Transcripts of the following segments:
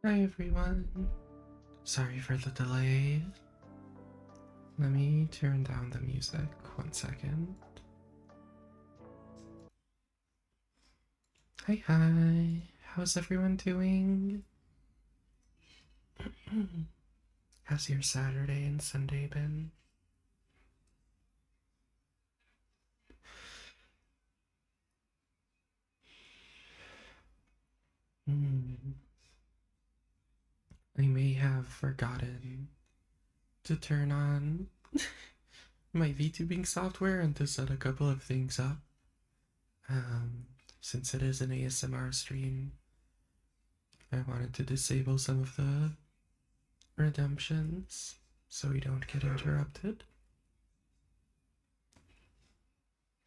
Hi everyone. Sorry for the delay. Let me turn down the music 1 second. Hi. How's everyone doing? How's your Saturday and Sunday been? Hmm. I may have forgotten to turn on my VTubing software and to set a couple of things up. Um, since it is an ASMR stream, I wanted to disable some of the redemptions so we don't get interrupted.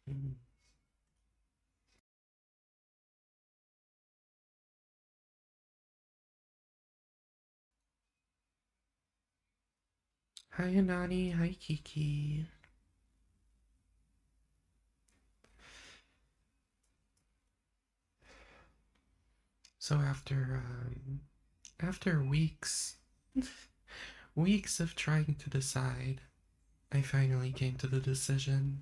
Mm. Hi Anani, hi Kiki. So after weeks of trying to decide, I finally came to the decision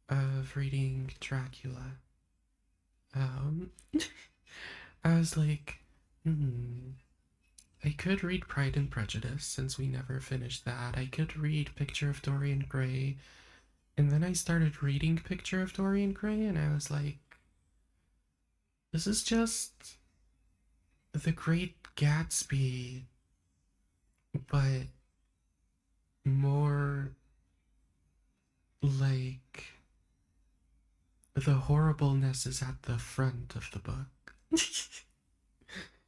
of reading Dracula. Um I was like, I could read Pride and Prejudice since we never finished that. I could read Picture of Dorian Gray. And then I started reading Picture of Dorian Gray and I was like, this is just The Great Gatsby, but more like the horribleness is at the front of the book.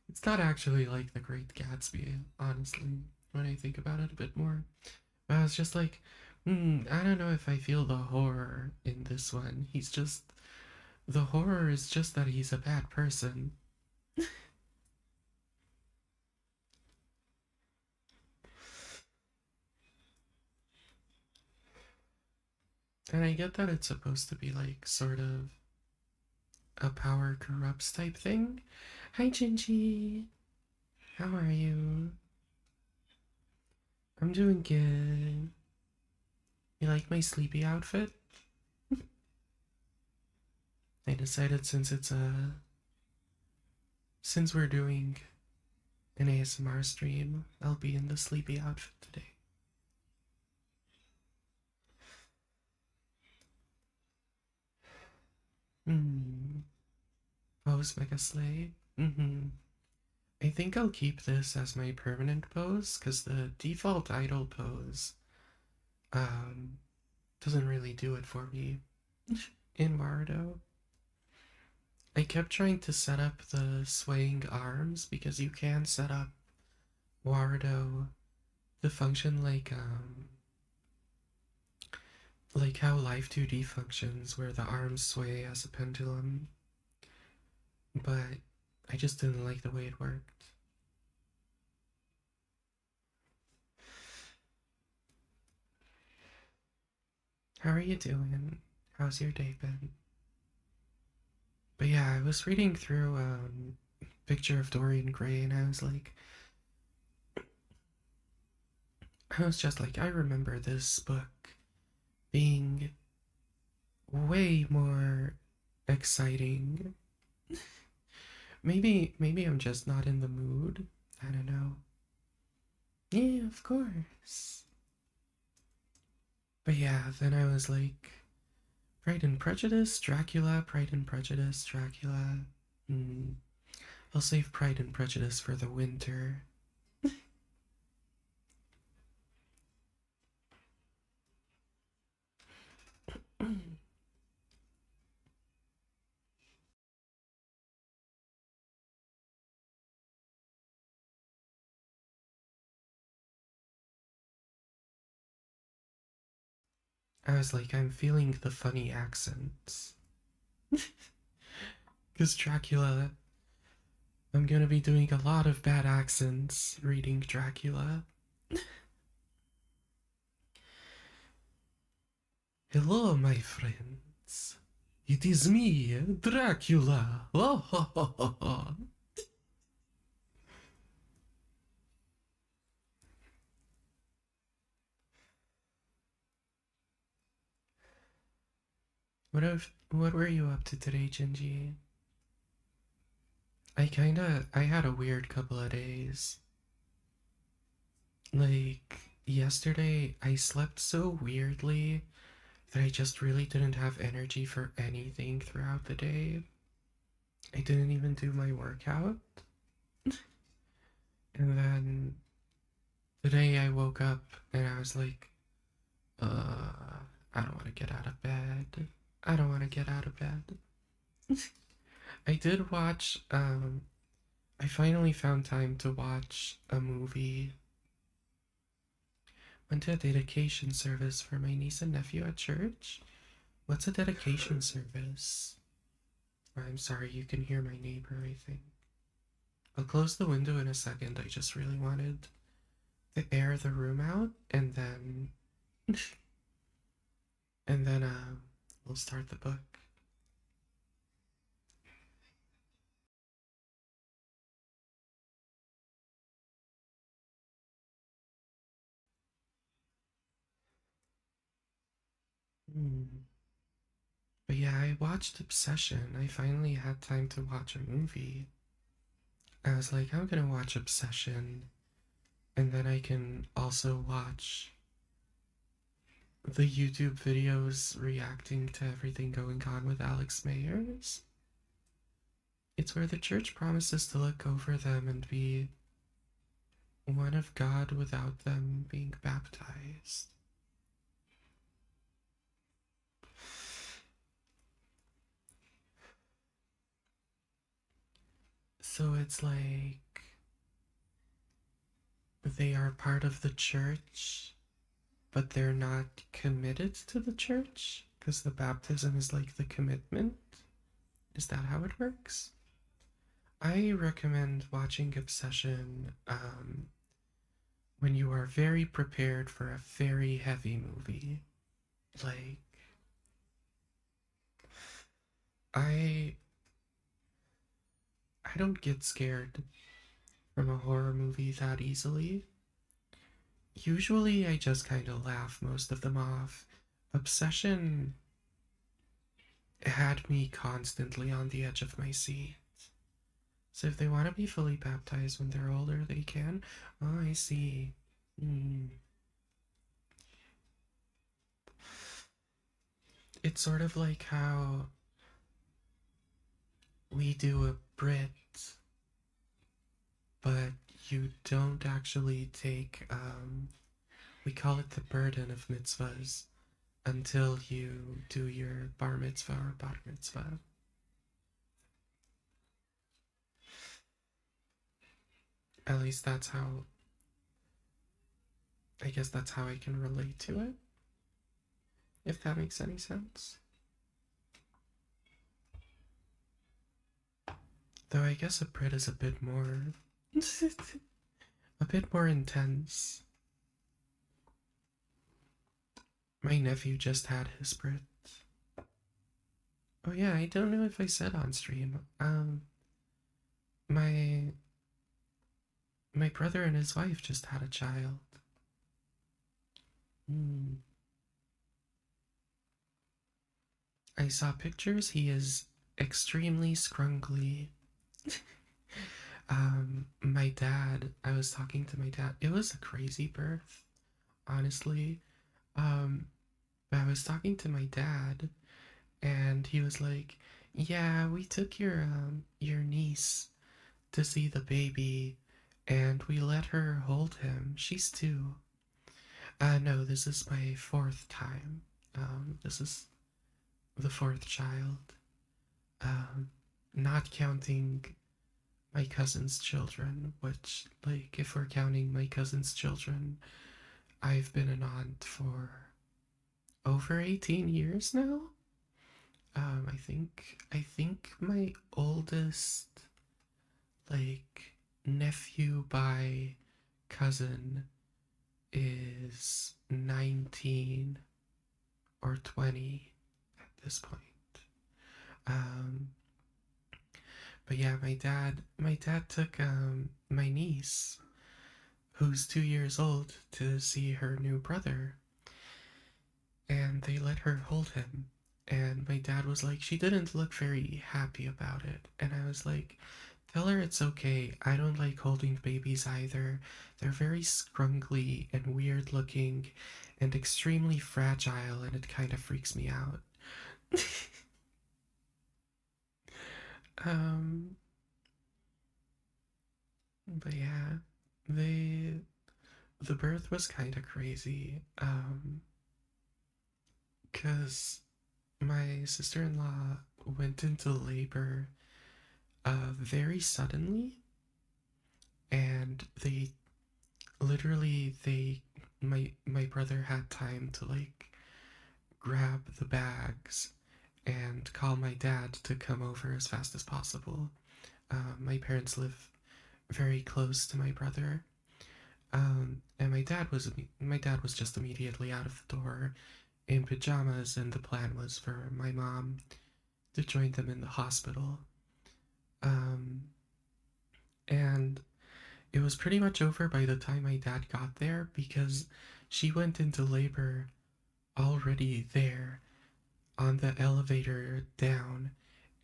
It's not actually like The Great Gatsby, honestly, when I think about it a bit more. But I was just like, I don't know if I feel the horror in this one. The horror is just that he's a bad person. And I get that it's supposed to be like sort of a power corrupts type thing. Hi, Gingy. How are you? I'm doing good. You like my sleepy outfit? I decided since we're doing an ASMR stream, I'll be in the sleepy outfit today. Hmm. Pose Mega Slay. I think I'll keep this as my permanent pose because the default idle pose um doesn't really do it for me in Maruto. I kept trying to set up the swaying arms because you can set up Warudo to function like how Life 2D functions where the arms sway as a pendulum, but I just didn't like the way it worked. How are you doing? How's your day been? But yeah, I was reading through Picture of Dorian Gray and I was just like, I remember this book being way more exciting. Maybe I'm just not in the mood. I don't know. Yeah, of course. But yeah, then I was like, Pride and Prejudice, Dracula, Pride and Prejudice, Dracula. Hmm. I'll save Pride and Prejudice for the winter. I was like, I'm feeling the funny accents. Because Dracula, I'm gonna be doing a lot of bad accents reading Dracula. Hello, my friends. It is me, Dracula. Oh, ho, ho, ho, ho. What were you up to today, Gingy? I had a weird couple of days. Like yesterday I slept so weirdly that I just really didn't have energy for anything throughout the day. I didn't even do my workout. And then today I woke up and I was like, I don't want to get out of bed. I don't want to get out of bed. I did watch, I finally found time to watch a movie. Went to a dedication service for my niece and nephew at church. What's a dedication service? I'm sorry, you can hear my neighbor, I think. I'll close the window in a second. I just really wanted to air the room out and then and then we'll start the book. Hmm. But yeah, I watched Obsession. I finally had time to watch a movie. I was like, I'm gonna watch Obsession, and then I can also watch the YouTube videos reacting to everything going on with Alex Mayers. It's where the church promises to look over them and be one of God without them being baptized. So it's like they are part of the church, but they're not committed to the church because the baptism is like the commitment. Is that how it works? I recommend watching Obsession when you are very prepared for a very heavy movie. Like, I I don't get scared from a horror movie that easily. Usually I just kind of laugh most of them off. Obsession had me constantly on the edge of my seat. So if they want to be fully baptized when they're older, they can. Oh, I see. Mm. It's sort of like how we do a Brit, but you don't actually take, we call it the burden of mitzvahs until you do your bar mitzvah or bar mitzvah. At least that's how, I guess that's how I can relate to it, if that makes any sense. Though I guess a Brit is a bit more, a bit more intense. My nephew just had his Brit. Oh yeah, I don't know if I said on stream. My my brother and his wife just had a child. Mm. I saw pictures. He is extremely scrunkly. My dad. I was talking to my dad. It was a crazy birth, honestly. Um, but I was talking to my dad, and he was like, "Yeah, we took your niece to see the baby, and we let her hold him. She's 2." No, this is my 4th time. This is the 4th child. Um, not counting my cousin's children, which, like, if we're counting my cousin's children, I've been an aunt for over 18 years now. I think my oldest, like, nephew by cousin is 19 or 20 at this point. Um, but yeah, my dad took my niece, who's 2 years old, to see her new brother, and they let her hold him. And my dad was like, she didn't look very happy about it. And I was like, tell her it's okay. I don't like holding babies either. They're very scrunkly and weird looking and extremely fragile, and it kind of freaks me out. um, but yeah, they the birth was kind of crazy. 'Cause my sister-in-law went into labor very suddenly, and they literally they my brother had time to like grab the bags and call my dad to come over as fast as possible. My parents live very close to my brother, and my dad was just immediately out of the door in pajamas, and the plan was for my mom to join them in the hospital. Um, and it was pretty much over by the time my dad got there because she went into labor already there on the elevator down,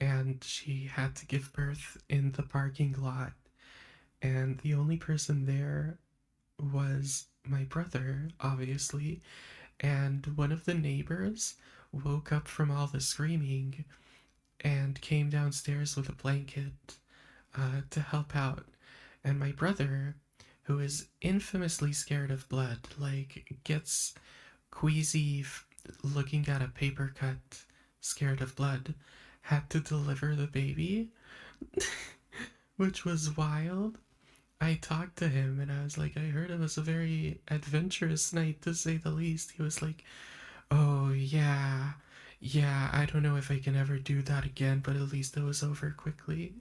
and she had to give birth in the parking lot. And the only person there was my brother, obviously, and one of the neighbors woke up from all the screaming and came downstairs with a blanket to help out. And my brother, who is infamously scared of blood, like gets queasy looking at a paper cut, scared of blood, had to deliver the baby, which was wild. I talked to him and I was like, I heard it was a very adventurous night to say the least. He was like, oh, yeah, yeah, I don't know if I can ever do that again, but at least it was over quickly.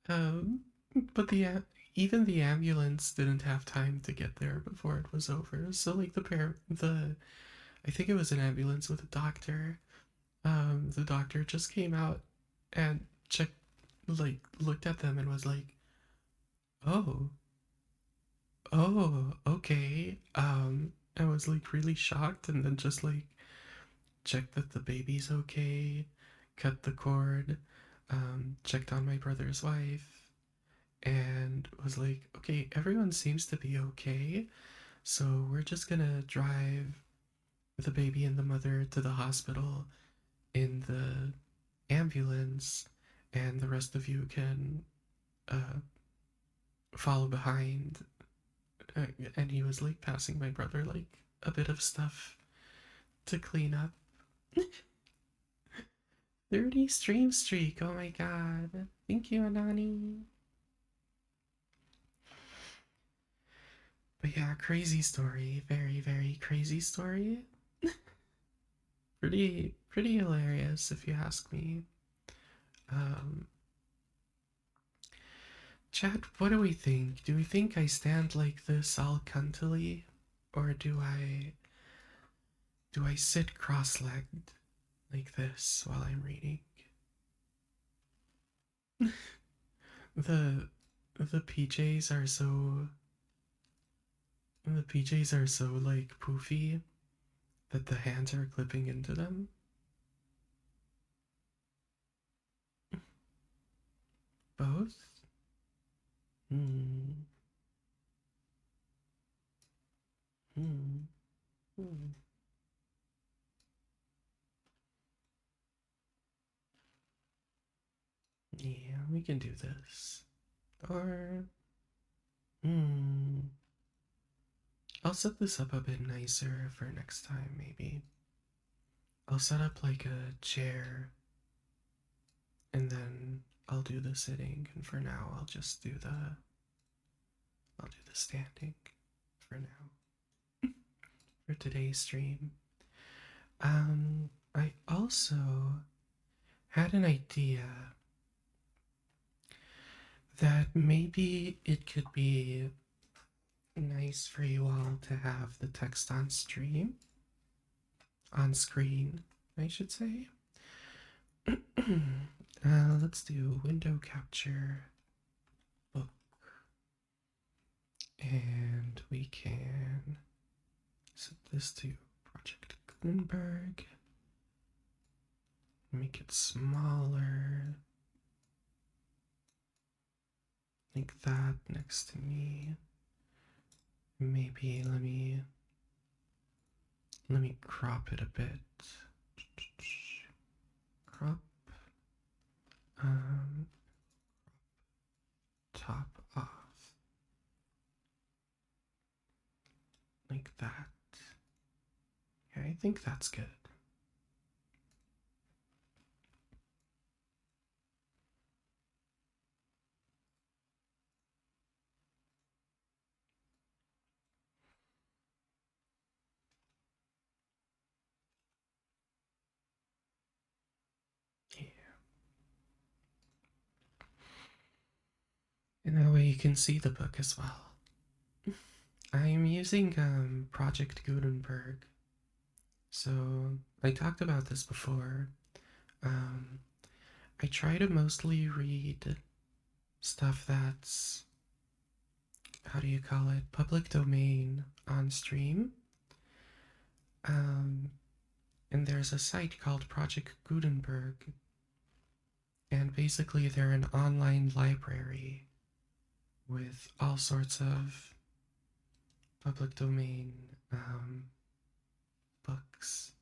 um, but even the ambulance didn't have time to get there before it was over. So like the I think it was an ambulance with a doctor. The doctor just came out and checked, like looked at them and was like, "Oh, oh, okay." I was like really shocked, and then just like checked that the baby's okay, cut the cord, checked on my brother's wife, and was like, "Okay, everyone seems to be okay, so we're just gonna drive the baby and the mother to the hospital in the ambulance, and the rest of you can uh, follow behind." And he was like passing my brother like a bit of stuff to clean up. 30 stream streak, oh my god. Thank you, Anani. But yeah, crazy story. Very, very crazy story. Pretty hilarious if you ask me. Um, Chat, what do we think? Do we think I stand like this all cuntily? Or do I sit cross-legged like this while I'm reading? The the PJs are so the PJs are so like poofy that the hands are clipping into them. Both? Hmm. Hmm. Hmm. Yeah, we can do this. Or hmm. I'll set this up a bit nicer for next time, maybe. I'll set up like a chair and then I'll do the sitting, and for now I'll do the standing for now for today's stream. I also had an idea that maybe it could be nice for you all to have the text on stream, on screen, I should say. Let's do window capture book, And we can set this to Project Gutenberg. Make it smaller. Like that next to me. Maybe let me crop it a bit. Crop um top off. Like that. Yeah, I think that's good. Yeah. And that way you can see the book as well. I'm using Project Gutenberg. So I talked about this before. Um, I try to mostly read stuff that's, how do you call it, public domain on stream. Um, and there's a site called Project Gutenberg, and basically they're an online library with all sorts of public domain books.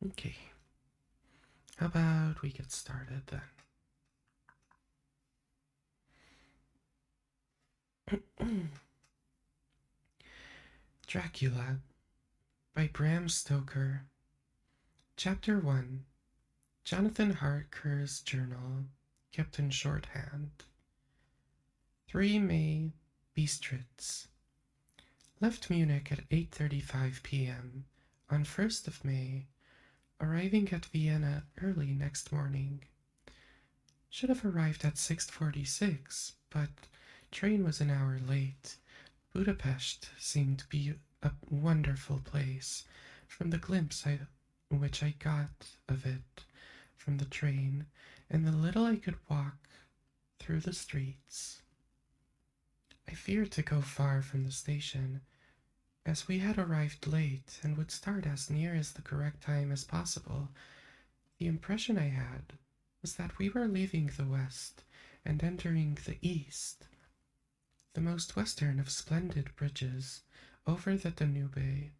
Okay, how about we get started then? Dracula by Bram Stoker. Chapter 1. Jonathan Harker's journal, kept in shorthand. 3 May, Bistritz. Left Munich at 8:35 p.m. on 1st of May, arriving at Vienna early next morning. Should have arrived at 6:46, but train was an hour late. Budapest seemed to be a wonderful place from the glimpse which I got of it from the train and the little I could walk through the streets. I feared to go far from the station, as we had arrived late and would start as near as the correct time as possible. The impression I had was that we were leaving the west and entering the east, the most western of splendid bridges over the Danube,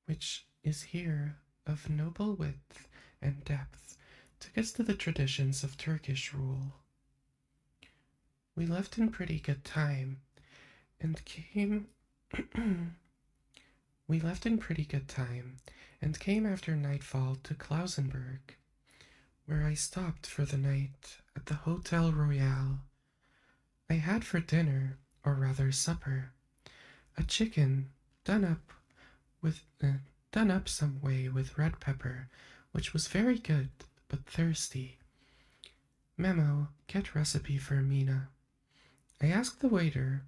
which is here of noble width and depth, took us to the traditions of Turkish rule. We left in pretty good time and came we left in pretty good time and came after nightfall to Klausenburg, where I stopped for the night at the Hotel Royal. I had for dinner, or rather supper, a chicken done up some way with red pepper, which was very good but thirsty. Memo, get recipe for Mina. I asked the waiter,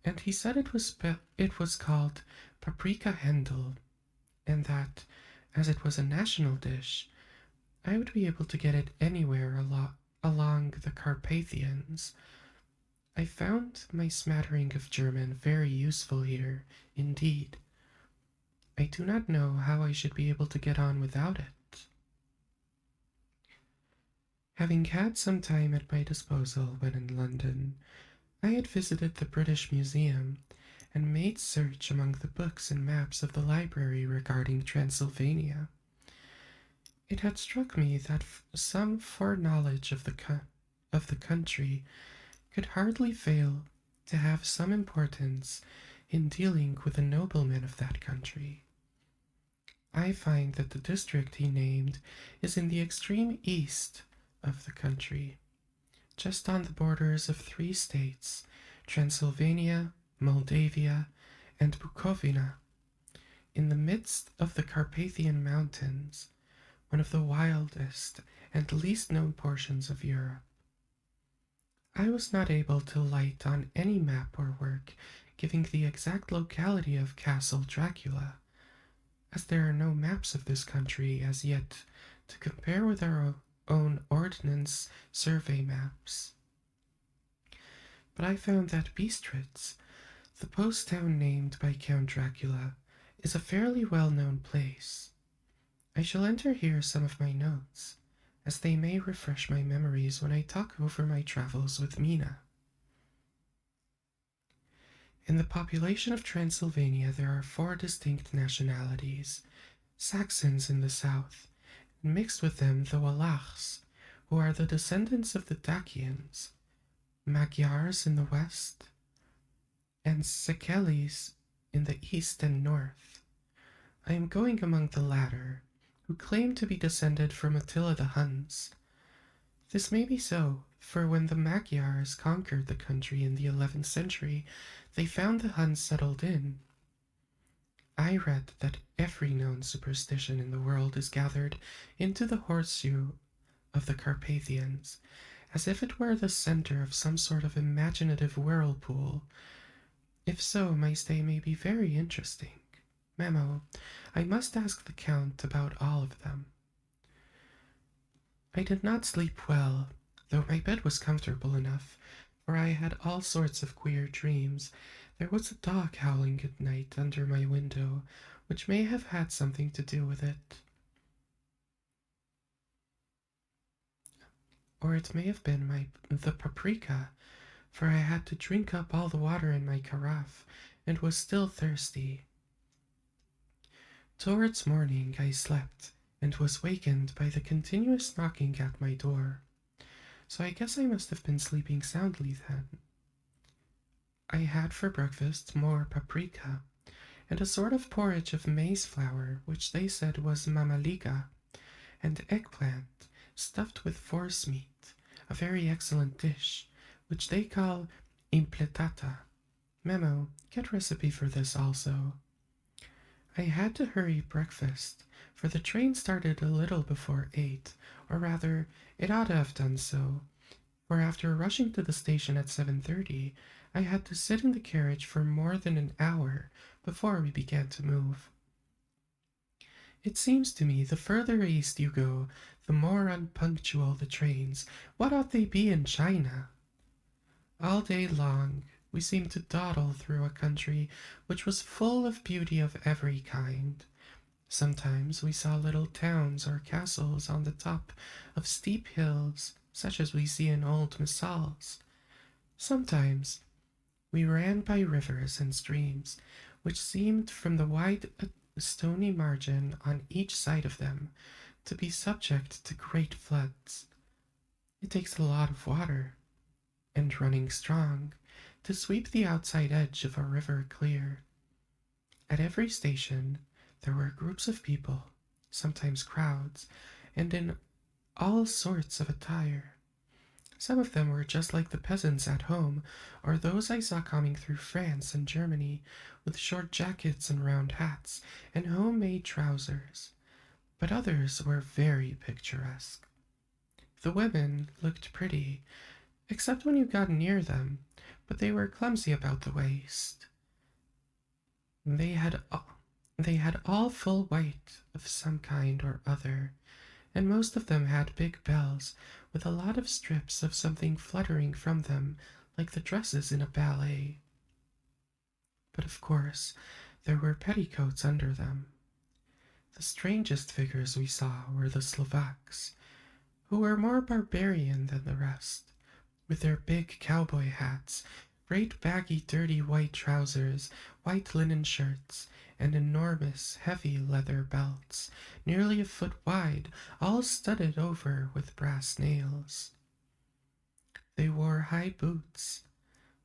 and he said it was called paprika Hendel, and that, as it was a national dish, I would be able to get it anywhere along the Carpathians. I found my smattering of German very useful here, indeed. I do not know how I should be able to get on without it. Having had some time at my disposal when in London, I had visited the British Museum and made search among the books and maps of the library regarding Transylvania. It had struck me that some foreknowledge of the country could hardly fail to have some importance in dealing with the noblemen of that country. I find that the district he named is in the extreme east of the country, just on the borders of 3 states, Transylvania, Moldavia, and Bukovina, in the midst of the Carpathian Mountains, one of the wildest and least known portions of Europe. I was not able to light on any map or work giving the exact locality of Castle Dracula, as there are no maps of this country as yet to compare with our own ordnance survey maps. But I found that Bistritz, the post town named by Count Dracula, is a fairly well known place. I shall enter here some of my notes, as they may refresh my memories when I talk over my travels with Mina. In the population of Transylvania, there are 4 distinct nationalities: Saxons in the south, and mixed with them the Wallachs, who are the descendants of the Dacians, Magyars in the west, and Sekelis in the east and north. I am going among the latter, who claim to be descended from Attila the Huns. This may be so, for when the Magyars conquered the country in the 11th century, they found the Huns settled in. I read that every known superstition in the world is gathered into the horseshoe of the Carpathians, as if it were the center of some sort of imaginative whirlpool. If so, my stay may be very interesting. Memo, I must ask the Count about all of them. I did not sleep well, though my bed was comfortable enough, for I had all sorts of queer dreams. There was a dog howling at night under my window, which may have had something to do with it. Or it may have been the paprika, for I had to drink up all the water in my carafe, and was still thirsty. Towards morning I slept, and was wakened by the continuous knocking at my door. So I guess I must have been sleeping soundly then. I had for breakfast more paprika, and a sort of porridge of maize flour, which they said was mamaliga, and eggplant, stuffed with forcemeat, a very excellent dish, which they call impletata. Memo, get recipe for this also. I had to hurry breakfast, for the train started a little before 8, or rather, it ought to have done so, for after rushing to the station at 7:30, I had to sit in the carriage for more than an hour before we began to move. It seems to me the further east you go, the more unpunctual the trains. What ought they be in China? All day long, we seemed to dawdle through a country which was full of beauty of every kind. Sometimes we saw little towns or castles on the top of steep hills, such as we see in old missals. Sometimes we ran by rivers and streams, which seemed from the wide stony margin on each side of them to be subject to great floods. It takes a lot of water, and running strong, to sweep the outside edge of a river clear. At every station there were groups of people, sometimes crowds, and in all sorts of attire. Some of them were just like the peasants at home, or those I saw coming through France and Germany, with short jackets and round hats, and homemade trousers. But others were very picturesque. The women looked pretty, except when you got near them, but they were clumsy about the waist. They had all full white of some kind or other, and most of them had big bells with a lot of strips of something fluttering from them like the dresses in a ballet. But of course, there were petticoats under them. The strangest figures we saw were the Slovaks, who were more barbarian than the rest, with their big cowboy hats, great baggy dirty white trousers, white linen shirts, and enormous heavy leather belts, nearly a foot wide, all studded over with brass nails. They wore high boots,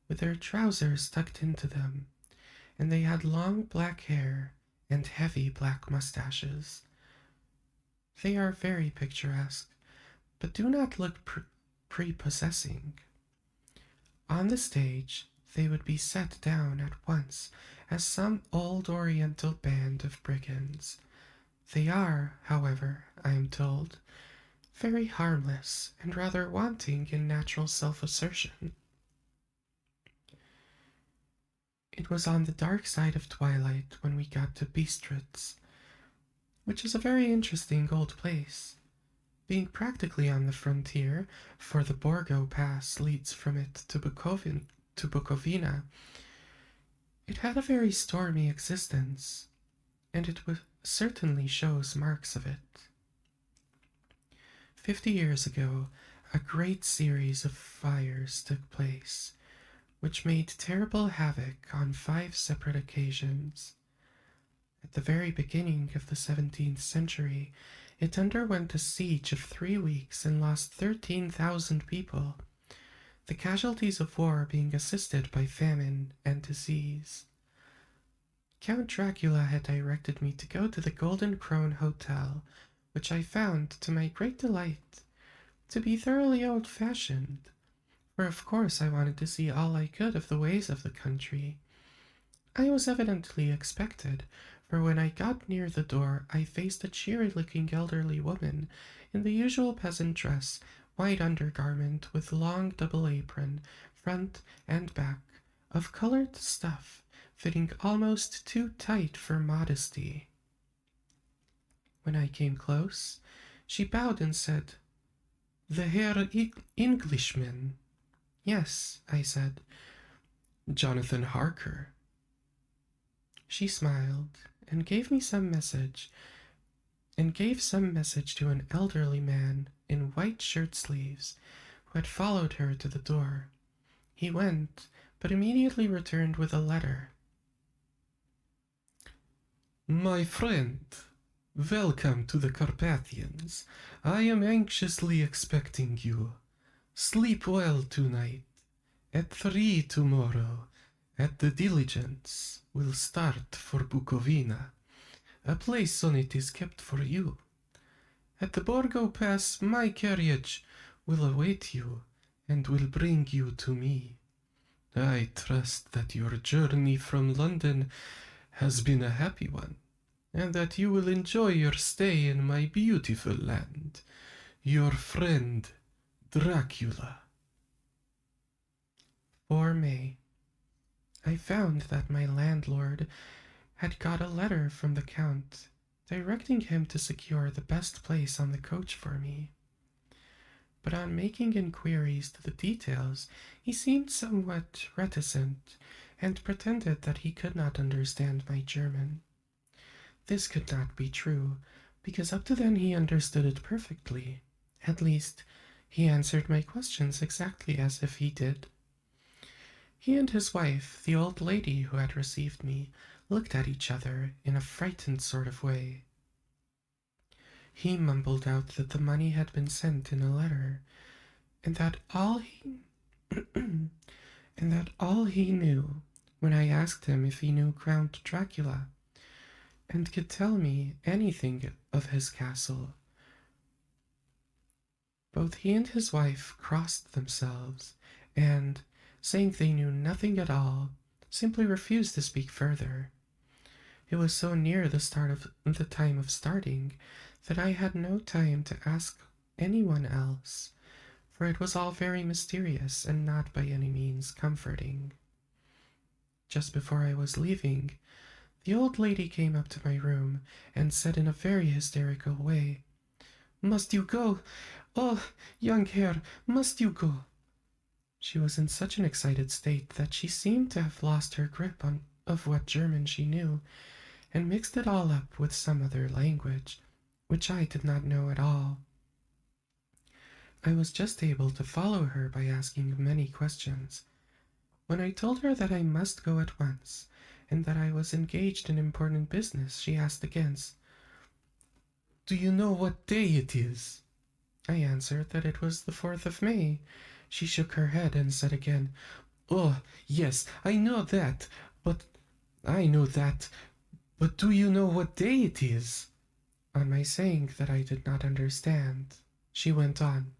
with their trousers tucked into them, and they had long black hair and heavy black mustaches. They are very picturesque, but do not look prepossessing. On the stage, they would be set down at once as some old oriental band of brigands. They are, however, I am told, very harmless and rather wanting in natural self-assertion. It was on the dark side of twilight when we got to Bistritz, which is a very interesting old place. being practically on the frontier, for the Borgo Pass leads from it to Bukovina. It had a very stormy existence, and it certainly shows marks of it. 50 years ago, a great series of fires took place, which made terrible havoc on 5 separate occasions. At the very beginning of the 17th century, it underwent a siege of 3 weeks and lost 13,000 people, the casualties of war being assisted by famine and disease. Count Dracula had directed me to go to the Golden Crone Hotel, which I found, to my great delight, to be thoroughly old-fashioned, for of course I wanted to see all I could of the ways of the country. I was evidently expected, for when I got near the door I faced a cheery-looking elderly woman in the usual peasant dress, white undergarment with long double apron, front and back, of colored stuff, fitting almost too tight for modesty. When I came close, she bowed and said, "The Herr Englishman." "Yes," I said. "Jonathan Harker." She smiled and gave some message to an elderly man in white shirt sleeves who had followed her to the door. He went, but immediately returned with a letter. "My friend, welcome to the Carpathians. I am anxiously expecting you. Sleep well tonight. At 3 tomorrow, at the diligence, will start for Bukovina. A place on it is kept for you. At the Borgo Pass, my carriage will await you and will bring you to me. I trust that your journey from London has been a happy one, and that you will enjoy your stay in my beautiful land. Your friend, Dracula." 4 May. I found that my landlord had got a letter from the Count directing him to secure the best place on the coach for me. But on making inquiries to the details, he seemed somewhat reticent and pretended that he could not understand my German. This could not be true, because up to then he understood it perfectly. At least, he answered my questions exactly as if he did. He and his wife, the old lady who had received me, looked at each other in a frightened sort of way. He mumbled out that the money had been sent in a letter, and that all he and that all he knew, when I asked him if he knew Count Dracula and could tell me anything of his castle. Both he and his wife crossed themselves and, saying they knew nothing at all, simply refused to speak further. It was so near the time of starting that I had no time to ask anyone else, for it was all very mysterious and not by any means comforting. Just before I was leaving, the old lady came up to my room and said in a very hysterical way, "Must you go? Oh, young Herr, must you go?" She was in such an excited state that she seemed to have lost her grip of what German she knew, and mixed it all up with some other language, which I did not know at all. I was just able to follow her by asking many questions. When I told her that I must go at once, and that I was engaged in important business, she asked again, "Do you know what day it is?" I answered that it was the 4th of May. She shook her head and said again, "Oh, yes, I know that, but do you know what day it is?" On my saying that I did not understand, she went on,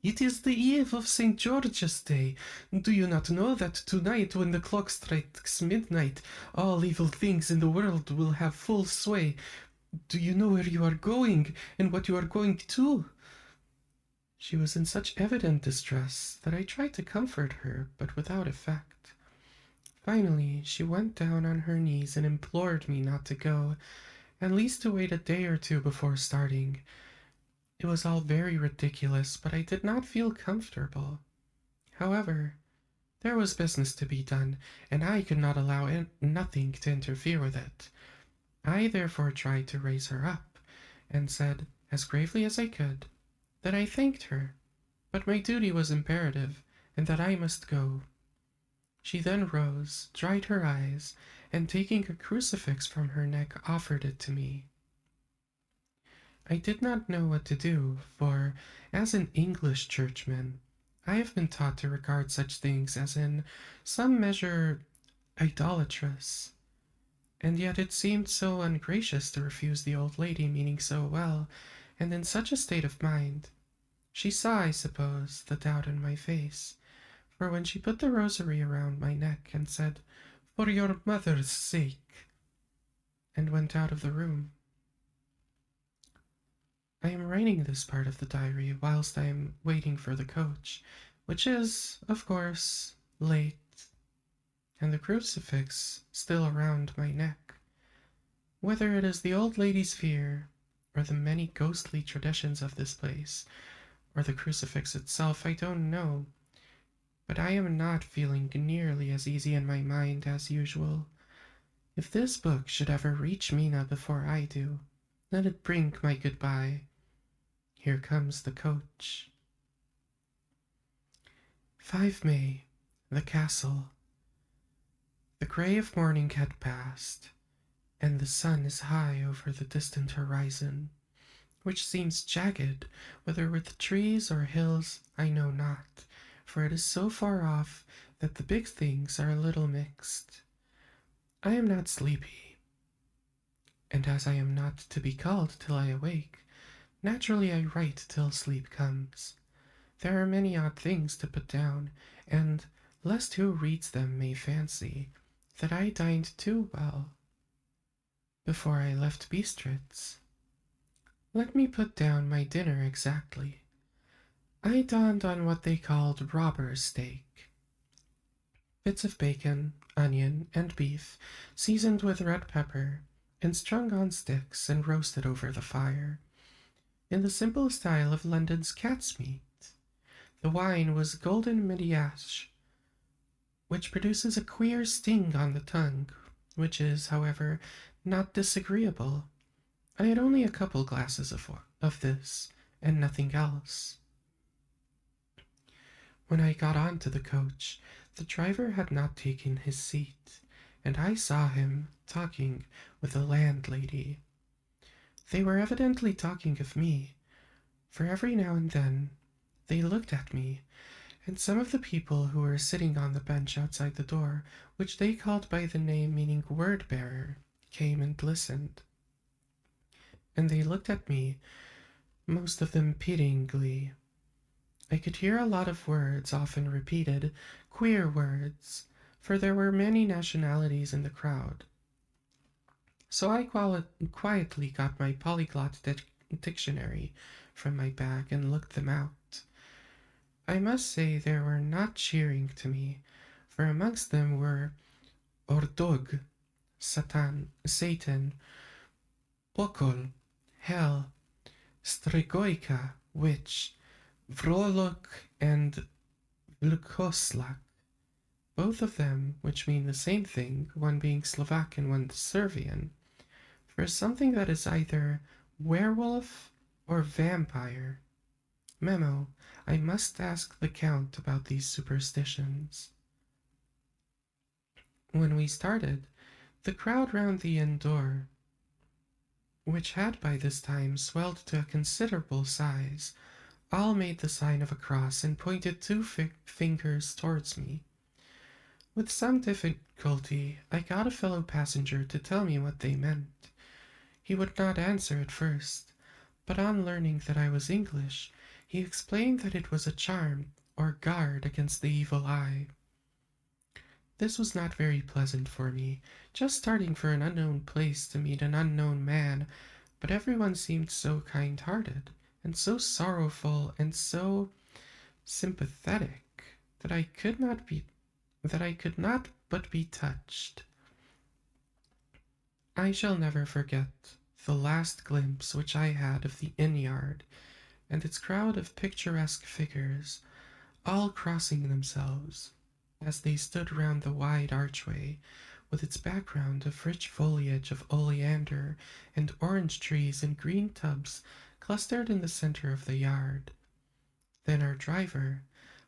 "It is the eve of St. George's Day. Do you not know that tonight, when the clock strikes midnight, all evil things in the world will have full sway? Do you know where you are going and what you are going to?" She was in such evident distress that I tried to comfort her, but without effect. Finally, she went down on her knees and implored me not to go, at least to wait a day or two before starting. It was all very ridiculous, but I did not feel comfortable. However, there was business to be done, and I could not allow nothing to interfere with it. I therefore tried to raise her up, and said, as gravely as I could, that I thanked her, but my duty was imperative, and that I must go. She then rose, dried her eyes, and taking a crucifix from her neck, offered it to me. I did not know what to do, for, as an English churchman, I have been taught to regard such things as in some measure idolatrous, and yet it seemed so ungracious to refuse the old lady meaning so well, and in such a state of mind. She saw, I suppose, the doubt in my face, for when she put the rosary around my neck and said, "For your mother's sake," and went out of the room. I am writing this part of the diary whilst I am waiting for the coach, which is, of course, late, and the crucifix still around my neck. Whether it is the old lady's fear, or the many ghostly traditions of this place, or the crucifix itself, I don't know, but I am not feeling nearly as easy in my mind as usual. If this book should ever reach Mina before I do, let it bring my goodbye. Here comes the coach. 5 May, the castle. The grey of morning had passed, and the sun is high over the distant horizon, which seems jagged, whether with trees or hills I know not, for it is so far off that the big things are a little mixed. I am not sleepy, and as I am not to be called till I awake, naturally I write till sleep comes. There are many odd things to put down, and, lest who reads them may fancy that I dined too well before I left Bistritz, let me put down my dinner exactly. I dined on what they called robber's steak. Bits of bacon, onion, and beef, seasoned with red pepper, and strung on sticks and roasted over the fire, in the simple style of London's cat's meat. The wine was golden Mediache, which produces a queer sting on the tongue, which is, however, not disagreeable. I had only a couple glasses of this, and nothing else. When I got on to the coach, the driver had not taken his seat, and I saw him talking with the landlady. They were evidently talking of me, for every now and then they looked at me, and some of the people who were sitting on the bench outside the door, which they called by the name meaning word bearer, came and listened. And they looked at me, most of them pityingly. I could hear a lot of words often repeated, queer words, for there were many nationalities in the crowd. So I quietly got my polyglot dictionary from my bag and looked them out. I must say they were not cheering to me, for amongst them were Ordog, Satan, Pokol, Hell, Stregoika, Witch, Vrolok, and Vlkoslak, both of them which mean the same thing, one being Slovak and one Servian, for something that is either werewolf or vampire. Memo, I must ask the Count about these superstitions. When we started, the crowd round the inn door, which had by this time swelled to a considerable size, all made the sign of a cross and pointed two fingers towards me. With some difficulty, I got a fellow passenger to tell me what they meant. He would not answer at first, but on learning that I was English, he explained that it was a charm or guard against the evil eye. This was not very pleasant for me, just starting for an unknown place to meet an unknown man, but everyone seemed so kind-hearted, and so sorrowful, and so sympathetic, that I could not but be touched. I shall never forget the last glimpse which I had of the inn yard and its crowd of picturesque figures, all crossing themselves as they stood round the wide archway, with its background of rich foliage of oleander and orange trees in green tubs clustered in the center of the yard. Then our driver,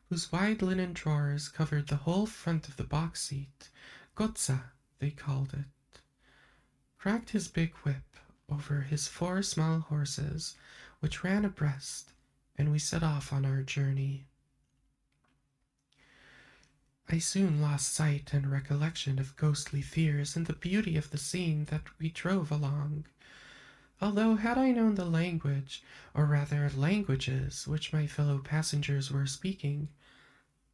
whose wide linen drawers covered the whole front of the box seat, Gotza, they called it, cracked his big whip over his 4 small horses, which ran abreast, and we set off on our journey. I soon lost sight and recollection of ghostly fears in the beauty of the scene that we drove along, although had I known the language, or rather languages, which my fellow passengers were speaking,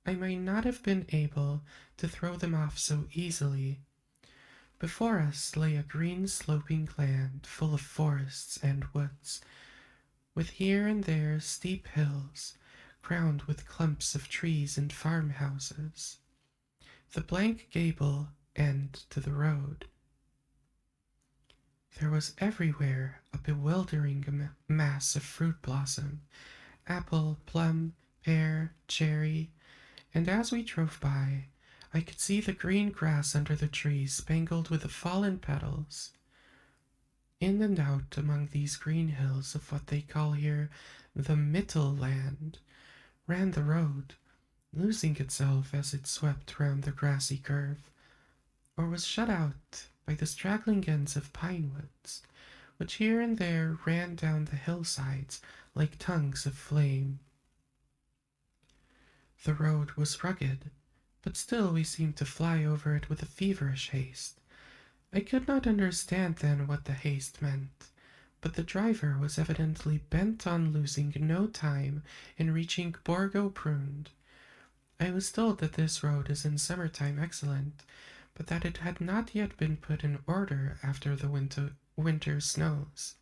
I might not have been able to throw them off so easily. Before us lay a green sloping land full of forests and woods, with here and there steep hills, crowned with clumps of trees and farmhouses. The blank gable end to the road. There was everywhere a bewildering mass of fruit blossom, apple, plum, pear, cherry, and as we drove by, I could see the green grass under the trees spangled with the fallen petals. In and out among these green hills of what they call here the Mittelland ran the road, losing itself as it swept round the grassy curve, or was shut out by the straggling ends of pine woods, which here and there ran down the hillsides like tongues of flame. The road was rugged, but still we seemed to fly over it with a feverish haste. I could not understand then what the haste meant, but the driver was evidently bent on losing no time in reaching Borgo Prund. I was told that this road is in summertime excellent, but that it had not yet been put in order after the winter snows.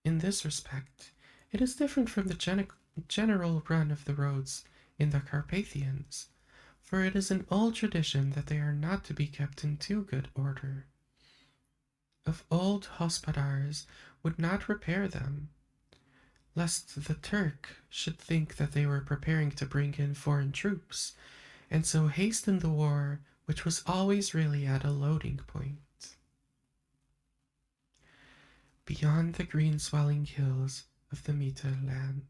In this respect, it is different from the general run of the roads in the Carpathians, for it is an old tradition that they are not to be kept in too good order. Of old hospodars would not repair them, lest the Turk should think that they were preparing to bring in foreign troops, and so hasten the war which was always really at a loading point. Beyond the green swelling hills of the Mittelland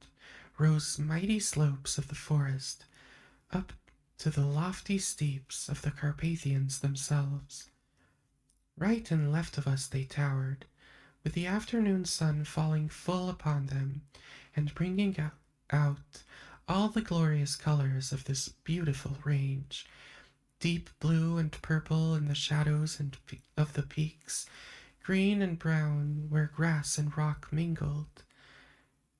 rose mighty slopes of the forest, up to the lofty steeps of the Carpathians themselves. Right and left of us they towered, with the afternoon sun falling full upon them, and bringing out all the glorious colors of this beautiful range, deep blue and purple in the shadows of the peaks, green and brown where grass and rock mingled,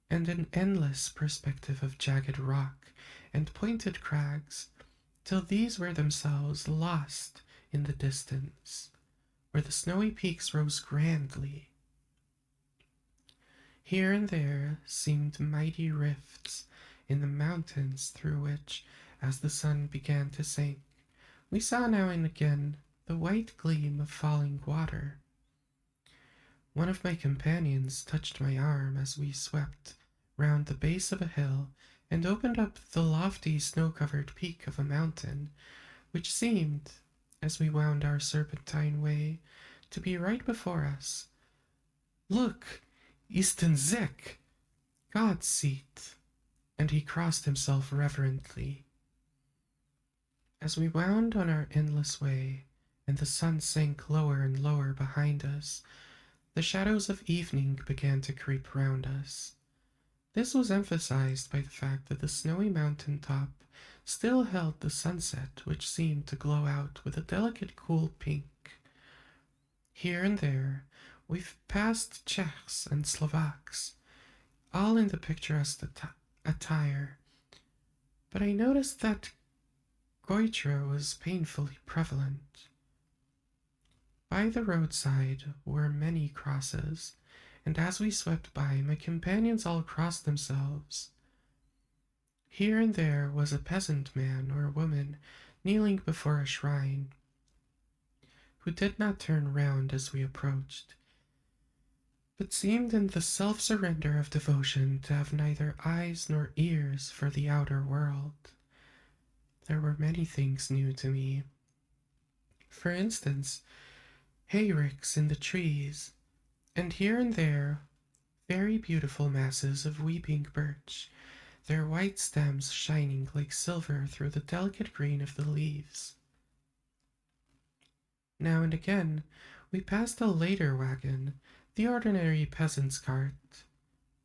and an endless perspective of jagged rock and pointed crags, till these were themselves lost in the distance, where the snowy peaks rose grandly. Here and there seemed mighty rifts in the mountains through which, as the sun began to sink, we saw now and again the white gleam of falling water. One of my companions touched my arm as we swept round the base of a hill and opened up the lofty snow-covered peak of a mountain, which seemed, as we wound our serpentine way, to be right before us. "Look, Easton Zick, God's seat," and he crossed himself reverently. As we wound on our endless way, and the sun sank lower and lower behind us, the shadows of evening began to creep round us. This was emphasized by the fact that the snowy mountain top still held the sunset, which seemed to glow out with a delicate cool pink. Here and there we've passed Czechs and Slovaks, all in the picturesque attire, but I noticed that goitra was painfully prevalent. By the roadside were many crosses, and as we swept by, my companions all crossed themselves. Here and there was a peasant man or woman kneeling before a shrine, who did not turn round as we approached. but seemed in the self surrender of devotion to have neither eyes nor ears for the outer world. There were many things new to me. For instance, hayricks in the trees, and here and there very beautiful masses of weeping birch, their white stems shining like silver through the delicate green of the leaves. Now and again we passed a later wagon, the ordinary peasant's cart,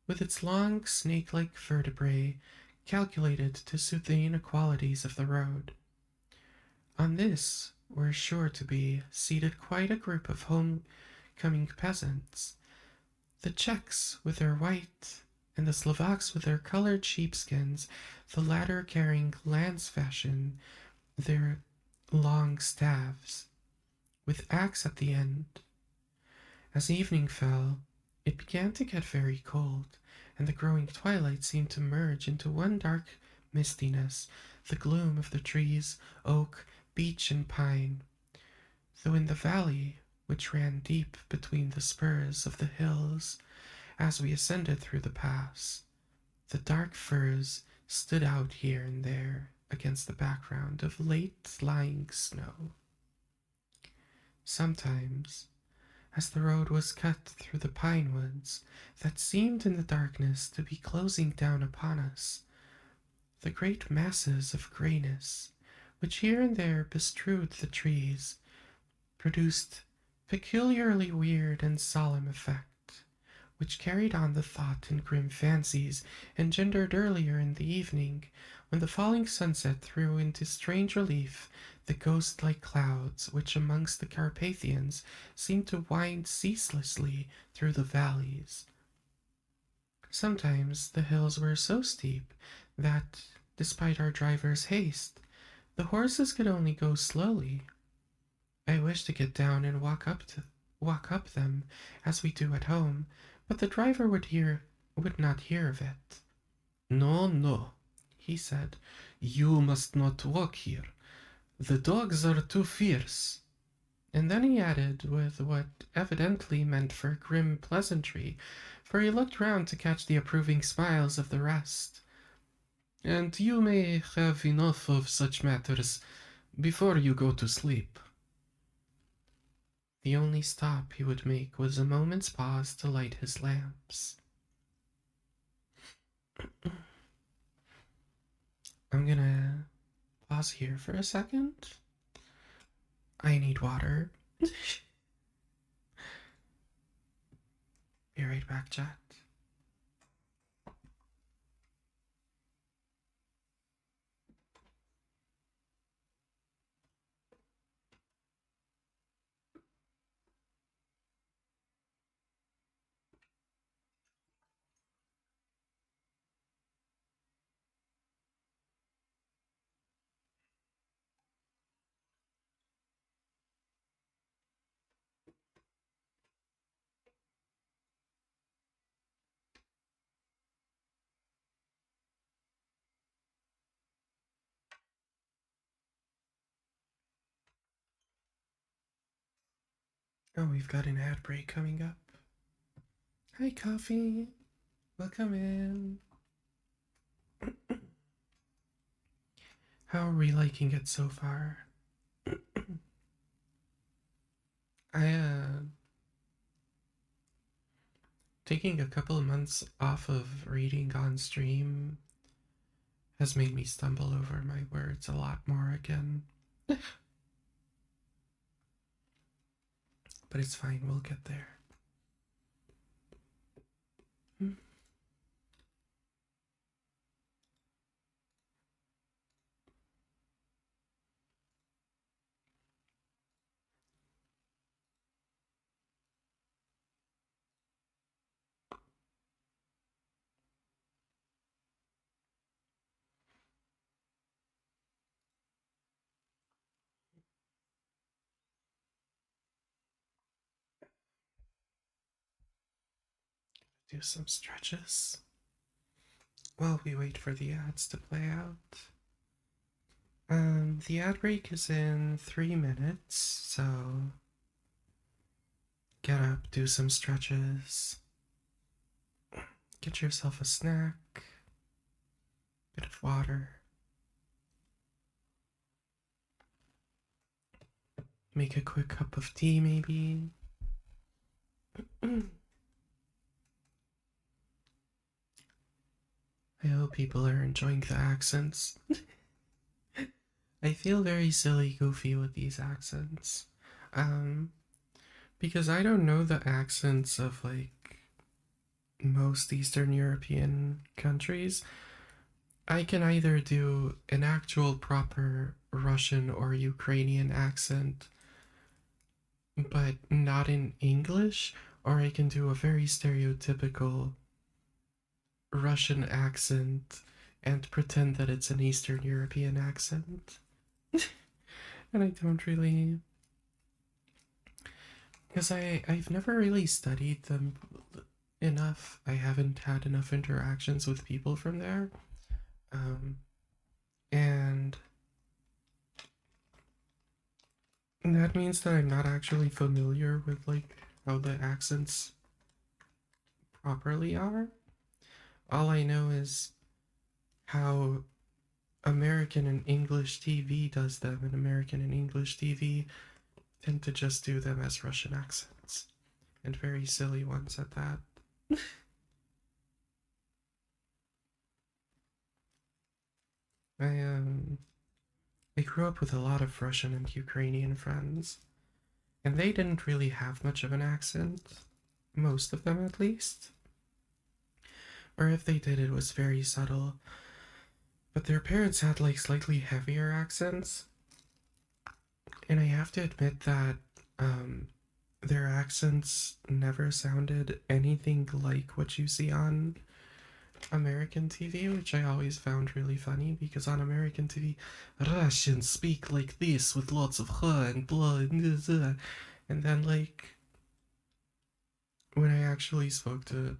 with its long snake-like vertebrae calculated to suit the inequalities of the road. On this were sure to be seated quite a group of home-coming peasants, the Czechs with their white, and the Slovaks with their colored sheepskins, the latter carrying lance fashion their long staves, with axe at the end. As evening fell, it began to get very cold, and the growing twilight seemed to merge into one dark mistiness, the gloom of the trees, oak, beech, and pine. Though in the valley, which ran deep between the spurs of the hills, as we ascended through the pass, the dark firs stood out here and there against the background of late lying snow. Sometimes, as the road was cut through the pine woods that seemed in the darkness to be closing down upon us, the great masses of grayness which here and there bestrewed the trees produced peculiarly weird and solemn effect, which carried on the thought and grim fancies engendered earlier in the evening, when the falling sunset threw into strange relief the ghost-like clouds which amongst the Carpathians seemed to wind ceaselessly through the valleys. Sometimes the hills were so steep that, despite our driver's haste, the horses could only go slowly. I wished to get down and walk up them as we do at home, but the driver would not hear of it. "No, no," he said, "you must not walk here. The dogs are too fierce." And then he added, with what evidently meant for grim pleasantry, for he looked round to catch the approving smiles of the rest, "And you may have enough of such matters before you go to sleep." The only stop he would make was a moment's pause to light his lamps. I'm gonna pause here for a second. I need water. Be right back, chat. Oh, we've got an ad break coming up. Hi, Coffee. Welcome in. How are we liking it so far? Taking a couple of months off of reading on stream has made me stumble over my words a lot more again. But it's fine, we'll get there. Do some stretches while we wait for the ads to play out. The ad break is in 3 minutes, so get up, do some stretches, Get yourself a snack, bit of water. Make a quick cup of tea, maybe. I hope people are enjoying the accents. I feel very silly, goofy with these accents. Um, because I don't know the accents of like most Eastern European countries. I can either do an actual proper Russian or Ukrainian accent, but not in English, or I can do a very stereotypical Russian accent and pretend that it's an Eastern European accent. And I don't really. Because I've never really studied them enough. I haven't had enough interactions with people from there. Um, and that means that I'm not actually familiar with like how the accents properly are. All I know is how American and English TV does them, and American and English TV tend to just do them as Russian accents, and very silly ones at that. I I grew up with a lot of Russian and Ukrainian friends, and they didn't really have much of an accent, most of them at least. Or if they did, it was very subtle. But their parents had like slightly heavier accents, and I have to admit that um, their accents never sounded anything like what you see on American TV, which I always found really funny because on American TV, Russians speak like this with lots of huh and blah and then like when I actually spoke to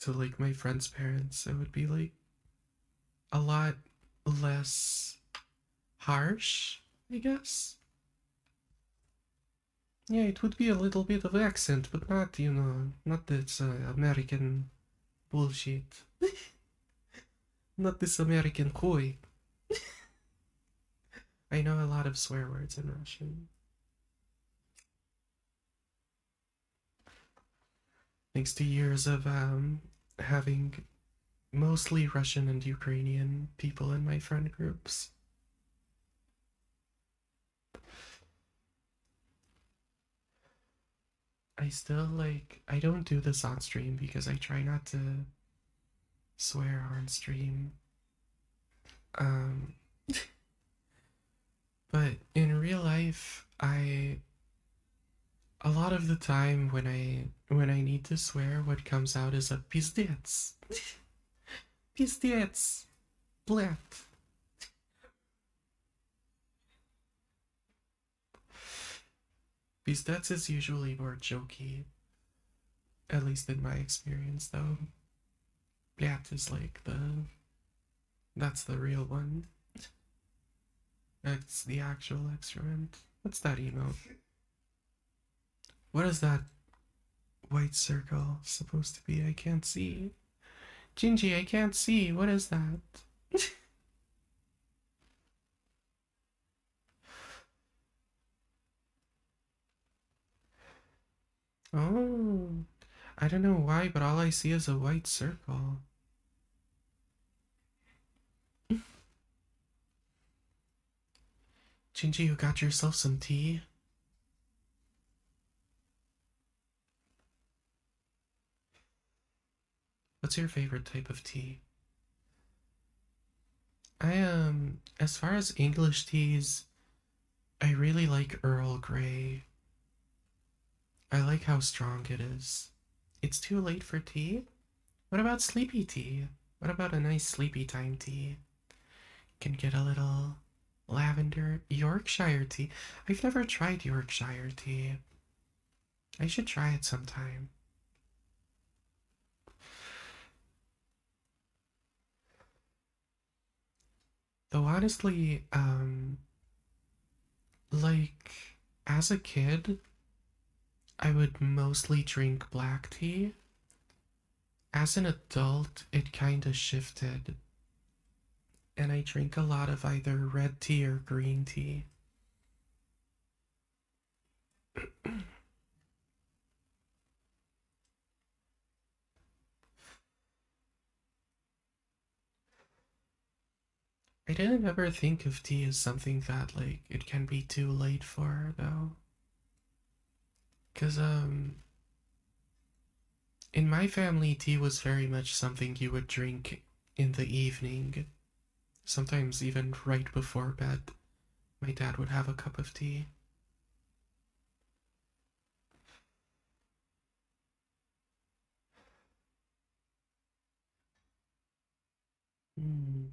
like my friends' parents, it would be like a lot less harsh, I guess. Yeah, it would be a little bit of accent, but not, not this American bullshit. Not this American koi. I know a lot of swear words in Russian. Thanks to years of having mostly Russian and Ukrainian people in my friend groups. I still like, I don't do this on stream because I try not to swear on stream. Um, but in real life, a lot of the time when I need to swear, what comes out is a pizdец. Pizdец. Blat. Pizdец is usually more jokey, at least in my experience, though. Blat is like that's the real one. That's the actual excrement. What's that emote? What is that white circle supposed to be? I can't see. Gingy, I can't see. What is that? Oh, I don't know why, but all I see is a white circle. Gingy, you got yourself some tea? What's your favorite type of tea? As far as English teas, I really like Earl Grey. I like how strong it is. It's too late for tea? What about sleepy tea? What about a nice sleepy time tea? Can get a little lavender Yorkshire tea. I've never tried Yorkshire tea. I should try it sometime. Though honestly, like as a kid, I would mostly drink black tea. As an adult, it kinda shifted, and I drink a lot of either red tea or green tea. I didn't ever think of tea as something that, like, it can be too late for, though. Because, in my family, tea was very much something you would drink in the evening. Sometimes even right before bed, my dad would have a cup of tea. Hmm.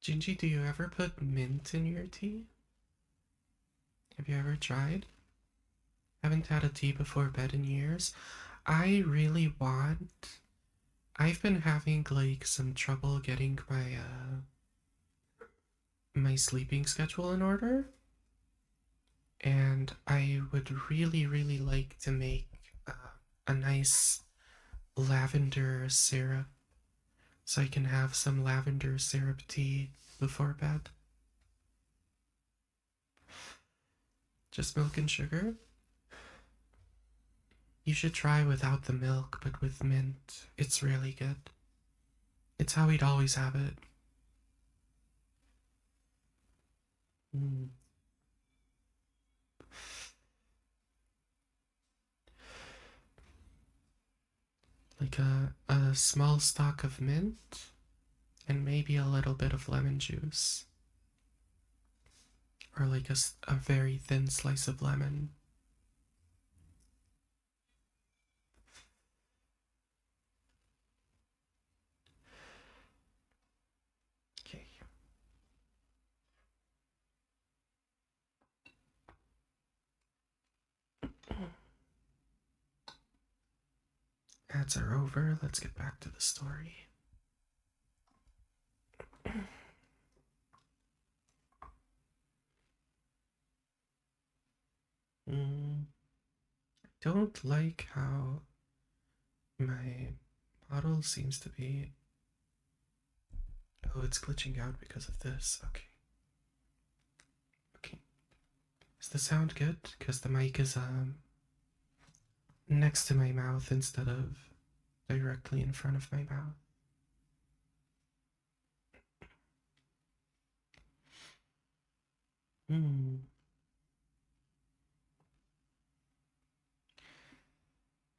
Gingy, do you ever put mint in your tea? Have you ever tried? Haven't had a tea before bed in years. I really want. I've been having like some trouble getting my sleeping schedule in order, and I would really like to make uh, a nice lavender syrup so I can have some lavender syrup tea before bed. Just milk and sugar? You should try without the milk, but with mint. It's really good. It's how we'd always have it. Mm. Like a small stalk of mint and maybe a little bit of lemon juice. Or like a very thin slice of lemon. Okay. Ads are over. Let's get back to the story. Mm, don't like how my model seems to be. Oh, it's glitching out because of this. Okay. Okay. Is the sound good? Because the mic is next to my mouth instead of directly in front of my mouth. Hmm.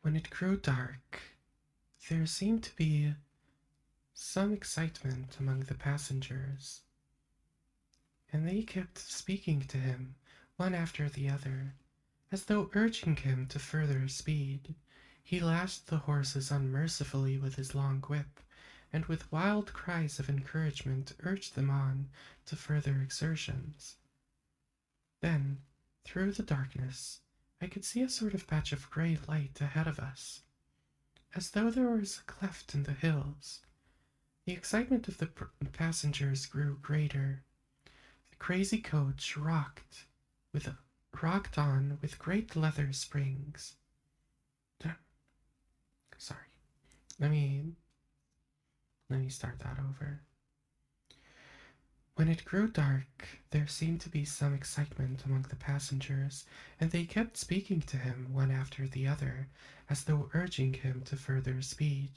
When it grew dark, there seemed to be some excitement among the passengers, and they kept speaking to him, one after the other, as though urging him to further speed. He lashed the horses unmercifully with his long whip, and with wild cries of encouragement urged them on to further exertions. Then, through the darkness, I could see a sort of patch of grey light ahead of us, as though there was a cleft in the hills. The excitement of the passengers grew greater. The crazy coach rocked on with great leather springs. Sorry. Let me let me start that over. When it grew dark, there seemed to be some excitement among the passengers, and they kept speaking to him one after the other, as though urging him to further speed.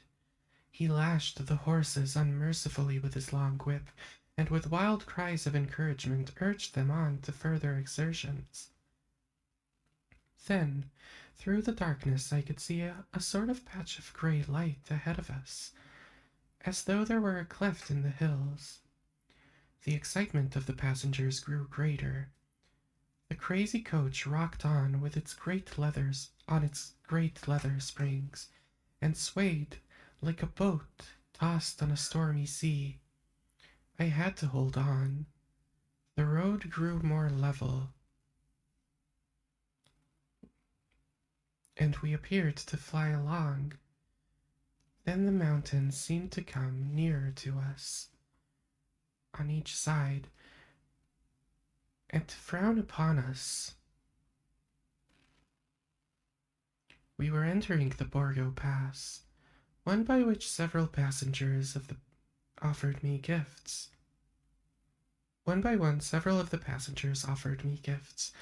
He lashed the horses unmercifully with his long whip, and with wild cries of encouragement urged them on to further exertions. Then, through the darkness, I could see a sort of patch of grey light ahead of us, as though there were a cleft in the hills. The excitement of the passengers grew greater. The crazy coach rocked on with its great leather springs, and swayed like a boat tossed on a stormy sea. I had to hold on. The road grew more level, and we appeared to fly along. Then the mountains seemed to come nearer to us. On each side, and to frown upon us. We were entering the Borgo Pass, one by which several passengers of the offered me gifts. One by one, several of the passengers offered me gifts,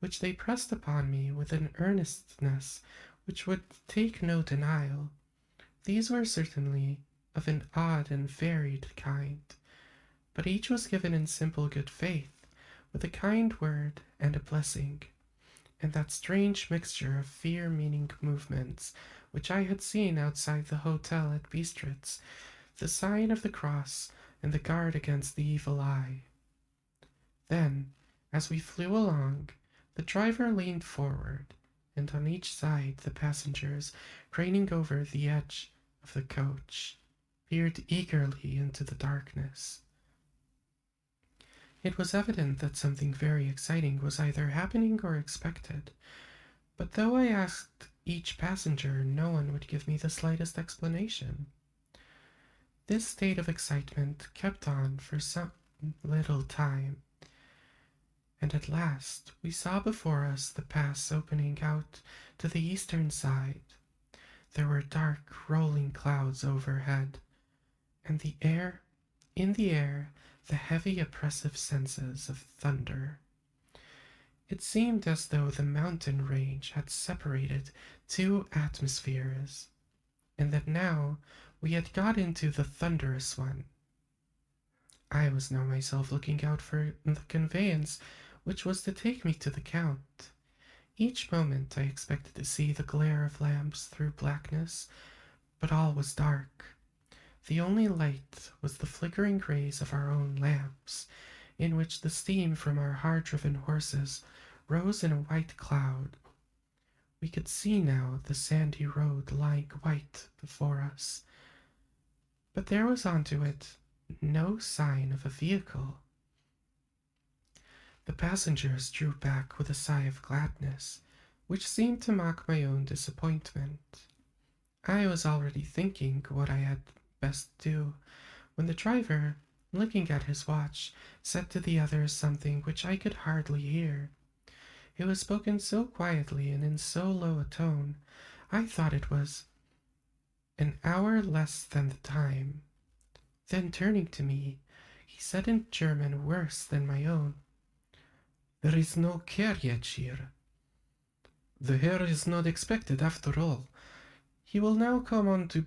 which they pressed upon me with an earnestness which would take no denial. These were certainly of an odd and varied kind, but each was given in simple good faith, with a kind word and a blessing, and that strange mixture of fear-meaning movements which I had seen outside the hotel at Bistritz, the sign of the cross and the guard against the evil eye. Then, as we flew along, the driver leaned forward, and on each side the passengers, craning over the edge of the coach, peered eagerly into the darkness. It was evident that something very exciting was either happening or expected, but though I asked each passenger, no one would give me the slightest explanation. This state of excitement kept on for some little time, and at last we saw before us the pass opening out to the eastern side. There were dark, rolling clouds overhead, and in the air, the heavy, oppressive senses of thunder. It seemed as though the mountain range had separated two atmospheres, and that now we had got into the thunderous one. I was now myself looking out for the conveyance which was to take me to the Count. Each moment I expected to see the glare of lamps through blackness, but all was dark. The only light was the flickering rays of our own lamps, in which the steam from our hard-driven horses rose in a white cloud. We could see now the sandy road lying white before us, but there was onto it no sign of a vehicle. The passengers drew back with a sigh of gladness, which seemed to mock my own disappointment. I was already thinking what I had best do, when the driver, looking at his watch, said to the others something which I could hardly hear. It was spoken so quietly and in so low a tone, I thought it was an hour less than the time. Then turning to me, he said in German worse than my own, "There is no carriage here. The Herr is not expected after all. He will now come on to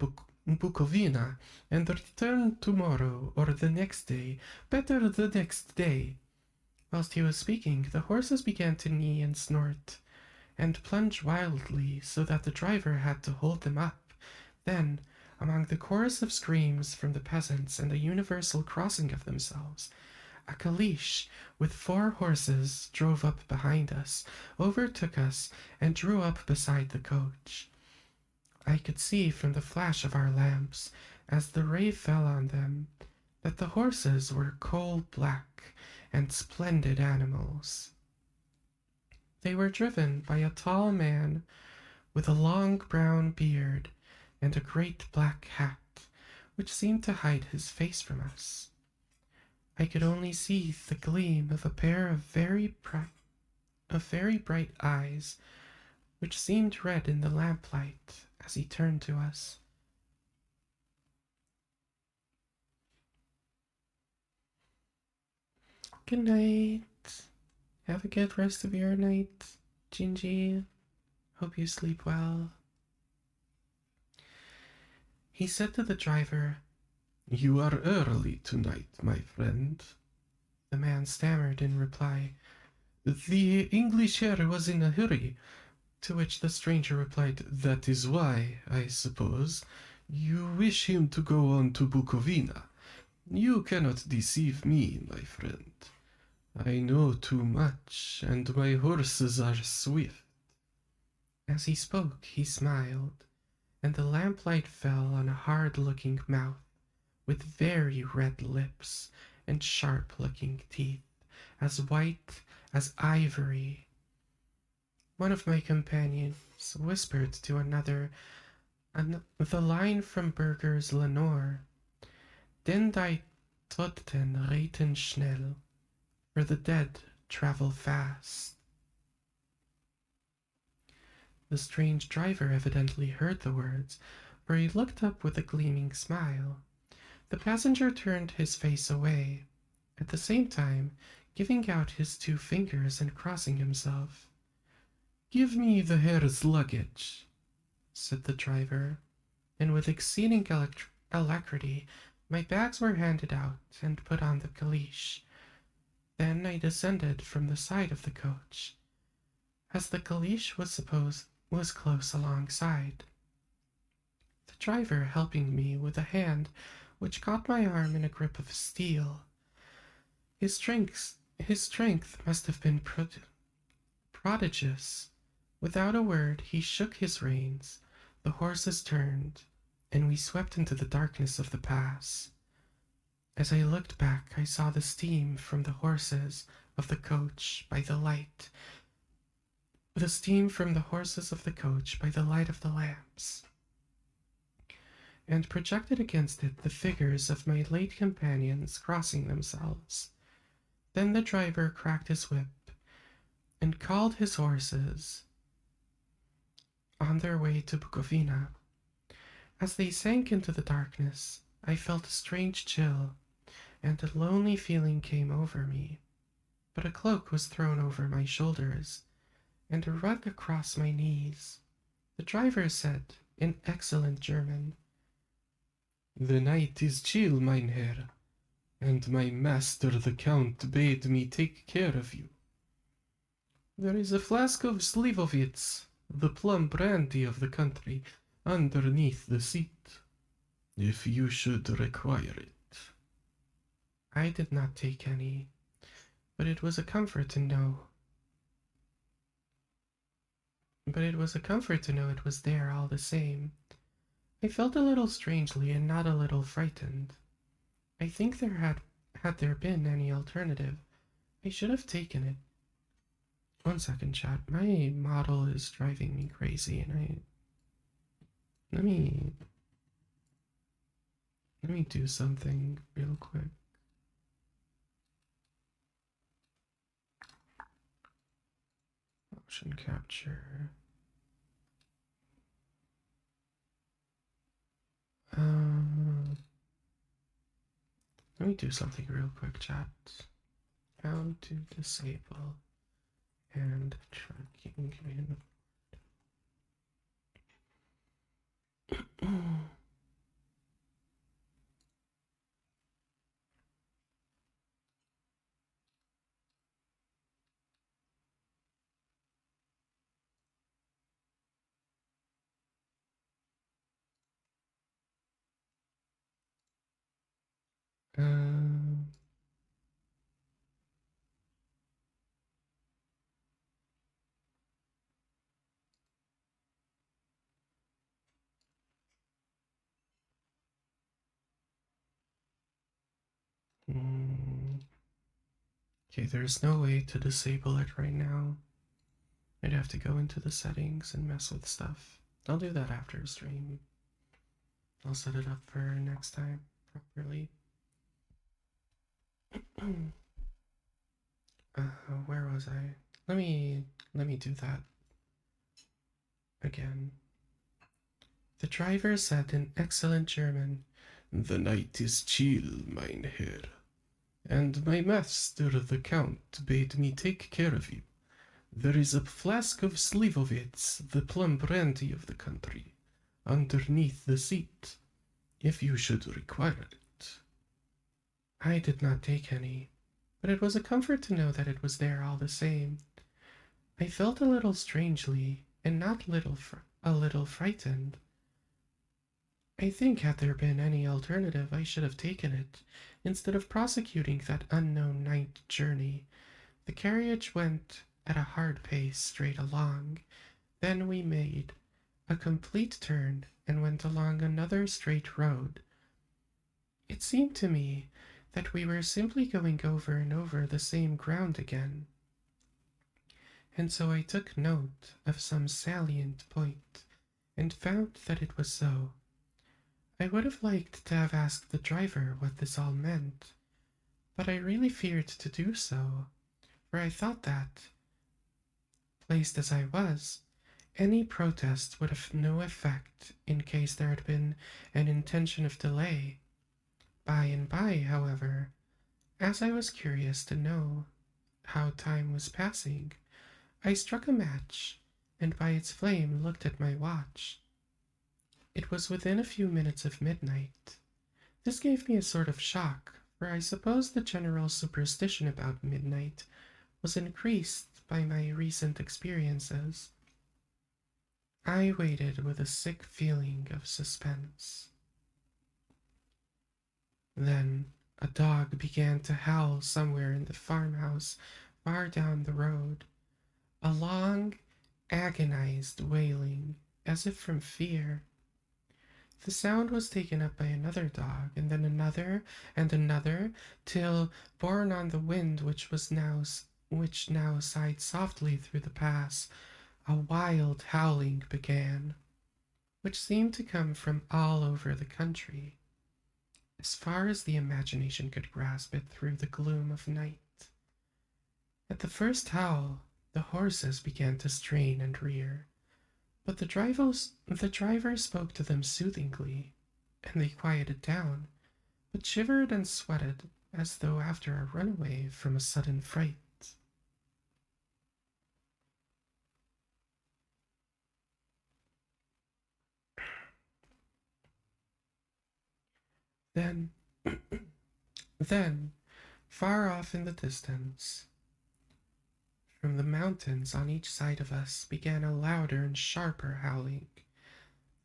Bukovina and return tomorrow or the next day, better the next day." Whilst he was speaking, the horses began to neigh and snort, and plunge wildly, so that the driver had to hold them up. Then, among the chorus of screams from the peasants and a universal crossing of themselves, a caleche with 4 horses drove up behind us, overtook us, and drew up beside the coach. I could see from the flash of our lamps, as the ray fell on them, that the horses were coal-black and splendid animals. They were driven by a tall man with a long brown beard and a great black hat, which seemed to hide his face from us. I could only see the gleam of a pair of very bright eyes, which seemed red in the lamplight as he turned to us. Good night. Have a good rest of your night, Gingy. Hope you sleep well. He said to the driver, "You are early tonight, my friend." The man stammered in reply, "The English Herr was in a hurry," to which the stranger replied, "That is why, I suppose, you wish him to go on to Bukovina. You cannot deceive me, my friend. I know too much, and my horses are swift." As he spoke, he smiled, and the lamplight fell on a hard-looking mouth, with very red lips and sharp-looking teeth, as white as ivory. One of my companions whispered to another the line from Burger's Lenore, "Den die Toten reiten schnell," for the dead travel fast. The strange driver evidently heard the words, for he looked up with a gleaming smile. The passenger turned his face away, at the same time giving out his 2 fingers and crossing himself. "Give me the Herr's luggage," said the driver, and with exceeding alacrity my bags were handed out and put on the caliche. Then I descended from the side of the coach, as the caliche was close alongside, the driver helping me with a hand which caught my arm in a grip of steel. His strength must have been prodigious. Without a word, he shook his reins, the horses turned, and we swept into the darkness of the pass. As I looked back, I saw the steam from the horses of the coach by the light. The steam from the horses of the coach by the light of the lamps, and projected against it the figures of my late companions crossing themselves. Then the driver cracked his whip and called his horses on their way to Bukovina. As they sank into the darkness, I felt a strange chill, and a lonely feeling came over me. But a cloak was thrown over my shoulders, and a rug across my knees. The driver said, in excellent German, "The night is chill, mein Herr, and my master the Count bade me take care of you. There is a flask of Slivovitz, the plum brandy of the country, underneath the seat, if you should require it." I did not take any, but it was a comfort to know. it was there all the same. I felt a little strangely and not a little frightened. I think had there been any alternative, I should have taken it. 1 second, chat. My model is driving me crazy, and let me do something real quick. Motion capture. Let me do something real quick, chat. How to disable and tracking in. Okay, there's no way to disable it right now. I'd have to go into the settings and mess with stuff. I'll do that after stream. I'll set it up for next time properly. Where was I? Let me do that again. The driver said in excellent German, "The night is chill, mein Herr, and my master the Count bade me take care of you. There is a flask of Slivovitz, the plum brandy of the country, underneath the seat, if you should require it." I did not take any, but it was a comfort to know that it was there all the same. I felt a little strangely, and not a little frightened. I think had there been any alternative, I should have taken it, instead of prosecuting that unknown night journey. The carriage went at a hard pace straight along. Then we made a complete turn and went along another straight road. It seemed to me that we were simply going over and over the same ground again, and so I took note of some salient point and found that it was so. I would have liked to have asked the driver what this all meant, but I really feared to do so, for I thought that, placed as I was, any protest would have no effect in case there had been an intention of delay. By and by, however, as I was curious to know how time was passing, I struck a match and by its flame looked at my watch. It was within a few minutes of midnight. This gave me a sort of shock, for I suppose the general superstition about midnight was increased by my recent experiences. I waited with a sick feeling of suspense. Then a dog began to howl somewhere in the farmhouse far down the road, a long, agonized wailing, as if from fear. The sound was taken up by another dog, and then another, and another, till, borne on the wind which now sighed softly through the pass, a wild howling began, which seemed to come from all over the country, as far as the imagination could grasp it through the gloom of night. At the first howl, the horses began to strain and rear, but the driver spoke to them soothingly, and they quieted down, but shivered and sweated as though after a runaway from a sudden fright. Then, then, far off in the distance, from the mountains on each side of us began a louder and sharper howling,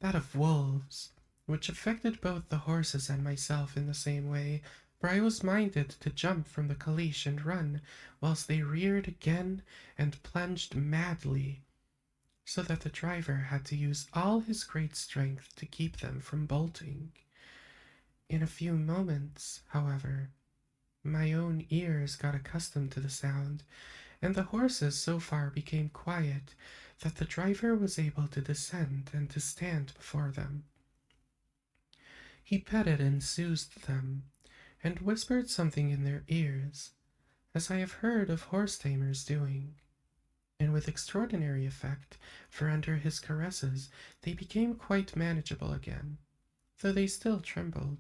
that of wolves, which affected both the horses and myself in the same way, for I was minded to jump from the caleche and run, whilst they reared again and plunged madly, so that the driver had to use all his great strength to keep them from bolting. In a few moments, however, my own ears got accustomed to the sound, and the horses so far became quiet that the driver was able to descend and to stand before them. He petted and soothed them, and whispered something in their ears, as I have heard of horse tamers doing, and with extraordinary effect, for under his caresses they became quite manageable again, though they still trembled.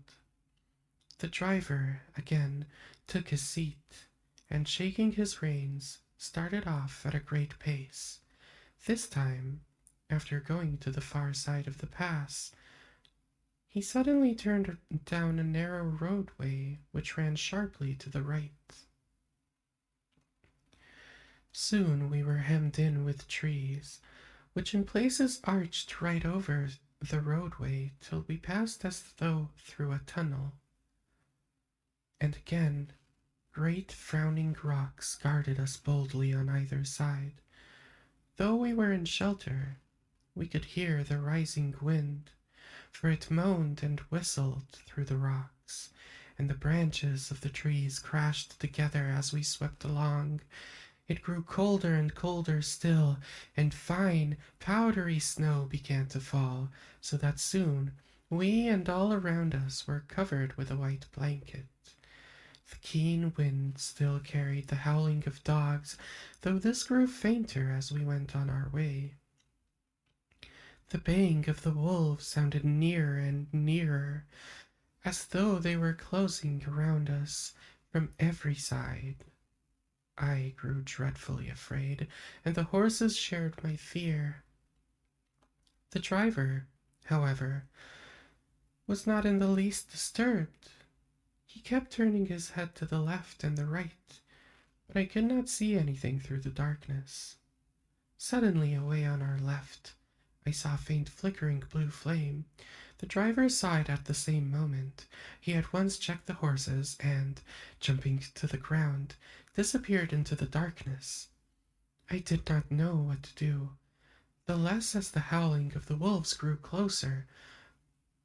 The driver, again, took his seat, and shaking his reins, started off at a great pace. This time, after going to the far side of the pass, he suddenly turned down a narrow roadway which ran sharply to the right. Soon we were hemmed in with trees, which in places arched right over the roadway till we passed as though through a tunnel. And again, great frowning rocks guarded us boldly on either side. Though we were in shelter, we could hear the rising wind, for it moaned and whistled through the rocks, and the branches of the trees crashed together as we swept along. It grew colder and colder still, and fine, powdery snow began to fall, so that soon we and all around us were covered with a white blanket. The keen wind still carried the howling of dogs, though this grew fainter as we went on our way. The baying of the wolves sounded nearer and nearer, as though they were closing around us from every side. I grew dreadfully afraid, and the horses shared my fear. The driver, however, was not in the least disturbed. He kept turning his head to the left and the right, but I could not see anything through the darkness. Suddenly, away on our left, I saw a faint flickering blue flame. The driver saw it at the same moment. He at once checked the horses and, jumping to the ground, disappeared into the darkness. I did not know what to do, the less as the howling of the wolves grew closer.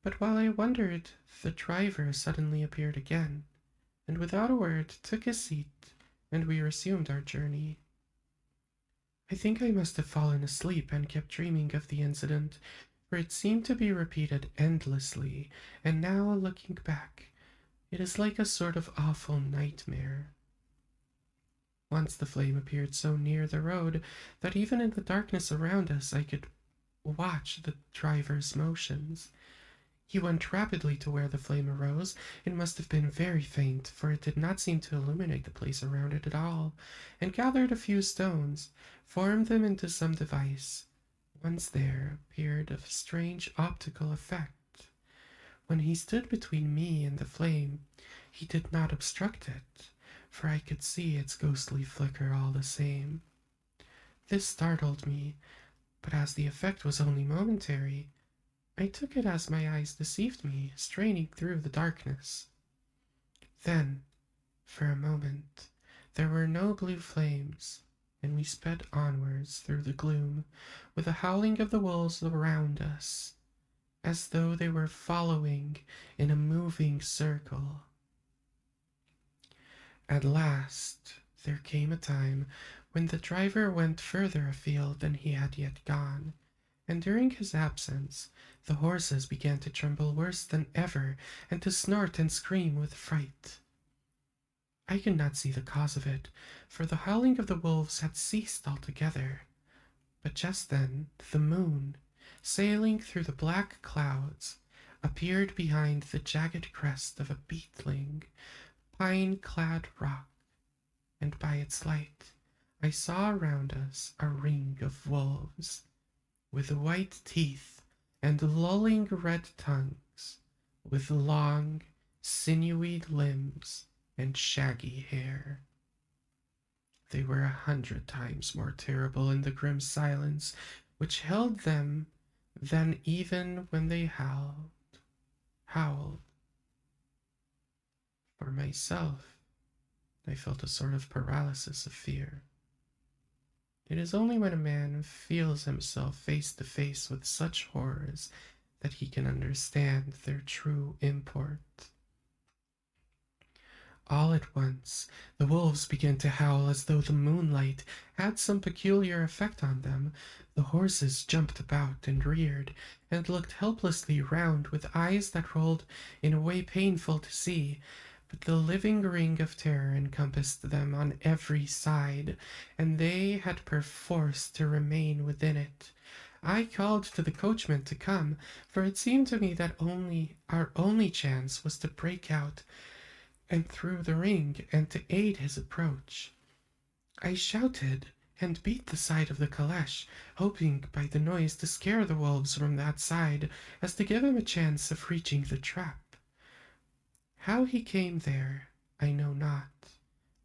But while I wondered, the driver suddenly appeared again, and without a word took his seat, and we resumed our journey. I think I must have fallen asleep and kept dreaming of the incident, for it seemed to be repeated endlessly, and now, looking back, it is like a sort of awful nightmare. Once the flame appeared so near the road that even in the darkness around us I could watch the driver's motions. He went rapidly to where the flame arose. It must have been very faint, for it did not seem to illuminate the place around it at all, and gathered a few stones, formed them into some device. Once there appeared a strange optical effect. When he stood between me and the flame, he did not obstruct it, for I could see its ghostly flicker all the same. This startled me, but as the effect was only momentary, I took it as my eyes deceived me, straining through the darkness. Then, for a moment, there were no blue flames, and we sped onwards through the gloom, with the howling of the wolves around us, as though they were following in a moving circle. At last, there came a time when the driver went further afield than he had yet gone, and during his absence, the horses began to tremble worse than ever and to snort and scream with fright. I could not see the cause of it, for the howling of the wolves had ceased altogether. But just then the moon, sailing through the black clouds, appeared behind the jagged crest of a beetling, pine-clad rock, and by its light I saw around us a ring of wolves, with white teeth and lolling red tongues, with long, sinewy limbs and shaggy hair. They were 100 times more terrible in the grim silence which held them than even when they howled. For myself, I felt a sort of paralysis of fear. It is only when a man feels himself face to face with such horrors that he can understand their true import. All at once, the wolves began to howl as though the moonlight had some peculiar effect on them. The horses jumped about and reared, and looked helplessly round with eyes that rolled in a way painful to see. But the living ring of terror encompassed them on every side, and they had perforce to remain within it. I called to the coachman to come, for it seemed to me that our only chance was to break out and through the ring and to aid his approach. I shouted and beat the side of the caleche, hoping by the noise to scare the wolves from that side, as to give him a chance of reaching the trap. How he came there, I know not,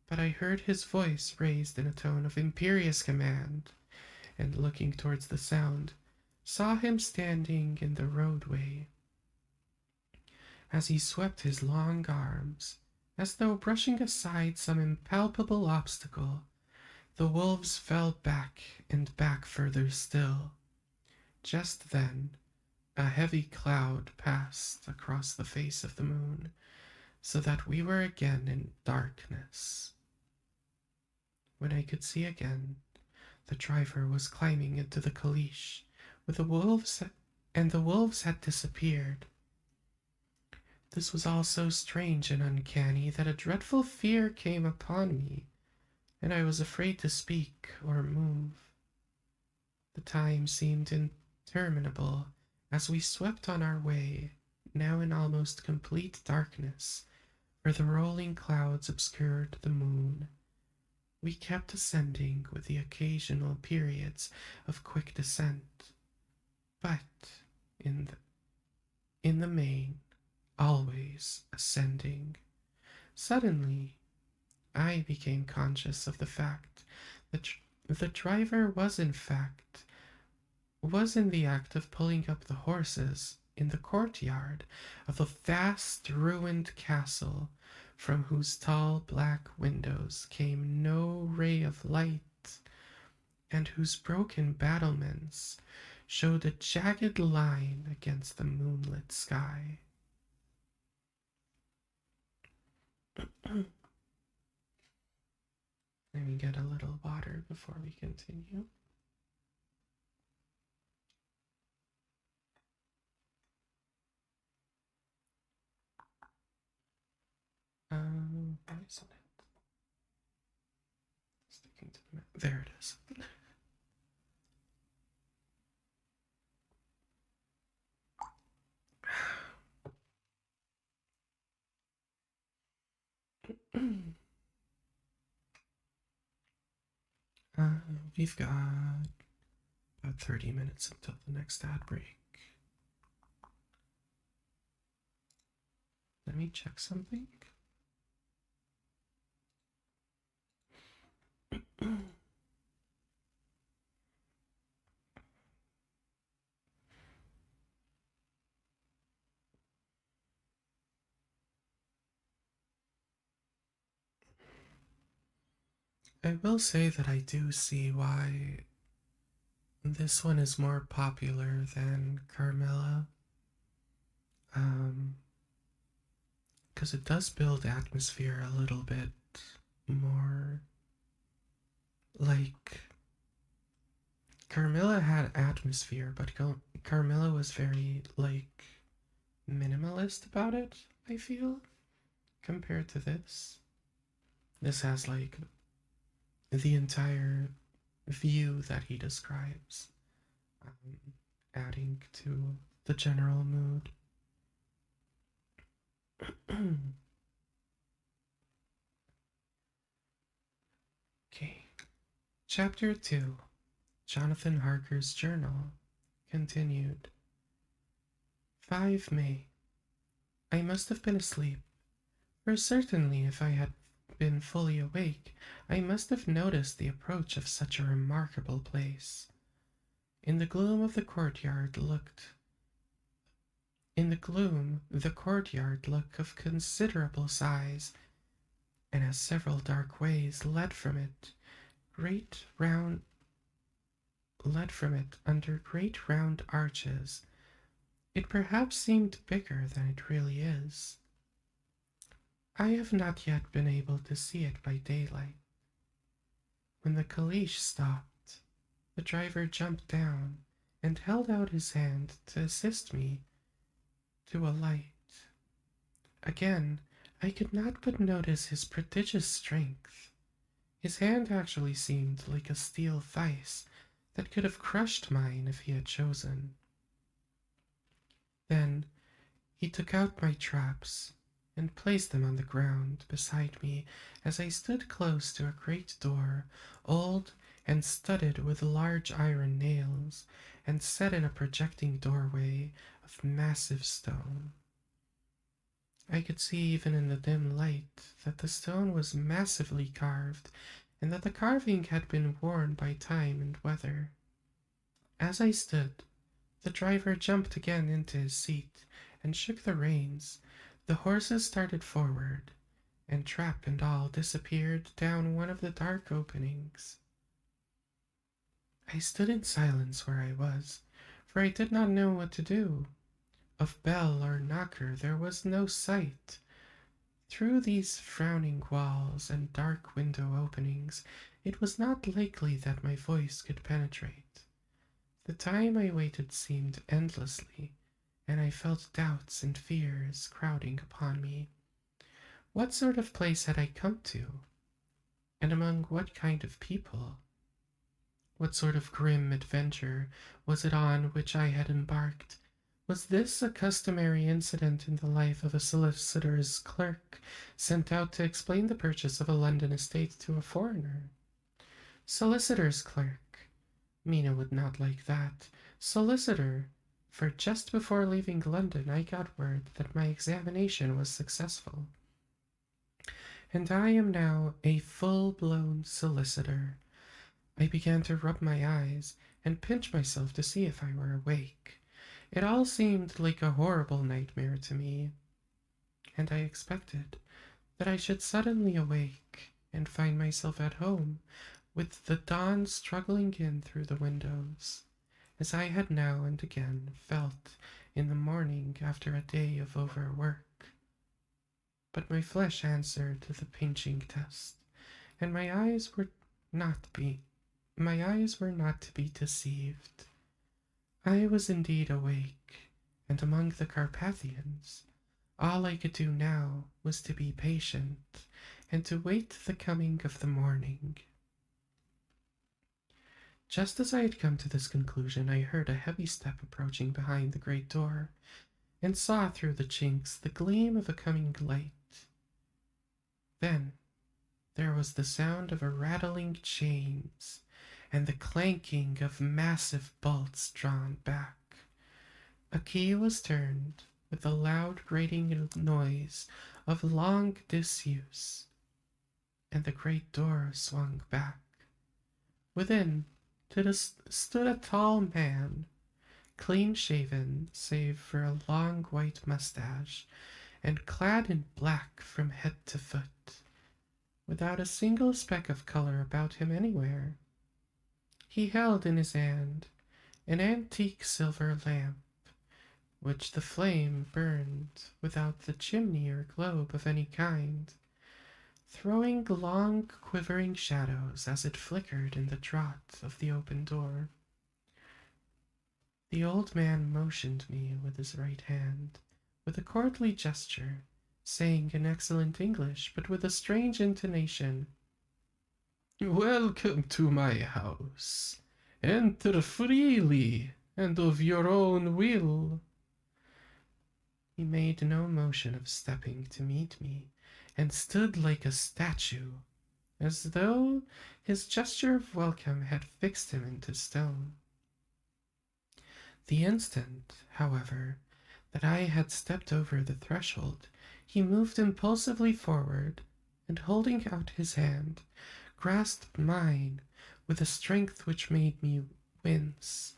but I heard his voice raised in a tone of imperious command, and looking towards the sound, saw him standing in the roadway. As he swept his long arms, as though brushing aside some impalpable obstacle, the wolves fell back and back further still. Just then, a heavy cloud passed across the face of the moon, so that we were again in darkness. When I could see again, the driver was climbing into the caleche, with the wolves, and the wolves had disappeared. This was all so strange and uncanny that a dreadful fear came upon me, and I was afraid to speak or move. The time seemed interminable as we swept on our way, now in almost complete darkness, for the rolling clouds obscured the moon. We kept ascending with the occasional periods of quick descent, but in the main, always ascending. Suddenly, I became conscious of the fact that the driver was in the act of pulling up the horses in the courtyard of a vast ruined castle from whose tall black windows came no ray of light, and whose broken battlements showed a jagged line against the moonlit sky. Let me get a little water before we continue. Why isn't it? Walking to the map. There it is. We've got about 30 minutes until the next ad break. Let me check something. I will say that I do see why this one is more popular than Carmilla. Because it does build atmosphere a little bit more. Like, Carmilla had atmosphere, but Carmilla was very, like, minimalist about it, I feel, compared to this. This has, like, the entire view that he describes, adding to the general mood. Okay. Chapter 2, Jonathan Harker's Journal, continued. 5 May. I must have been asleep, for certainly if I had been fully awake, I must have noticed the approach of such a remarkable place. In the gloom, the courtyard looked of considerable size, and as several dark ways led from it under great round arches. It perhaps seemed bigger than it really is. I have not yet been able to see it by daylight. When the caleche stopped, the driver jumped down and held out his hand to assist me to alight. Again, I could not but notice his prodigious strength. His hand actually seemed like a steel vice that could have crushed mine if he had chosen. Then he took out my traps and placed them on the ground beside me as I stood close to a great door, old and studded with large iron nails, and set in a projecting doorway of massive stone. I could see even in the dim light that the stone was massively carved, and that the carving had been worn by time and weather. As I stood, the driver jumped again into his seat and shook the reins. The horses started forward, and trap and all disappeared down one of the dark openings. I stood in silence where I was, for I did not know what to do. Of bell or knocker there was no sight. Through these frowning walls and dark window openings, it was not likely that my voice could penetrate. The time I waited seemed endlessly, and I felt doubts and fears crowding upon me. What sort of place had I come to? And among what kind of people? What sort of grim adventure was it on which I had embarked? Was this a customary incident in the life of a solicitor's clerk sent out to explain the purchase of a London estate to a foreigner? Solicitor's clerk. Mina would not like that. Solicitor. For just before leaving London I got word that my examination was successful. And I am now a full-blown solicitor. I began to rub my eyes and pinch myself to see if I were awake. It all seemed like a horrible nightmare to me, and I expected that I should suddenly awake and find myself at home, with the dawn struggling in through the windows, as I had now and again felt in the morning after a day of overwork. But my flesh answered the pinching test, and my eyes were not to be deceived. I was indeed awake, and among the Carpathians. All I could do now was to be patient, and to wait the coming of the morning. Just as I had come to this conclusion, I heard a heavy step approaching behind the great door, and saw through the chinks the gleam of a coming light. Then there was the sound of a rattling chains, and the clanking of massive bolts drawn back. A key was turned with a loud grating noise of long disuse, and the great door swung back. Within stood a tall man, clean shaven save for a long white mustache, and clad in black from head to foot, without a single speck of color about him anywhere. He held in his hand an antique silver lamp, which the flame burned without the chimney or globe of any kind, throwing long quivering shadows as it flickered in the draught of the open door. The old man motioned me with his right hand, with a courtly gesture, saying in excellent English, but with a strange intonation, "Welcome to my house. Enter freely, and of your own will." He made no motion of stepping to meet me, and stood like a statue, as though his gesture of welcome had fixed him into stone. The instant, however, that I had stepped over the threshold, he moved impulsively forward, and holding out his hand, grasped mine with a strength which made me wince,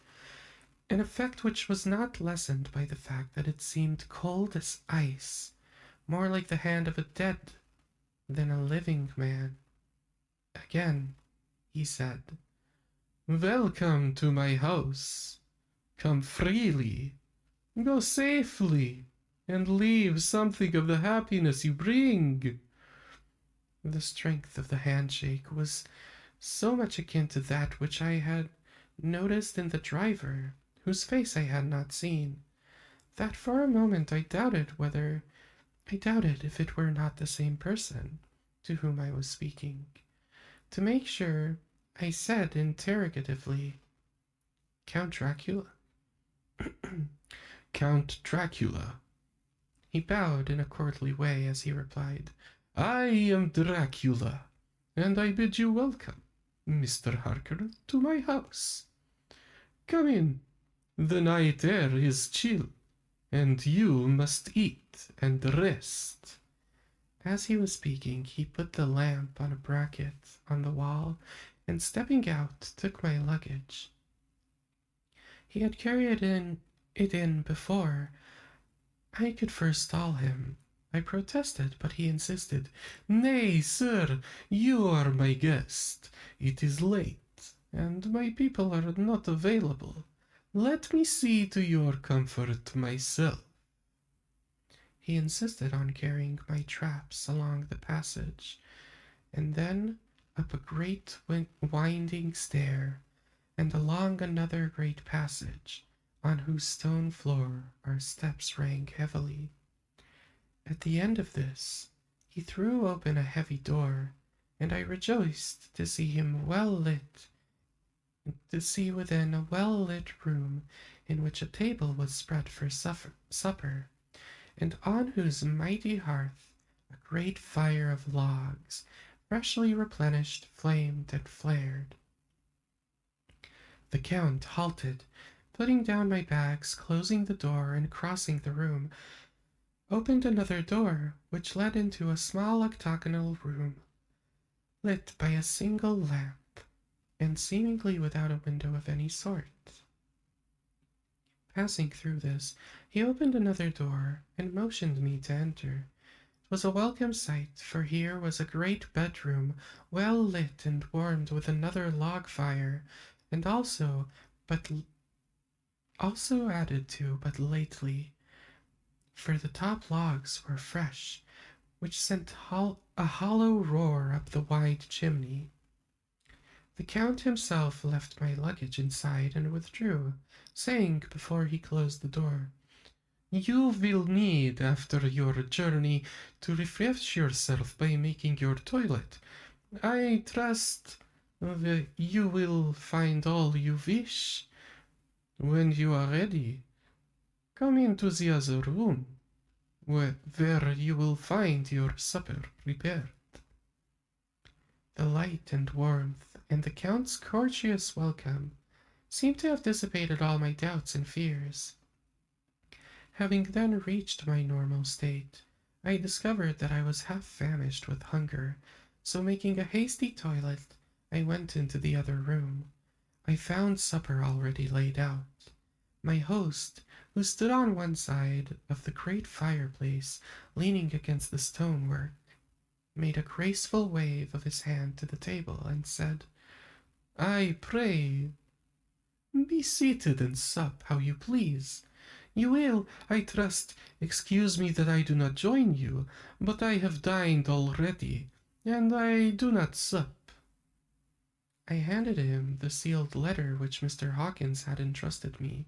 an effect which was not lessened by the fact that it seemed cold as ice, more like the hand of a dead than a living man. Again he said, "Welcome to my house. Come freely, go safely, and leave something of the happiness you bring." The strength of the handshake was so much akin to that which I had noticed in the driver, whose face I had not seen, that for a moment I doubted if it were not the same person to whom I was speaking. To make sure, I said interrogatively, "Count Dracula?" "Count Dracula." He bowed in a courtly way as he replied, "I am Dracula, and I bid you welcome, Mr. Harker, to my house. Come in. The night air is chill, and you must eat and rest." As he was speaking, he put the lamp on a bracket on the wall, and stepping out, took my luggage. He had carried it in before I could forestall him. I protested, but he insisted. "Nay, sir, you are my guest. It is late, and my people are not available. Let me see to your comfort myself." He insisted on carrying my traps along the passage, and then up a great winding stair, and along another great passage, on whose stone floor our steps rang heavily. At the end of this, he threw open a heavy door, and I rejoiced to see within a well-lit room in which a table was spread for supper, and on whose mighty hearth a great fire of logs, freshly replenished, flamed and flared. The Count halted, putting down my bags, closing the door, and crossing the room, opened another door, which led into a small octagonal room, lit by a single lamp, and seemingly without a window of any sort. Passing through this, he opened another door, and motioned me to enter. It was a welcome sight, for here was a great bedroom, well lit and warmed with another log fire, and also added to but lately, for the top logs were fresh, which sent a hollow roar up the wide chimney. The Count himself left my luggage inside and withdrew, saying before he closed the door, "You will need, after your journey, to refresh yourself by making your toilet. I trust You will find all you wish. When you are ready, come into the other room, where you will find your supper prepared. The light and warmth, and the Count's courteous welcome seemed to have dissipated all my doubts and fears. Having then reached my normal state, I discovered that I was half famished with hunger, so making a hasty toilet, I went into the other room. I found supper already laid out. My host, who stood on one side of the great fireplace, leaning against the stonework, made a graceful wave of his hand to the table and said, "I pray, be seated and sup how you please. You will, I trust, excuse me that I do not join you, but I have dined already, and I do not sup." I handed him the sealed letter which Mr. Hawkins had entrusted me.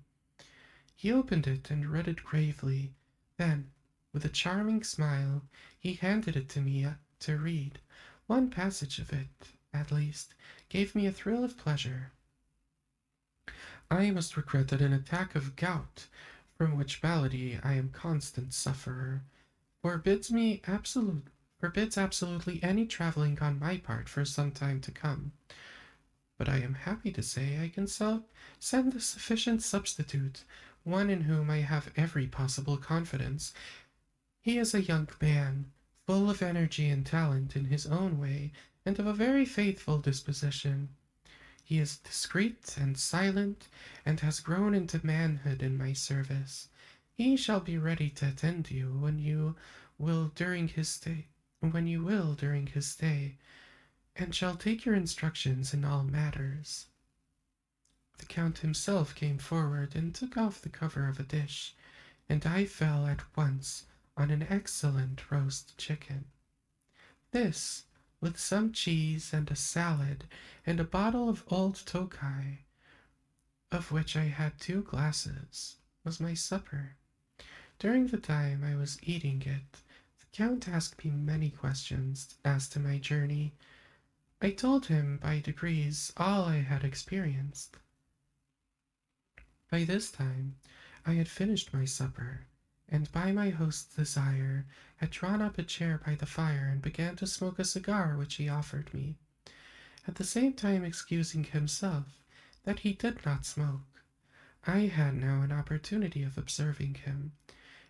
He opened it and read it gravely. Then, with a charming smile, he handed it to me to read. One passage of it, at least, gave me a thrill of pleasure. "I must regret that an attack of gout, from which malady I am constant sufferer, forbids absolutely any travelling on my part for some time to come. But I am happy to say I can send a sufficient substitute, one in whom I have every possible confidence. He is a young man, full of energy and talent in his own way, and of a very faithful disposition. He is discreet and silent, and has grown into manhood in my service. He shall be ready to attend you when you will during his stay, and shall take your instructions in all matters." The Count himself came forward and took off the cover of a dish, and I fell at once on an excellent roast chicken. This, with some cheese and a salad and a bottle of old Tokai, of which I had 2 glasses, was my supper. During the time I was eating it, the Count asked me many questions as to my journey. I told him by degrees all I had experienced. By this time I had finished my supper, and by my host's desire had drawn up a chair by the fire and began to smoke a cigar which he offered me, at the same time excusing himself that he did not smoke. I had now an opportunity of observing him,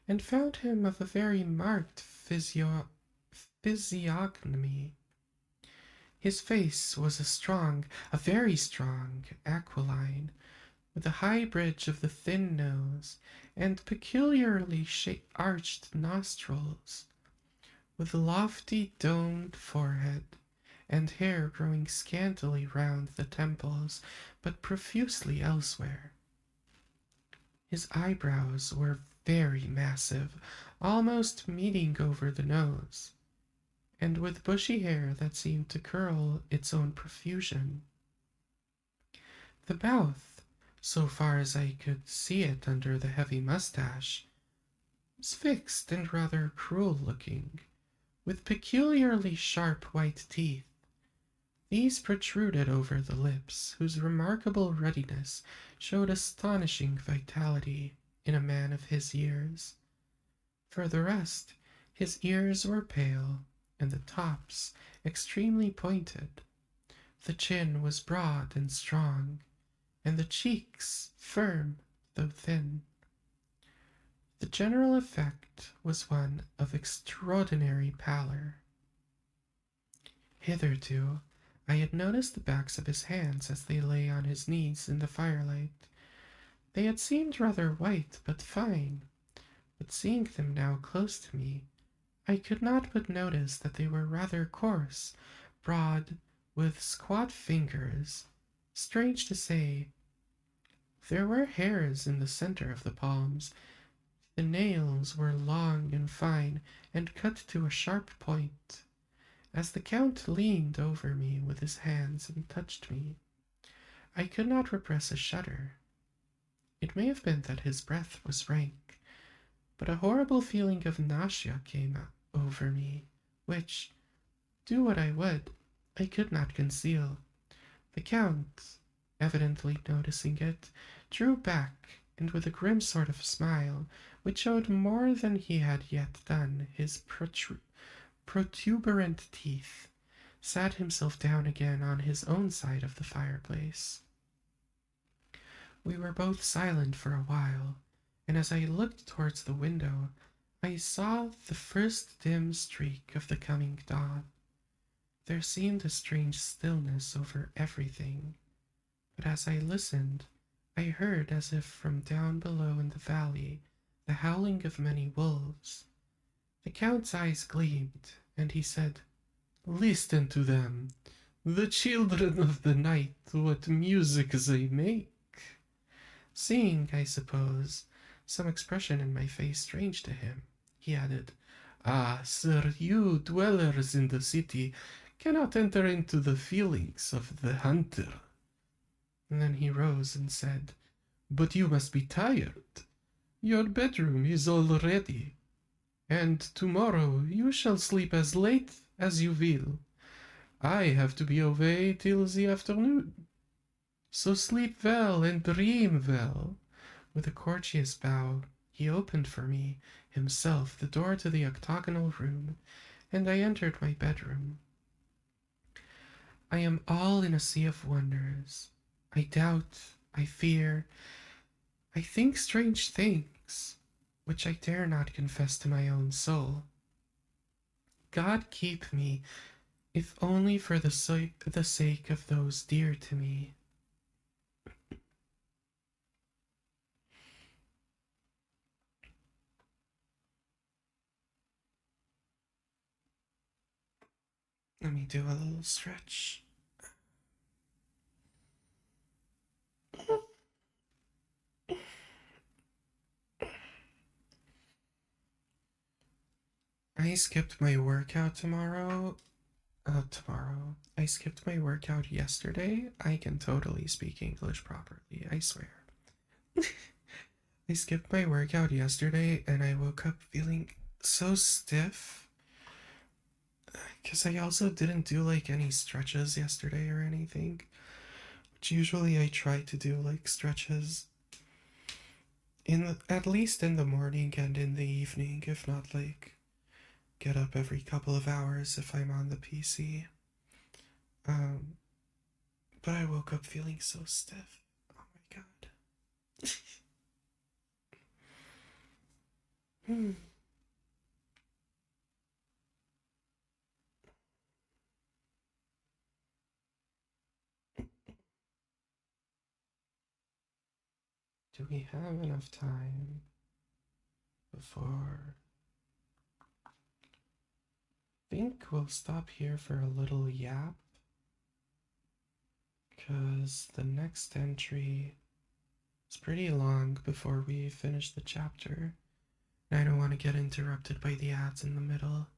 and found him of a very marked physiognomy. His face was a very strong, aquiline, with a high bridge of the thin nose, and peculiarly arched nostrils, with a lofty domed forehead, and hair growing scantily round the temples, but profusely elsewhere. His eyebrows were very massive, almost meeting over the nose, and with bushy hair that seemed to curl its own profusion. The mouth, so far as I could see it under the heavy mustache, was fixed and rather cruel looking, with peculiarly sharp white teeth. These protruded over the lips, whose remarkable ruddiness showed astonishing vitality in a man of his years. For the rest, his ears were pale, and the tops extremely pointed. The chin was broad and strong, and the cheeks firm though thin. The general effect was one of extraordinary pallor. Hitherto I had noticed the backs of his hands as they lay on his knees in the firelight. They had seemed rather white but fine, but seeing them now close to me, I could not but notice that they were rather coarse, broad, with squat fingers. Strange to say, there were hairs in the center of the palms. The nails were long and fine, and cut to a sharp point. As the Count leaned over me with his hands and touched me, I could not repress a shudder. It may have been that his breath was rank, but a horrible feeling of nausea came over me, which, do what I would, I could not conceal. The Count, evidently noticing it, drew back, and with a grim sort of smile, which showed more than he had yet done his protuberant teeth, sat himself down again on his own side of the fireplace. We were both silent for a while, and as I looked towards the window, I saw the first dim streak of the coming dawn. There seemed a strange stillness over everything, but as I listened, I heard, as if from down below in the valley, the howling of many wolves. The Count's eyes gleamed, and he said, "Listen to them, the children of the night, what music they make." Seeing, I suppose, some expression in my face strange to him, he added, "Ah, sir, you dwellers in the city cannot enter into the feelings of the hunter." And then he rose and said, "But you must be tired. Your bedroom is all ready, and tomorrow you shall sleep as late as you will. I have to be away till the afternoon. So sleep well and dream well." With a courteous bow, he opened for me, himself, the door to the octagonal room, and I entered my bedroom. I am all in a sea of wonders. I doubt, I fear, I think strange things, which I dare not confess to my own soul. God keep me, if only for the sake of those dear to me. Let me do a little stretch. I skipped my workout tomorrow. I skipped my workout yesterday. I can totally speak English properly, I swear. I skipped my workout yesterday and I woke up feeling so stiff. Because I also didn't do like any stretches yesterday or anything. Which usually I try to do like stretches at least in the morning and in the evening, if not like get up every couple of hours if I'm on the PC. Um, but I woke up feeling so stiff. Oh my god. Hmm. Do we have enough time before? I think we'll stop here for a little yap, because the next entry is pretty long before we finish the chapter. And I don't want to get interrupted by the ads in the middle.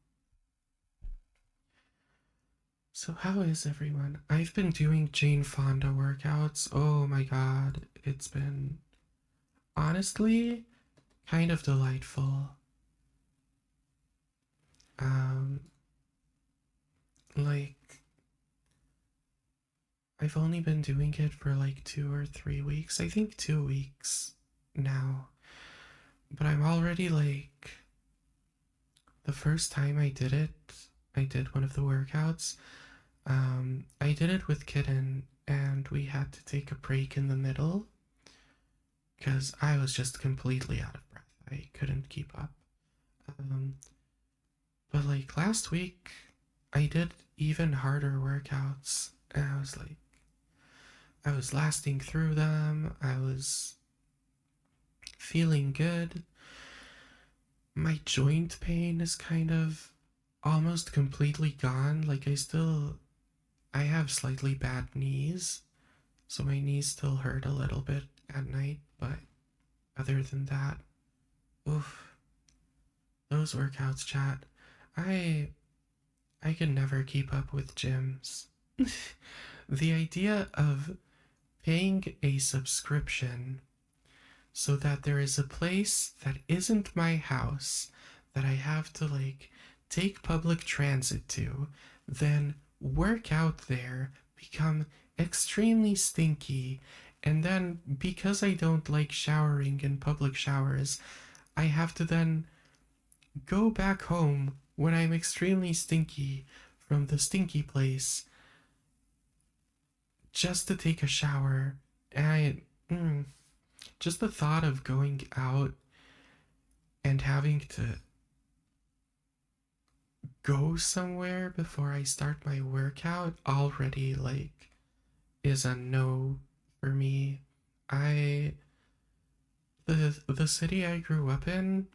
So, how is everyone? I've been doing Jane Fonda workouts. Oh my god, it's been honestly kind of delightful. Um, like, I've only been doing it for like 2 or 3 weeks. I think 2 weeks now. But I'm already like, the first time I did it, I did one of the workouts. I did it with Kitten, and we had to take a break in the middle because I was just completely out of breath. I couldn't keep up. Um, but like last week, I did even harder workouts, and I was lasting through them. I was feeling good. My joint pain is kind of almost completely gone. Like I have slightly bad knees, so my knees still hurt a little bit at night, but other than that, oof, those workouts, chat. I I could never keep up with gyms. The idea of paying a subscription so that there is a place that isn't my house that I have to like take public transit to, then work out there, become extremely stinky. And then, because I don't like showering in public showers, I have to then go back home when I'm extremely stinky from the stinky place just to take a shower. And just the thought of going out and having to go somewhere before I start my workout already like is a no for me. I the city I grew up in,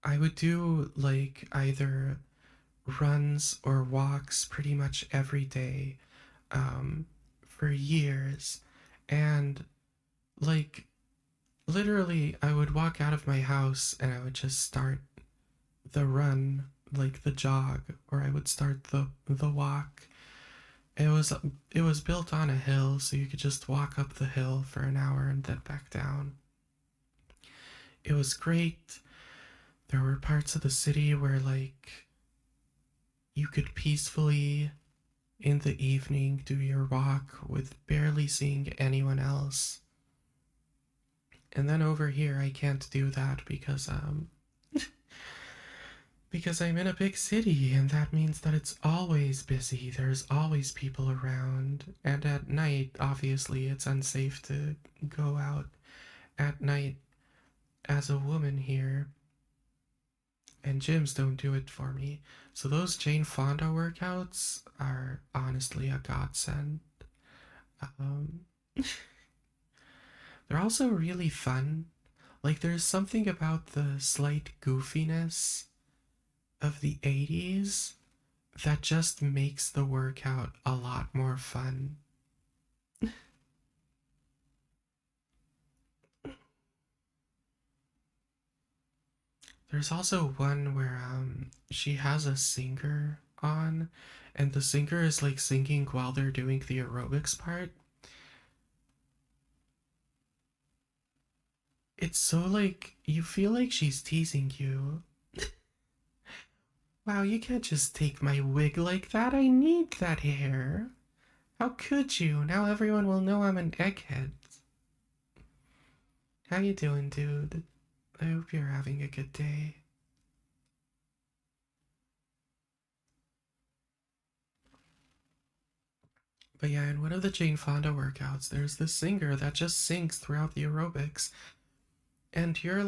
I would do like either runs or walks pretty much every day for years. And like literally I would walk out of my house and I would just start the run, like the jog, or I would start the walk. It was it was built on a hill, so you could just walk up the hill for an hour and then back down. It was great. There were parts of the city where like you could peacefully in the evening do your walk with barely seeing anyone else. And then over here I can't do that because I'm in a big city, and that means that it's always busy. There's always people around. And at night, obviously, it's unsafe to go out at night as a woman here. And gyms don't do it for me. So those Jane Fonda workouts are honestly a godsend. Um, they're also really fun. Like, there's something about the slight goofiness of the 80s that just makes the workout a lot more fun. There's also one where she has a singer on, and the singer is like singing while they're doing the aerobics part. It's so like you feel like she's teasing you. Wow, you can't just take my wig like that. I need that hair. How could you? Now everyone will know I'm an egghead. How you doing, dude? I hope you're having a good day. But yeah, in one of the Jane Fonda workouts, there's this singer that just sings throughout the aerobics. And you're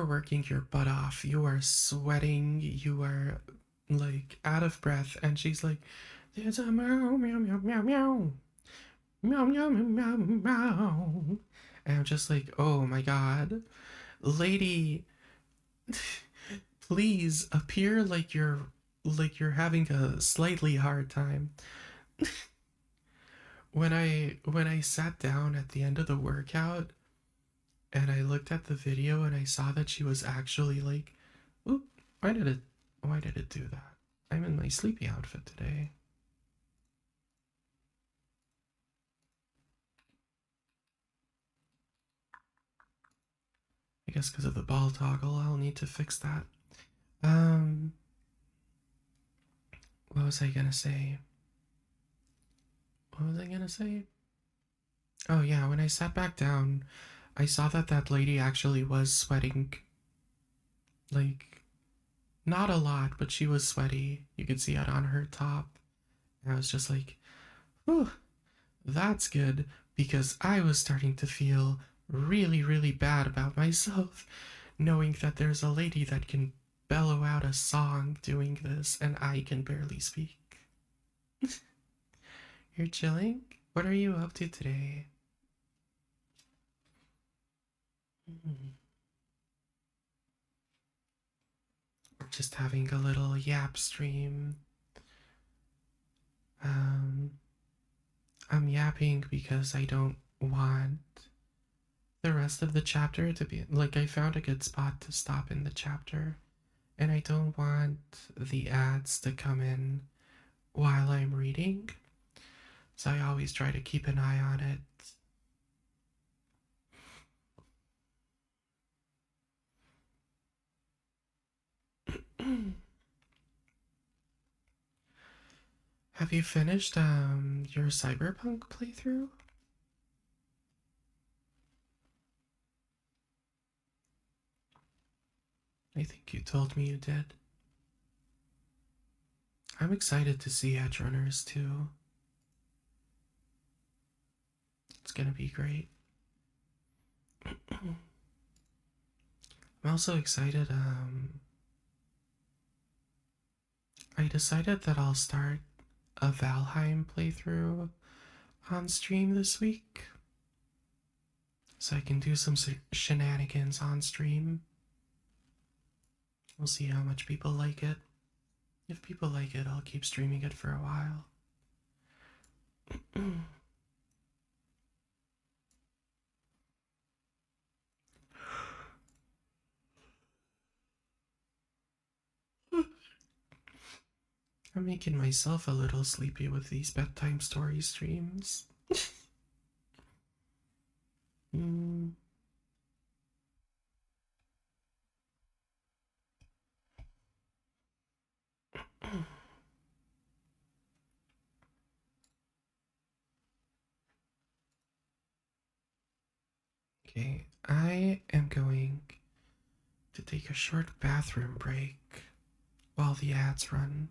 working your butt off. You are sweating. You are like out of breath. And she's like, there's a meow, meow, meow, meow, meow. Meow, meow, meow, meow, meow. And I'm just like, oh my god. Lady, please appear like you're having a slightly hard time. When I sat down at the end of the workout and I looked at the video and I saw that she was actually like, oop, why did it do that? I'm in my sleepy outfit today. I guess because of the ball toggle, I'll need to fix that. Um, what was I gonna say? What was I gonna say? Oh yeah, when I sat back down, I saw that that lady actually was sweating. Like, not a lot, but she was sweaty. You could see it on her top. And I was just like, whew, that's good, because I was starting to feel really, really bad about myself, knowing that there's a lady that can bellow out a song doing this, and I can barely speak. You're chilling? What are you up to today? Mm, we're just having a little yap stream. Um, I'm yapping because I don't want the rest of the chapter to be like I found a good spot to stop in the chapter, and I don't want the ads to come in while I'm reading, so I always try to keep an eye on it. Have you finished your cyberpunk playthrough? I think you told me you did. I'm excited to see Edge Runners too. It's gonna be great. I'm also excited. I decided that I'll start a Valheim playthrough on stream this week, so I can do some shenanigans on stream. We'll see how much people like it. If people like it, I'll keep streaming it for a while. I'm making myself a little sleepy with these bedtime story streams. Mm. Okay, I am going to take a short bathroom break while the ads run.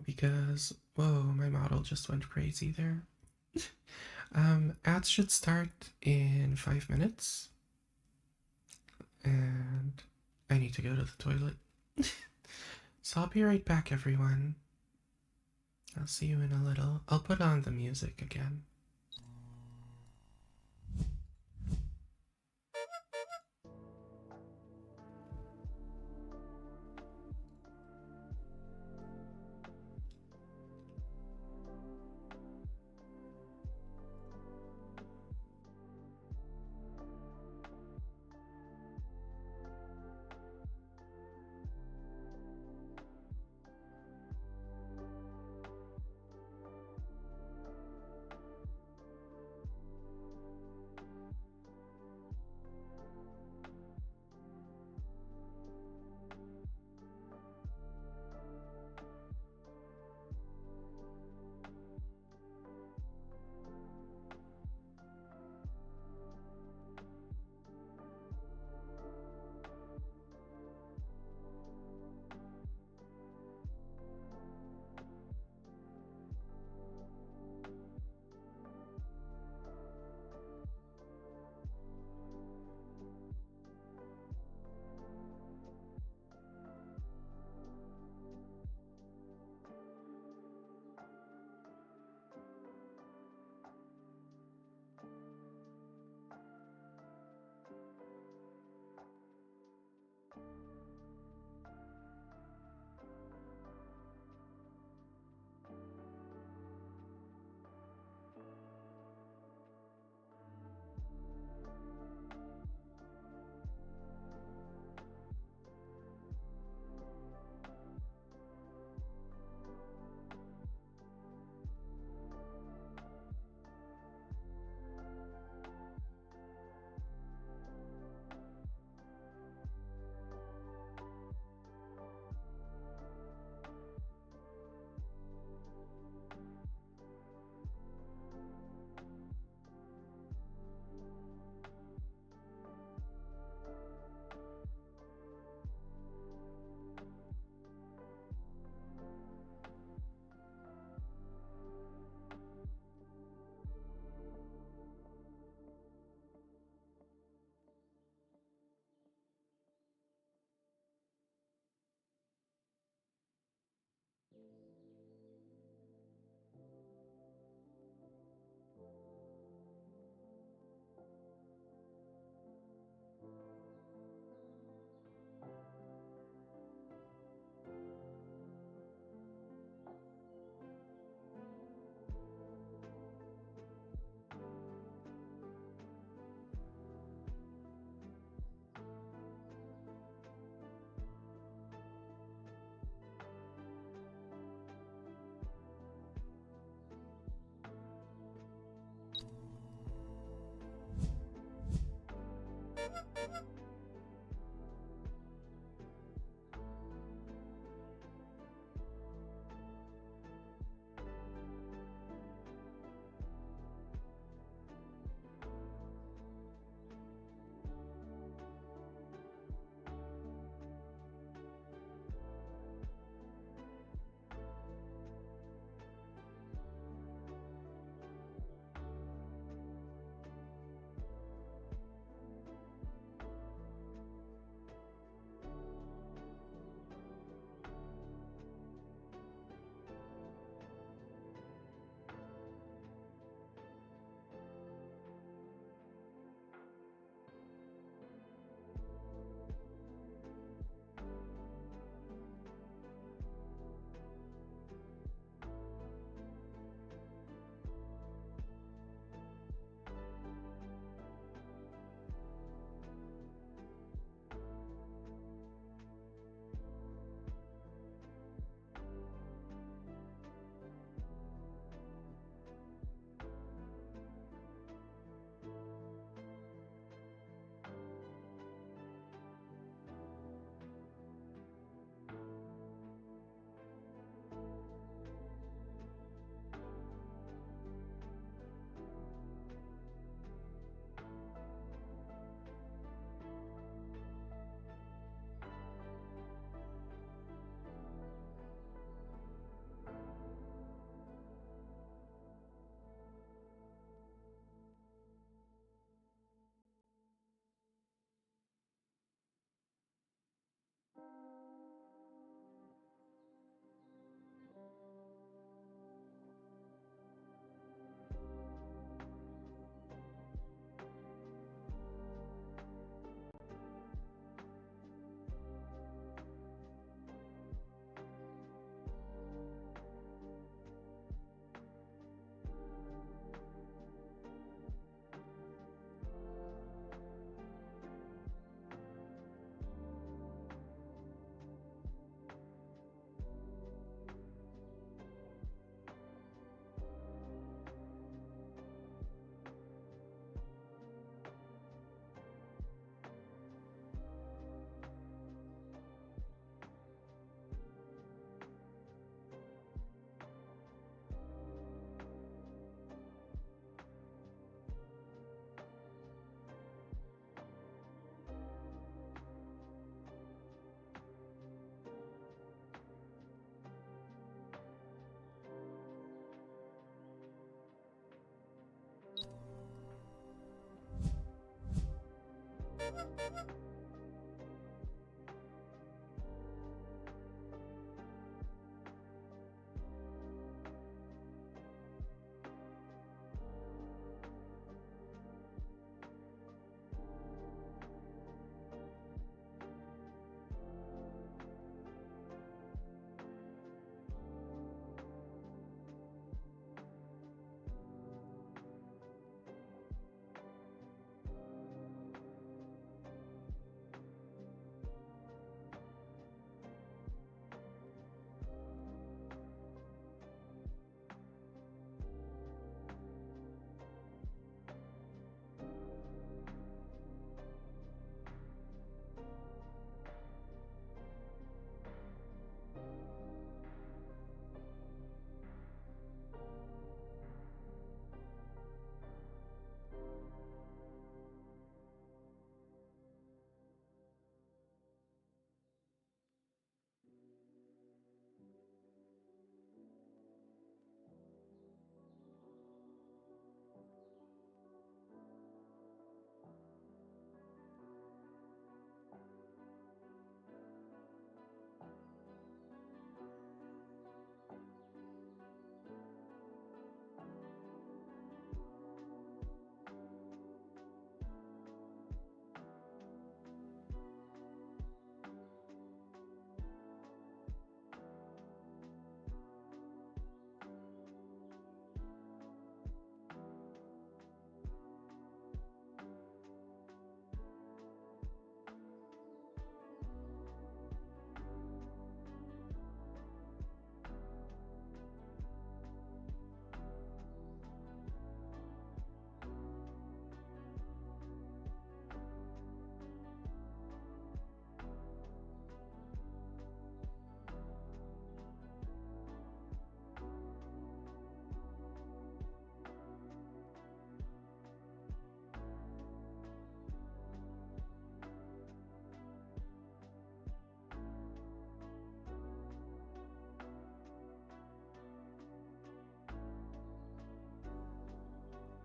Because, whoa, my model just went crazy there. Ads should start in 5 minutes. And I need to go to the toilet. So I'll be right back, everyone. I'll see you in a little. I'll put on the music again.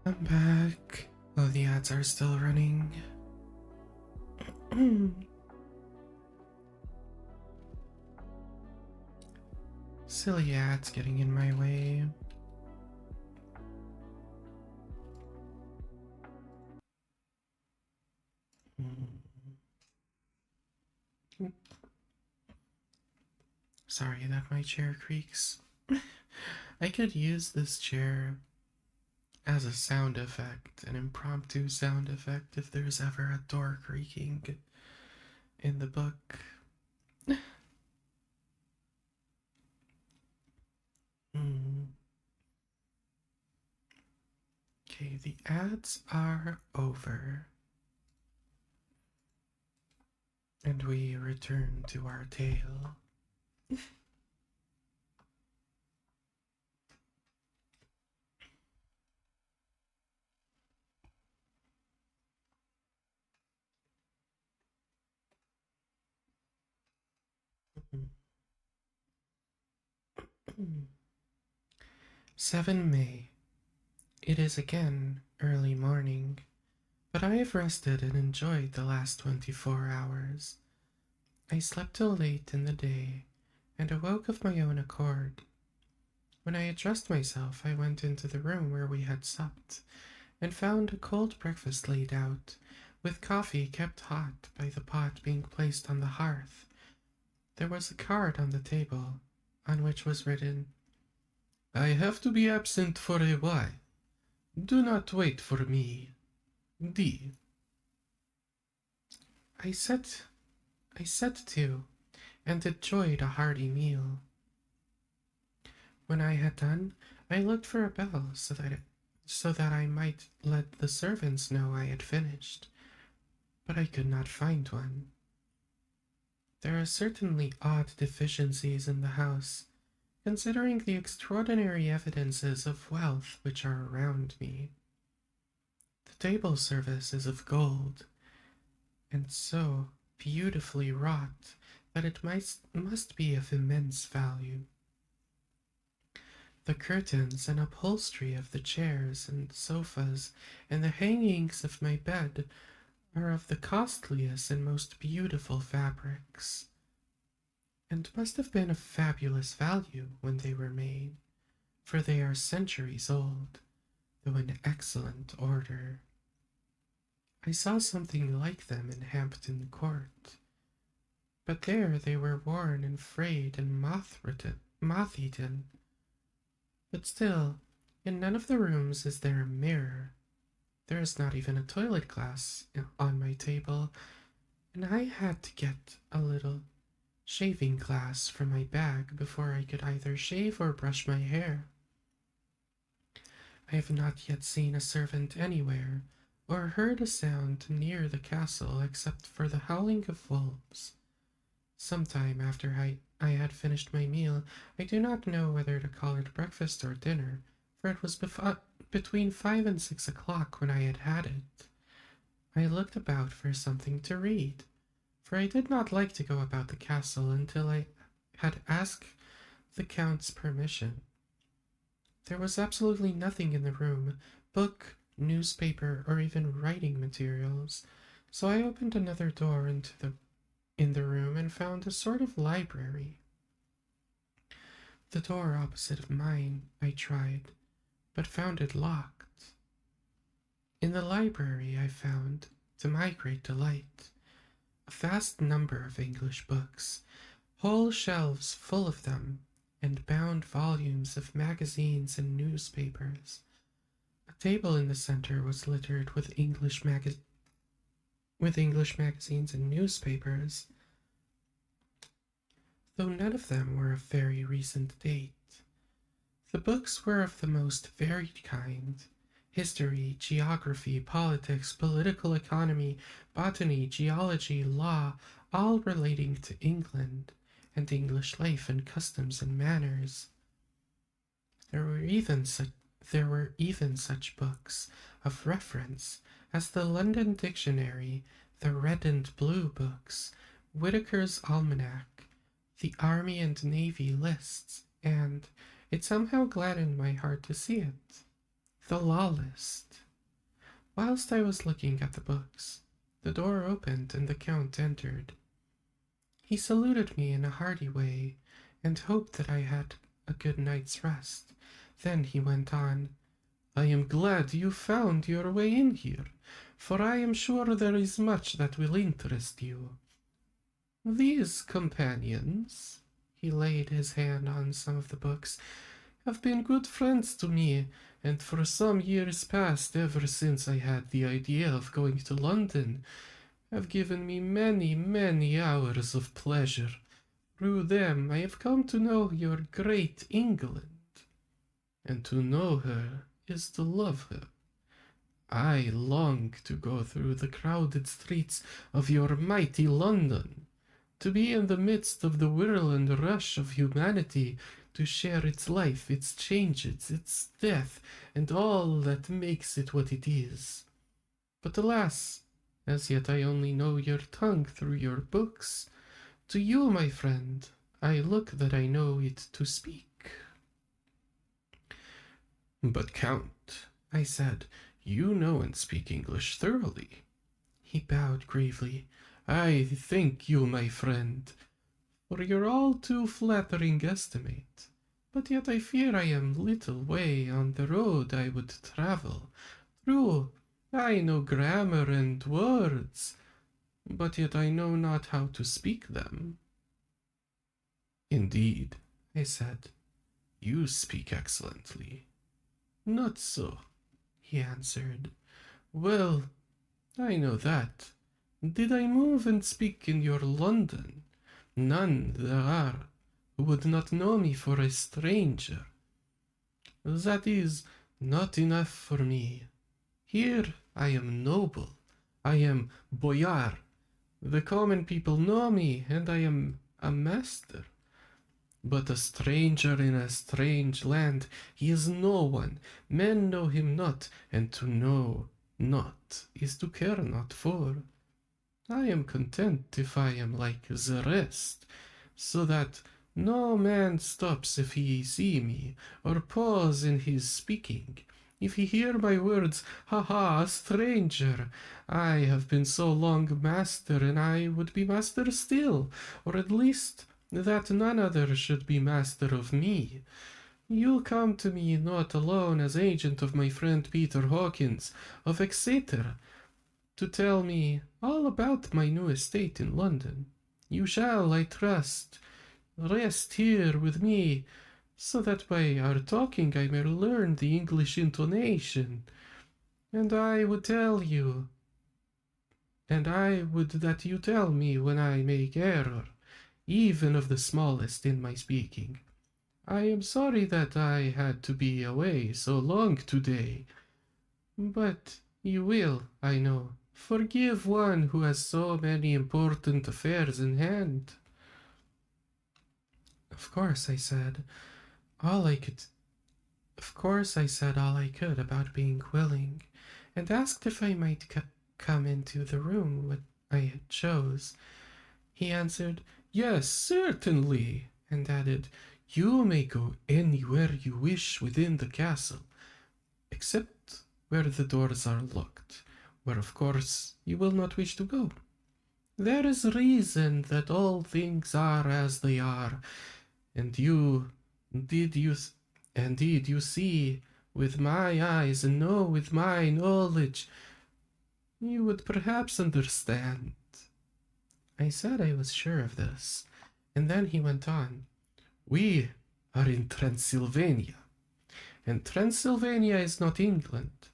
I'm back. Oh, the ads are still running. Silly ads getting in my way. Sorry that my chair creaks. I could use this chair as a sound effect, an impromptu sound effect, if there's ever a door creaking in the book. Okay, the ads are over. And we return to our tale. 7 May. It is again early morning, but I have rested and enjoyed the last 24 hours. I slept till late in the day and awoke of my own accord. When I had dressed myself, I went into the room where we had supped and found a cold breakfast laid out, with coffee kept hot by the pot being placed on the hearth. There was a card on the table, on which was written, "I have to be absent for a while. Do not wait for me. D." I set I set to, and enjoyed a hearty meal. When I had done, I looked for a bell so that I might let the servants know I had finished, but I could not find one. There are certainly odd deficiencies in the house, considering the extraordinary evidences of wealth which are around me. The table service is of gold, and so beautifully wrought that it must be of immense value. The curtains and upholstery of the chairs and sofas and the hangings of my bed are of the costliest and most beautiful fabrics, and must have been of fabulous value when they were made, for they are centuries old, though in excellent order. I saw something like them in Hampton Court, but there they were worn and frayed and moth-eaten. But still, in none of the rooms is there a mirror. There is not even a toilet glass on my table, and I had to get a little shaving glass from my bag before I could either shave or brush my hair. I have not yet seen a servant anywhere, or heard a sound near the castle except for the howling of wolves. Some time after I had finished my meal, I do not know whether to call it breakfast or dinner, for it was between 5 and 6 o'clock when I had had it. I looked about for something to read, for I did not like to go about the castle until I had asked the Count's permission. There was absolutely nothing in the room, book, newspaper, or even writing materials, so I opened another door in the room and found a sort of library. The door opposite of mine I tried, but found it locked. In the library I found, to my great delight, a vast number of English books, whole shelves full of them, and bound volumes of magazines and newspapers. A table in the center was littered with English magazines and newspapers, though none of them were of very recent date. The books were of the most varied kind: history, geography, politics, political economy, botany, geology, law, all relating to England and English life and customs and manners. There were even such books of reference as the London Dictionary, the Red and Blue books, Whitaker's Almanac, the Army and Navy lists, and it somehow gladdened my heart to see it, the Law List. Whilst I was looking at the books, the door opened and the Count entered. He saluted me in a hearty way, and hoped that I had a good night's rest. Then he went on, "I am glad you found your way in here, for I am sure there is much that will interest you. These companions," he laid his hand on some of the books, "have been good friends to me, and for some years past, ever since I had the idea of going to London, have given me many, many hours of pleasure. Through them I have come to know your great England, and to know her is to love her. I long to go through the crowded streets of your mighty London, to be in the midst of the whirl and rush of humanity, to share its life, its changes, its death, and all that makes it what it is. But alas, as yet I only know your tongue through your books. To you, my friend, I look that I know it to speak." "But, Count," I said, "you know and speak English thoroughly." He bowed gravely. "I thank you, my friend, for your all too flattering estimate. But yet I fear I am little way on the road I would travel. True, I know grammar and words, but yet I know not how to speak them." "Indeed," I said, "you speak excellently." "Not so," he answered. "Well, I know that. Did I move and speak in your London, none there are who would not know me for a stranger. That is not enough for me. Here I am noble, I am boyar. The common people know me, and I am a master. But a stranger in a strange land, he is no one. Men know him not, and to know not is to care not for. I am content if I am like the rest, so that no man stops if he see me, or pause in his speaking, If he hear my words, ha ha, a stranger, I have been so long master, and I would be master still, or at least that none other should be master of me. You'll come to me not alone as agent of my friend Peter Hawkins of Exeter, to tell me all about my new estate in London. You shall, I trust, rest here with me, so that by our talking I may learn the English intonation. And I would tell you, and I would that you tell me when I make error, even of the smallest in my speaking. I am sorry that I had to be away so long today, but you will, I know, forgive one who has so many important affairs in hand. Of course, I said all I could. Of course, I said all I could about being willing, and asked if I might come into the room what I chose. He answered, "Yes, certainly," and added, "You may go anywhere you wish within the castle, except where the doors are locked, where of course you will not wish to go. There is reason that all things are as they are, and did you, did you see with my eyes and know with my knowledge, you would perhaps understand." I said I was sure of this, and then he went on, "We are in Transylvania, and Transylvania is not England.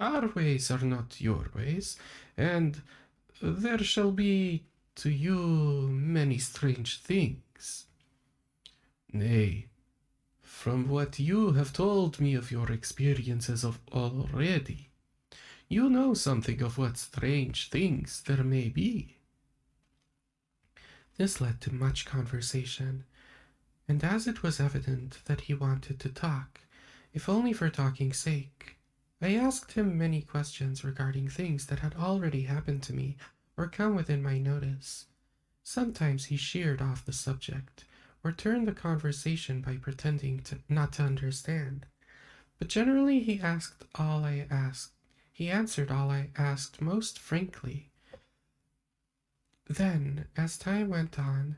Our ways are not your ways, and there shall be to you many strange things. Nay, from what you have told me of your experiences of already, you know something of what strange things there may be." This led to much conversation, and as it was evident that he wanted to talk, if only for talking's sake, I asked him many questions regarding things that had already happened to me or come within my notice. Sometimes he sheered off the subject, or turned the conversation by pretending not to understand, but generally he answered all I asked most frankly. Then, as time went on,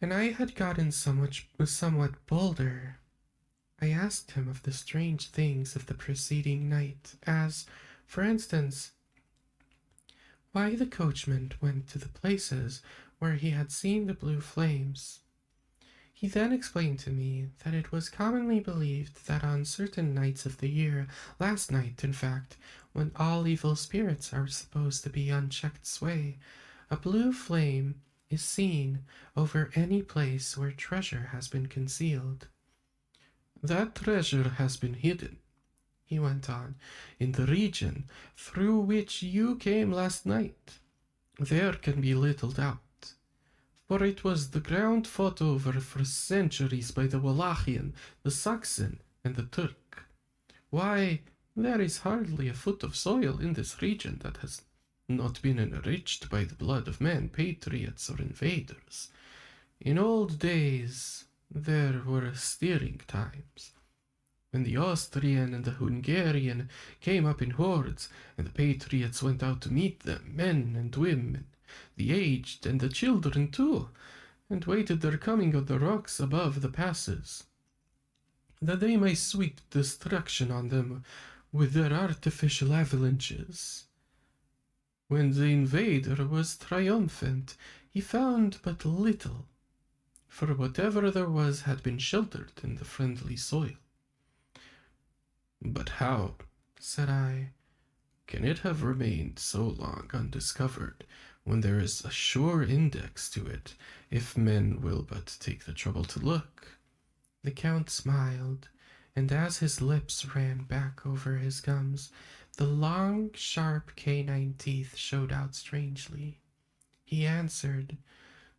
and I had gotten somewhat bolder, I asked him of the strange things of the preceding night, as, for instance, why the coachman went to the places where he had seen the blue flames. He then explained to me that it was commonly believed that on certain nights of the year, last night in fact, when all evil spirits are supposed to be unchecked sway, a blue flame is seen over any place where treasure has been concealed. "That treasure has been hidden," he went on, "in the region through which you came last night. There can be little doubt, for it was the ground fought over for centuries by the Wallachian, the Saxon, and the Turk. Why, there is hardly a foot of soil in this region that has not been enriched by the blood of men, patriots or invaders. In old days there were stirring times, when the Austrian and the Hungarian came up in hordes, and the patriots went out to meet them, men and women, the aged and the children too, and waited their coming on the rocks above the passes, that they might sweep destruction on them with their artificial avalanches. When the invader was triumphant, he found but little, for whatever there was had been sheltered in the friendly soil." "But how," said I, "can it have remained so long undiscovered, when there is a sure index to it, if men will but take the trouble to look?" The Count smiled, and as his lips ran back over his gums, the long, sharp canine teeth showed out strangely. He answered,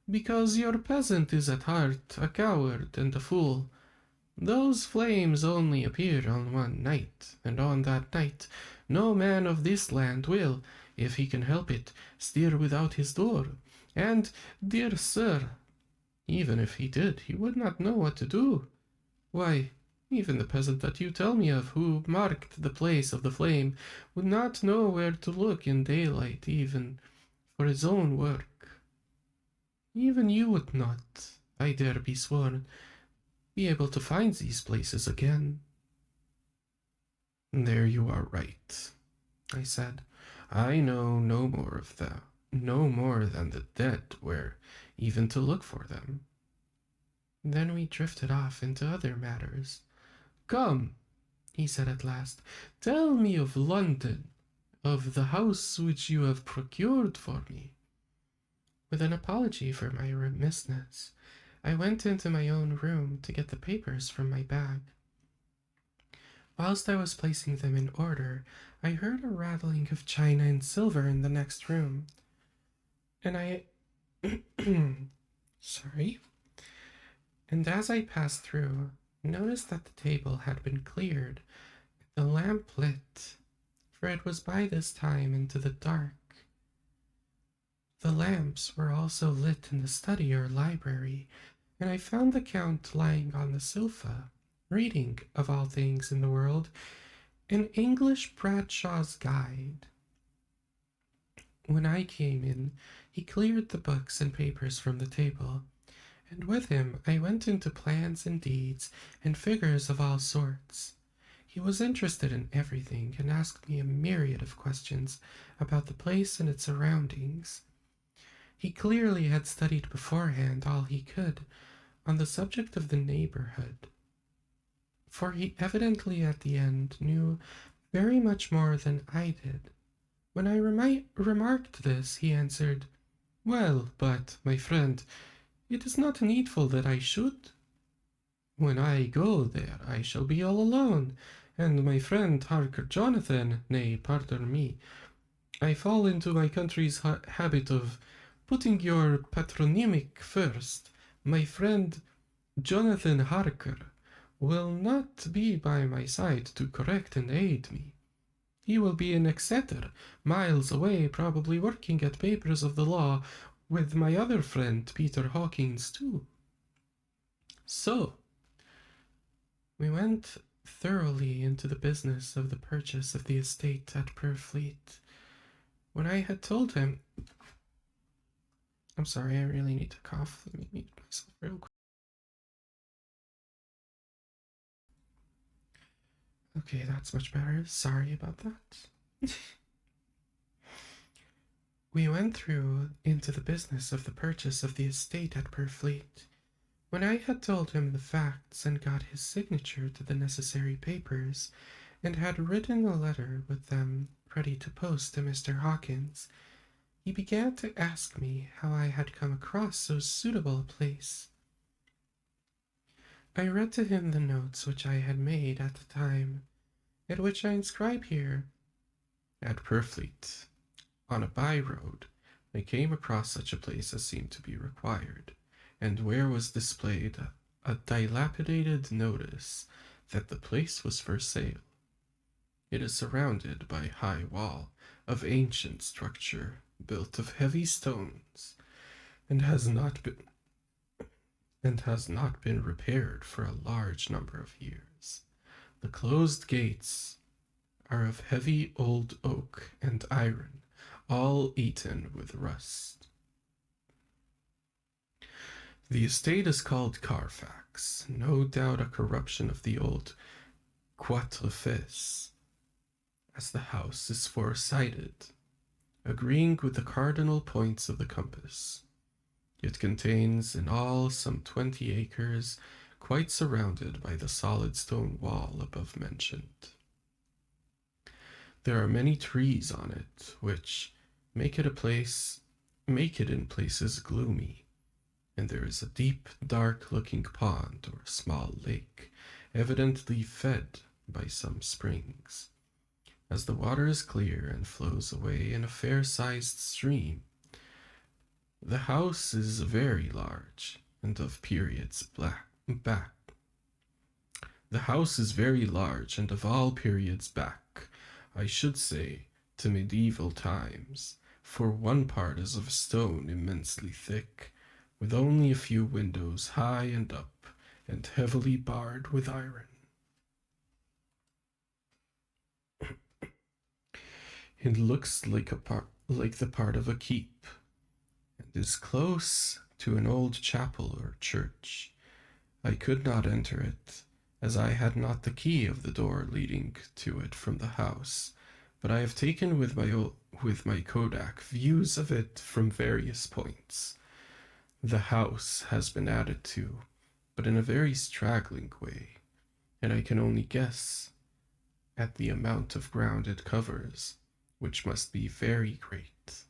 "Because your peasant is at heart a coward and a fool. Those flames only appear on one night, and on that night no man of this land will, if he can help it, stir without his door. And, dear sir, even if he did, he would not know what to do. Why, Even the peasant that you tell me of, who marked the place of the flame, would not know where to look in daylight, even for his own work. Even you would not, I dare be sworn, be able to find these places again. There you are right, I said. I know no more of them, no more than the dead where even to look for them. Then we drifted off into other matters. Come, he said at last, tell me of London, of the house which you have procured for me. With an apology for my remissness, I went into my own room to get the papers from my bag. Whilst I was placing them in order, I heard a rattling of china and silver in the next room, and I sorry. And as I passed through, noticed that the table had been cleared, the lamp lit, for it was by this time into the dark. The lamps were also lit in the study or library, and I found the Count lying on the sofa, reading, of all things in the world, an English Bradshaw's Guide. When I came in, he cleared the books and papers from the table, and with him I went into plans and deeds and figures of all sorts. He was interested in everything and asked me a myriad of questions about the place and its surroundings. He clearly had studied beforehand all he could on the subject of the neighborhood, for he evidently at the end knew very much more than I did. When I remarked this, he answered, "Well, but, my friend, it is not needful that I should. When I go there, I shall be all alone, and my friend Harker Jonathan, nay, pardon me, I fall into my country's habit of putting your patronymic first. My friend Jonathan Harker will not be by my side to correct and aid me. He will be in Exeter, miles away, probably working at papers of the law with my other friend Peter Hawkins too." So, we went thoroughly into the business of the purchase of the estate at Purfleet. When I had told him, I'm sorry, I really need to cough. Let me mute myself real quick. Okay, that's much better. Sorry about that. We went through into the business of the purchase of the estate at Purfleet. When I had told him the facts and got his signature to the necessary papers, and had written a letter with them ready to post to Mr. Hawkins, he began to ask me how I had come across so suitable a place. I read to him the notes which I had made at the time, and which I inscribe here. At Purfleet, on a by-road, I came across such a place as seemed to be required, and where was displayed a dilapidated notice that the place was for sale. It is surrounded by a high wall of ancient structure built of heavy stones, and has not been repaired for a large number of years. The closed gates are of heavy old oak and iron, all eaten with rust. The estate is called Carfax, no doubt a corruption of the old Quatre-Fils, as the house is four-sided, agreeing with the cardinal points of the compass. It contains in all some 20 acres, quite surrounded by the solid stone wall above mentioned. There are many trees on it, which make it in places gloomy, and there is a deep, dark-looking pond or small lake, evidently fed by some springs. As the water is clear and flows away in a fair-sized stream, the house is very large and of periods back. The house is very large and of all periods back, I should say, to medieval times, for one part is of stone immensely thick, with only a few windows high and up, and heavily barred with iron. It looks like the part of a keep, and is close to an old chapel or church. I could not enter it, as I had not the key of the door leading to it from the house, but I have taken with my Kodak views of it from various points. The house has been added to, but in a very straggling way, and I can only guess at the amount of ground it covers, which must be very great.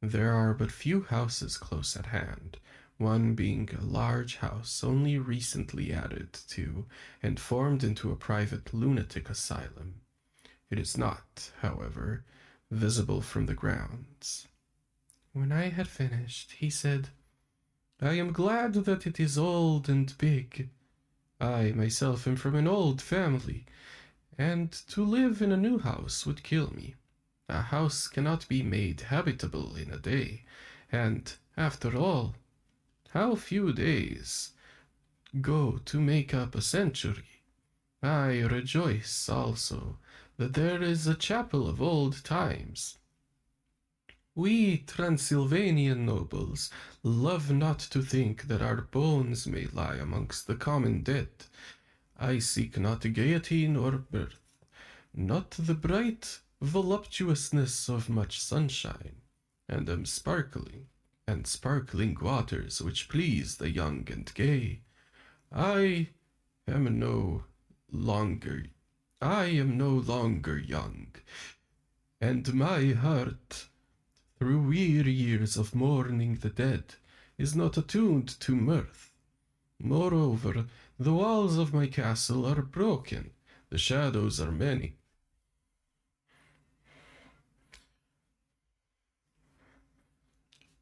There are but few houses close at hand, one being a large house only recently added to and formed into a private lunatic asylum. It is not, however, visible from the grounds. When I had finished, he said, I am glad that it is old and big. I myself am from an old family, and to live in a new house would kill me. A house cannot be made habitable in a day, and, after all, how few days go to make up a century. I rejoice also that there is a chapel of old times. We Transylvanian nobles love not to think that our bones may lie amongst the common dead. I seek not gaiety nor birth, not the bright voluptuousness of much sunshine, and sparkling waters which please the young and gay. I am no longer I am no longer young, and my heart, through weary years of mourning the dead, is not attuned to mirth. Moreover, the walls of my castle are broken, the shadows are many.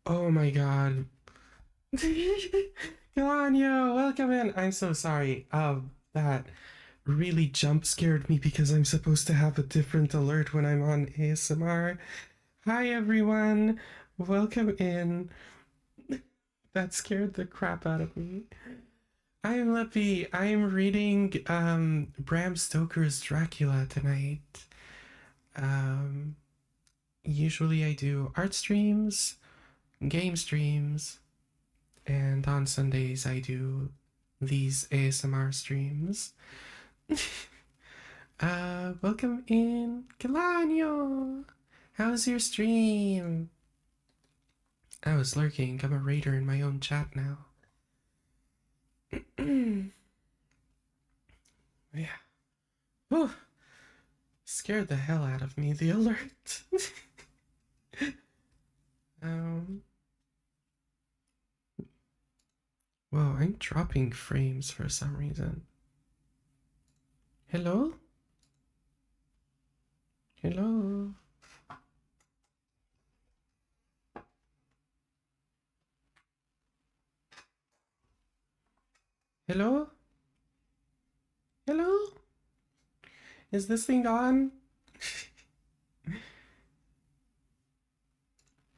Oh my god. Come on, yo, welcome in. I'm so sorry. That really jump scared me because I'm supposed to have a different alert when I'm on ASMR. Hi, everyone. Welcome in. That scared the crap out of me. I'm Lippy. I'm reading Bram Stokers Dracula tonight. Usually I do art streams, game streams, and on Sundays I do these ASMR streams. Welcome in, Kalanyo. How's your stream? I was lurking. I'm a raider in my own chat now. Yeah. Whew. Scared the hell out of me, the alert. um. Whoa, I'm dropping frames for some reason. Hello? Hello? Hello? Hello? Is this thing on?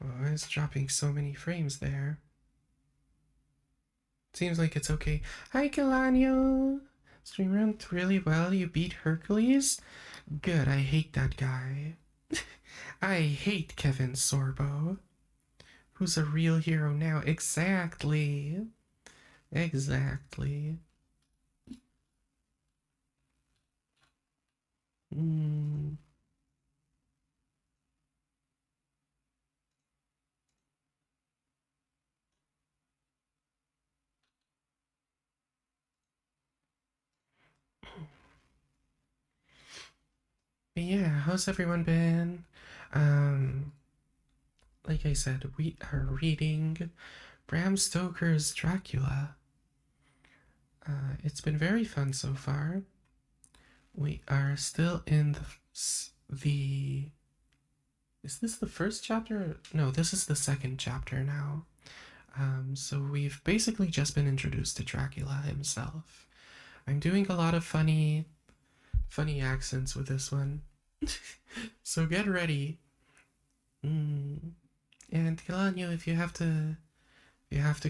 Oh, it's dropping so many frames there. Seems like it's okay. Hi, Kalanyo! Stream went really well. You beat Hercules? Good, I hate that guy. I hate Kevin Sorbo. Who's a real hero now? Exactly. Exactly. Mm. But yeah, how's everyone been? Like I said, we are reading Bram Stokers Dracula. It's been very fun so far. We are still in the. Is this the first chapter? No, this is the second chapter now. So we've basically just been introduced to Dracula himself. I'm doing a lot of funny accents with this one. So get ready. And Kalanyo, if you have to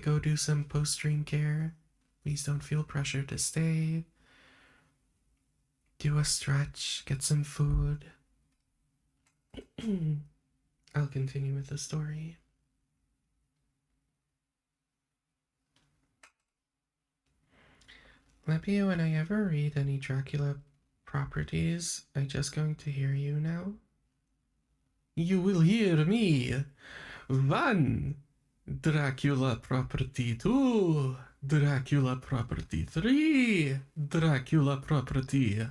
go do some post-stream care, please don't feel pressured to stay. Do a stretch, get some food. I'll continue with the story. Maybe when I ever read any Dracula properties, I just going to hear you now. You will hear me. One. Dracula Property 2. Dracula Property 3. Dracula Property.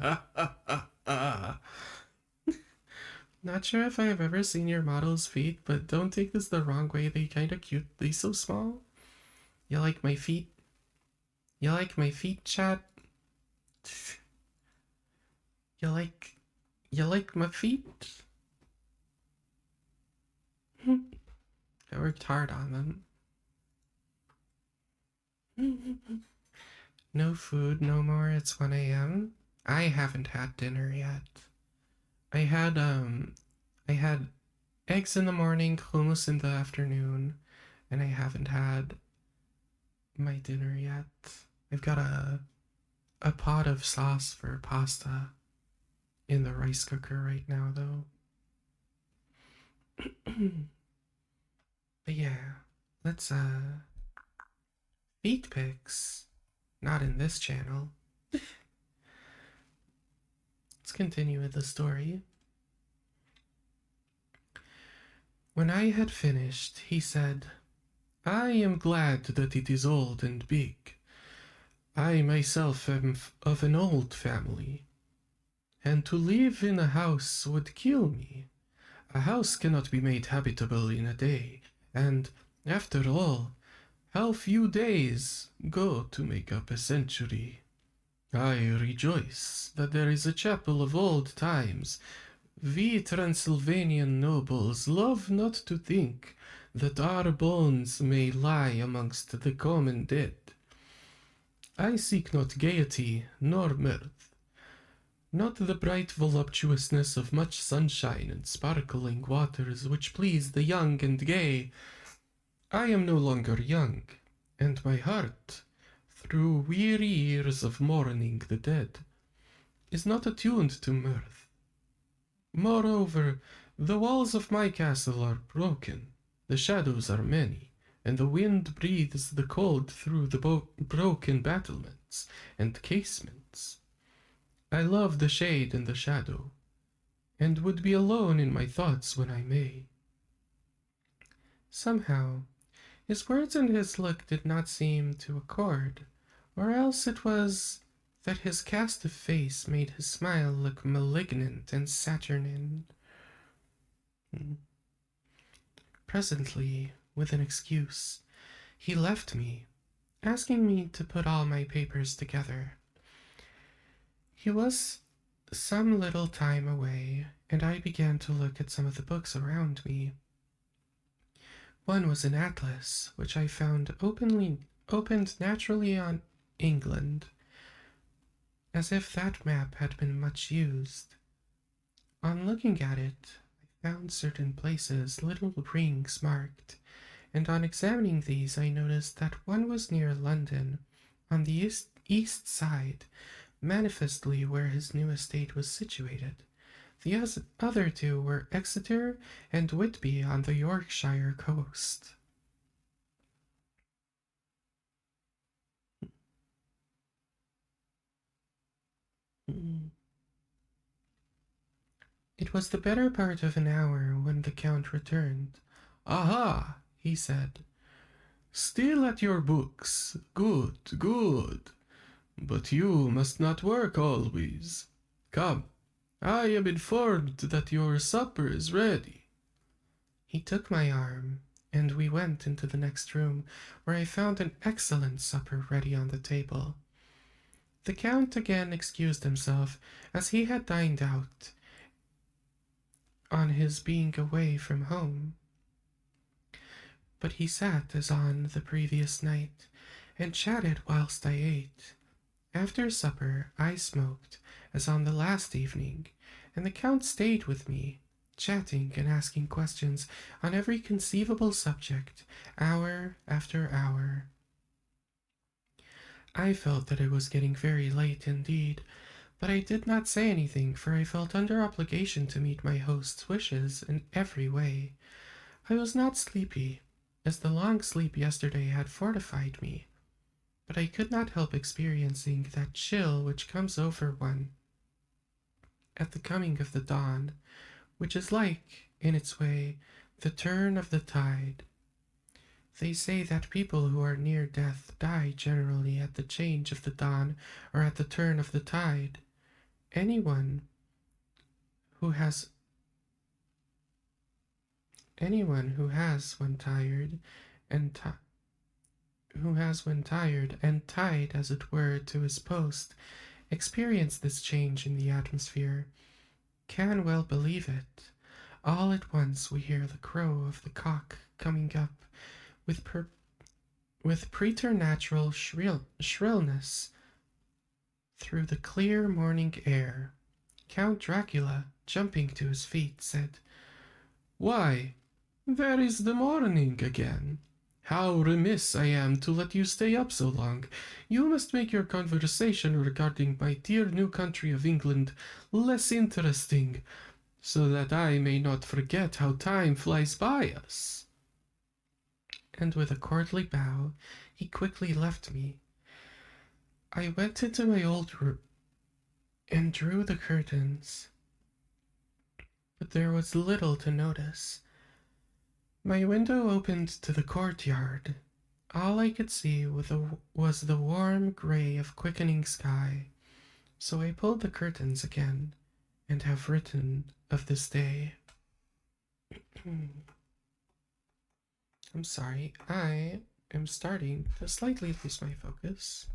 Not sure if I have ever seen your model's feet, but don't take this the wrong way. They kinda cute. They so small. You like my feet? You like my feet, chat? You like my feet? I worked hard on them. No food no more. It's 1 a.m. I haven't had dinner yet. I had eggs in the morning, hummus in the afternoon, and I haven't had my dinner yet. I've got a pot of sauce for pasta in the rice cooker right now though. But yeah, let's feet pics. Not in this channel. Let's continue with the story. When I had finished, he said, I am glad that it is old and big. I myself am of an old family, and to live in a house would kill me. A house cannot be made habitable in a day, and, after all, how few days go to make up a century. I rejoice that there is a chapel of old times. We Transylvanian nobles love not to think that our bones may lie amongst the common dead. I seek not gaiety nor mirth, not the bright voluptuousness of much sunshine and sparkling waters which please the young and gay. I am no longer young, and my heart, through weary years of mourning the dead, is not attuned to mirth. Moreover, the walls of my castle are broken, the shadows are many, and the wind breathes the cold through the broken battlements and casements. I love the shade and the shadow, and would be alone in my thoughts when I may. Somehow, his words and his look did not seem to accord, or else it was that his cast of face made his smile look malignant and saturnine. Presently, with an excuse, he left me, asking me to put all my papers together. He was some little time away, and I began to look at some of the books around me. One was an atlas, which I found opened naturally on England, as if that map had been much used. On looking at it, I found certain places little rings marked, and on examining these I noticed that one was near London, on the east side, manifestly where his new estate was situated. The other two were Exeter and Whitby on the Yorkshire coast. It was the better part of an hour when the Count returned. Aha, he said. Still at your books. Good, good. But you must not work always. Come, I am informed that your supper is ready. He took my arm, and we went into the next room, where I found an excellent supper ready on the table. The Count again excused himself, as he had dined out on his being away from home. But he sat as on the previous night, and chatted whilst I ate. After supper I smoked, as on the last evening, and the Count stayed with me, chatting and asking questions on every conceivable subject, hour after hour. I felt that it was getting very late indeed, But I did not say anything, for I felt under obligation to meet my host's wishes in every way. I was not sleepy, as the long sleep yesterday had fortified me, but I could not help experiencing that chill which comes over one at the coming of the dawn, which is like, in its way, the turn of the tide. They say that people who are near death die generally at the change of the dawn or at the turn of the tide. Anyone who has anyone who has when tired and who has when tired and tied as it were to his post experienced this change in the atmosphere can well believe it. All at once we hear the crow of the cock coming up with preternatural shrillness through the clear morning air. Count Dracula, jumping to his feet, said, "Why, there is the morning again. How remiss I am to let you stay up so long. You must make your conversation regarding my dear new country of England less interesting, so that I may not forget how time flies by us." And with a courtly bow, he quickly left me. I went into my old room and drew the curtains, but there was little to notice. My window opened to the courtyard. All I could see was the warm gray of quickening sky, so I pulled the curtains again and have written of this day. I'm sorry, I am starting to slightly lose my focus.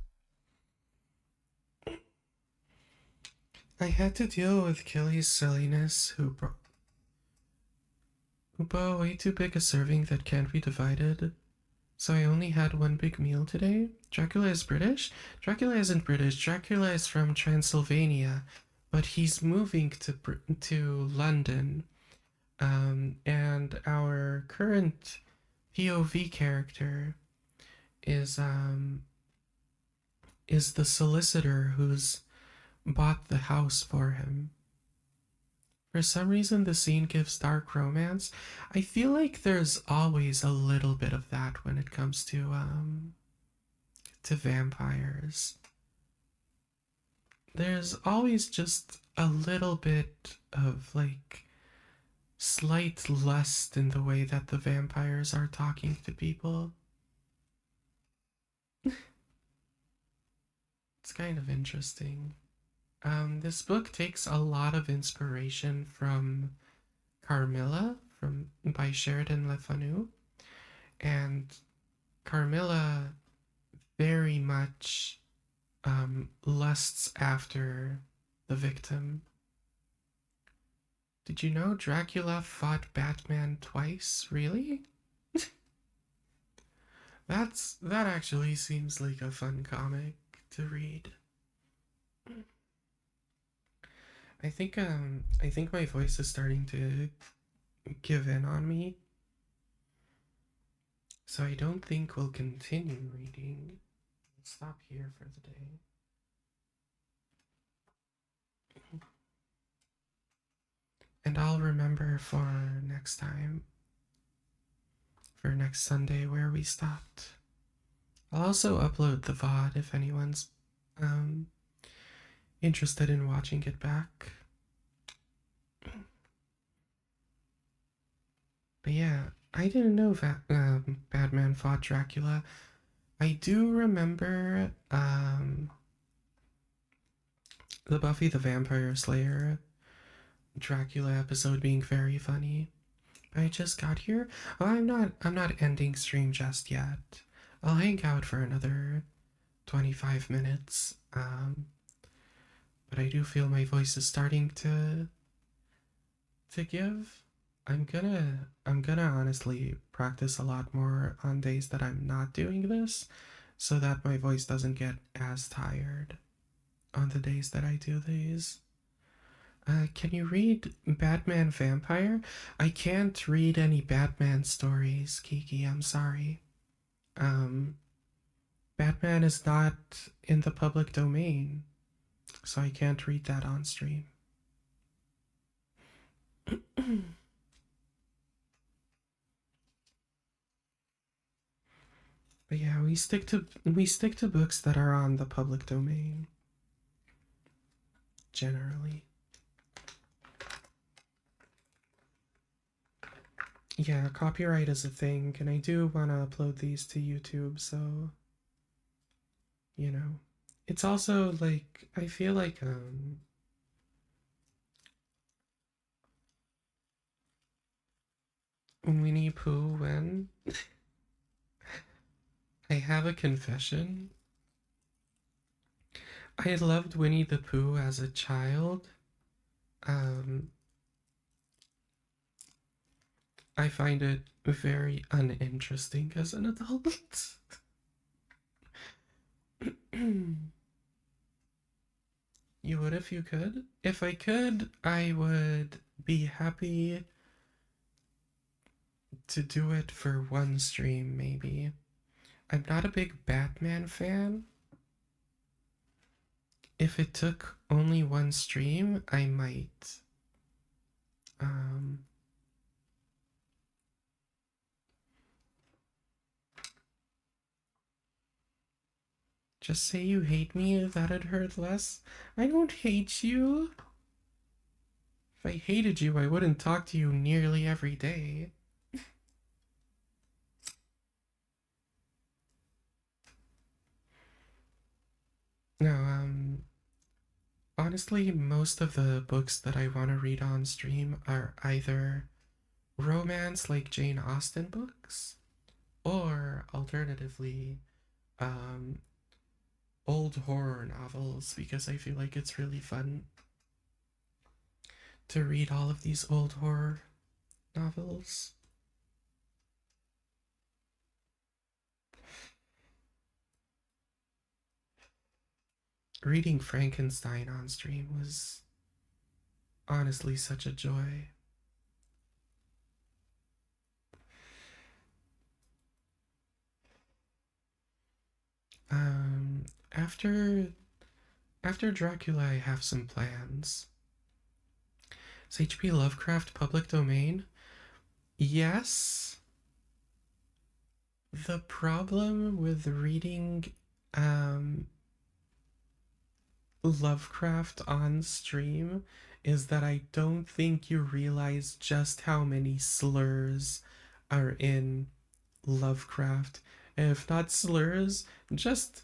I had to deal with Killy's silliness, who bought way too big a serving that can't be divided. So I only had one big meal today. Dracula is British? Dracula isn't British. Dracula is from Transylvania, but he's moving to London. And our current POV character is the solicitor who's bought the house for him. For some reason, the scene gives dark romance. I feel like there's always a little bit of that when it comes to vampires. There's always just a little bit of like slight lust in the way that the vampires are talking to people. It's kind of interesting. This book takes a lot of inspiration from Carmilla by Sheridan Le Fanu, and Carmilla very much lusts after the victim. Did you know Dracula fought Batman twice? Really? That actually seems like a fun comic to read. I think my voice is starting to give in on me. So I don't think we'll continue reading. Let's stop here for the day. And I'll remember for next time, for next Sunday, where we stopped. I'll also upload the VOD if anyone's interested in watching it back. But yeah, I didn't know that Batman fought Dracula. I do remember the Buffy the Vampire Slayer Dracula episode being very funny. I just got here. Oh, I'm not ending stream just yet. I'll hang out for another 25 minutes. But I do feel my voice is starting to give. I'm gonna honestly practice a lot more on days that I'm not doing this, so that my voice doesn't get as tired on the days that I do these. Can you read Batman Vampire? I can't read any Batman stories, Kiki, I'm sorry. Batman is not in the public domain. so I can't read that on stream. But yeah, we stick to books that are on the public domain generally. Yeah, copyright is a thing, and I do want to upload these to YouTube, so you know. It's also like I feel like Winnie Pooh when I have a confession. I loved Winnie the Pooh as a child. Um I find it very uninteresting as an adult. You would if you could? If I could, I would be happy to do it for one stream, maybe. I'm not a big Batman fan. If it took only one stream, I might. Um, just say you hate me, that'd hurt less. I don't hate you. If I hated you, I wouldn't talk to you nearly every day. No, honestly, most of the books that I want to read on stream are either romance like Jane Austen books, or alternatively, um, old horror novels because I feel like it's really fun to read all of these old horror novels. Reading Frankenstein on stream was honestly such a joy. Um, after after Dracula, I have some plans. Is H.P. Lovecraft public domain? Yes. The problem with reading um, Lovecraft on stream is that I don't think you realize just how many slurs are in Lovecraft. And if not slurs, just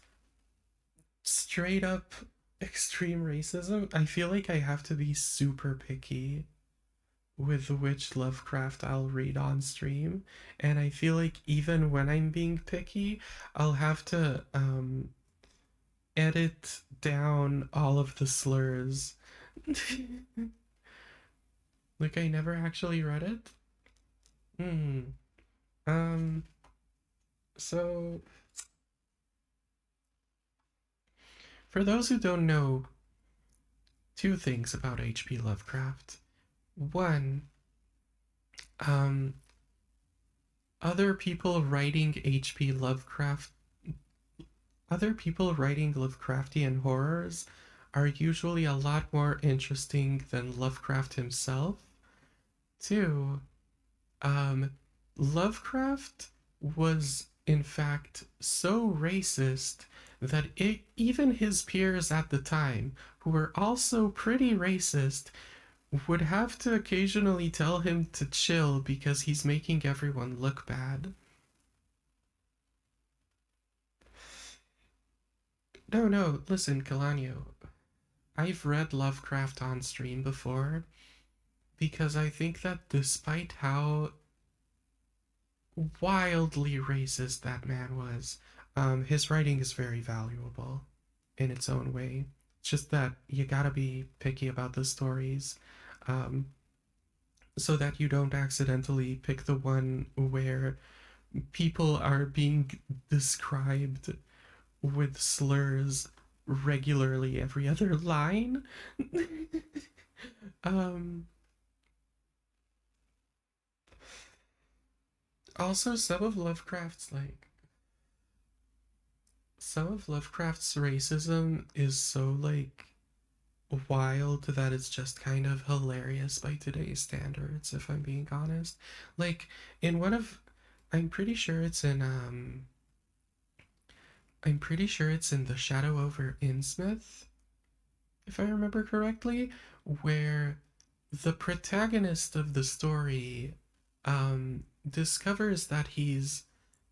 straight up extreme racism. I feel like I have to be super picky with which Lovecraft I'll read on stream. And I feel like even when I'm being picky, I'll have to edit down all of the slurs. Like I never actually read it. Hmm. Um. So for those who don't know, two things about H.P. Lovecraft. One, um, other people writing H.P. Lovecraft, other people writing Lovecraftian horrors are usually a lot more interesting than Lovecraft himself. Two, um, Lovecraft was in fact so racist that even his peers at the time, who were also pretty racist, would have to occasionally tell him to chill because he's making everyone look bad. No, no, listen, Kalanio. I've read Lovecraft on stream before because I think that despite how wildly racist that man was, his writing is very valuable in its own way. It's just that you gotta be picky about the stories, um, so that you don't accidentally pick the one where people are being described with slurs regularly every other line. um, Also, some of Lovecraft's racism is so like wild that it's just kind of hilarious by today's standards, if I'm being honest. Like, in one of, I'm pretty sure it's in, I'm pretty sure it's in The Shadow over Innsmouth, if I remember correctly, where the protagonist of the story discovers that he's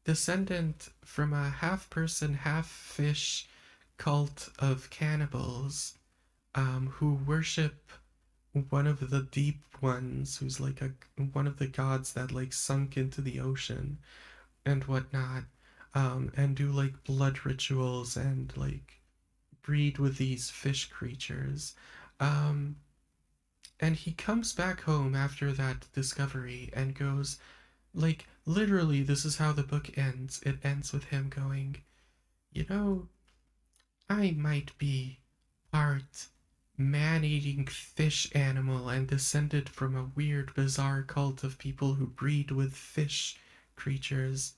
descendant from a half person, half fish cult of cannibals who worship one of the deep ones, who's like a one of the gods that like sunk into the ocean and whatnot, and do like blood rituals and like breed with these fish creatures. Um, and he comes back home after that discovery and goes, like, literally, this is how the book ends. It ends with him going, you know, I might be part man eating fish animal and descended from a weird, bizarre cult of people who breed with fish creatures,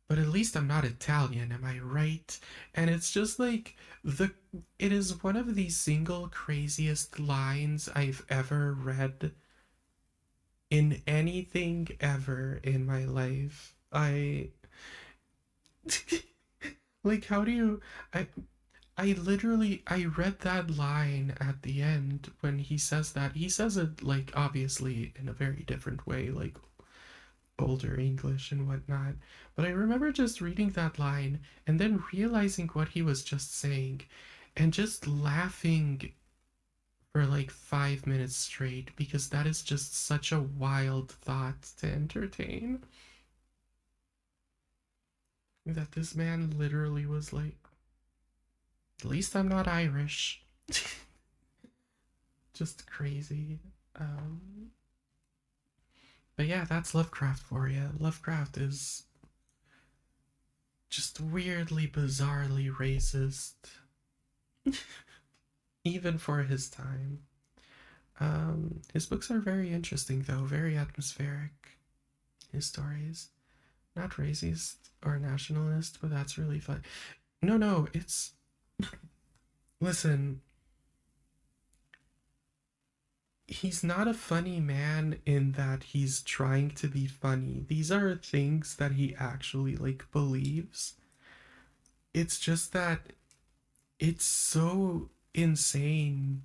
but at least I'm not Italian, am I right? And it's just like the it is one of the single craziest lines I've ever read in anything ever in my life. I like how do you I I literally I read that line at the end when he says that. He says it like obviously in a very different way, like older English and whatnot. But I remember just reading that line and then realizing what he was just saying and just laughing for like 5 minutes straight because that is just such a wild thought to entertain. That this man literally was like, at least I'm not Irish. Just crazy. Um, but yeah, that's Lovecraft for you. Lovecraft is just weirdly, bizarrely racist, even for his time. His books are very interesting, though, very atmospheric. His stories, not racist or nationalist, but that's really fun. No, no, it's listen. He's not a funny man in that he's trying to be funny. These are things that he actually like believes. It's just that it's so insane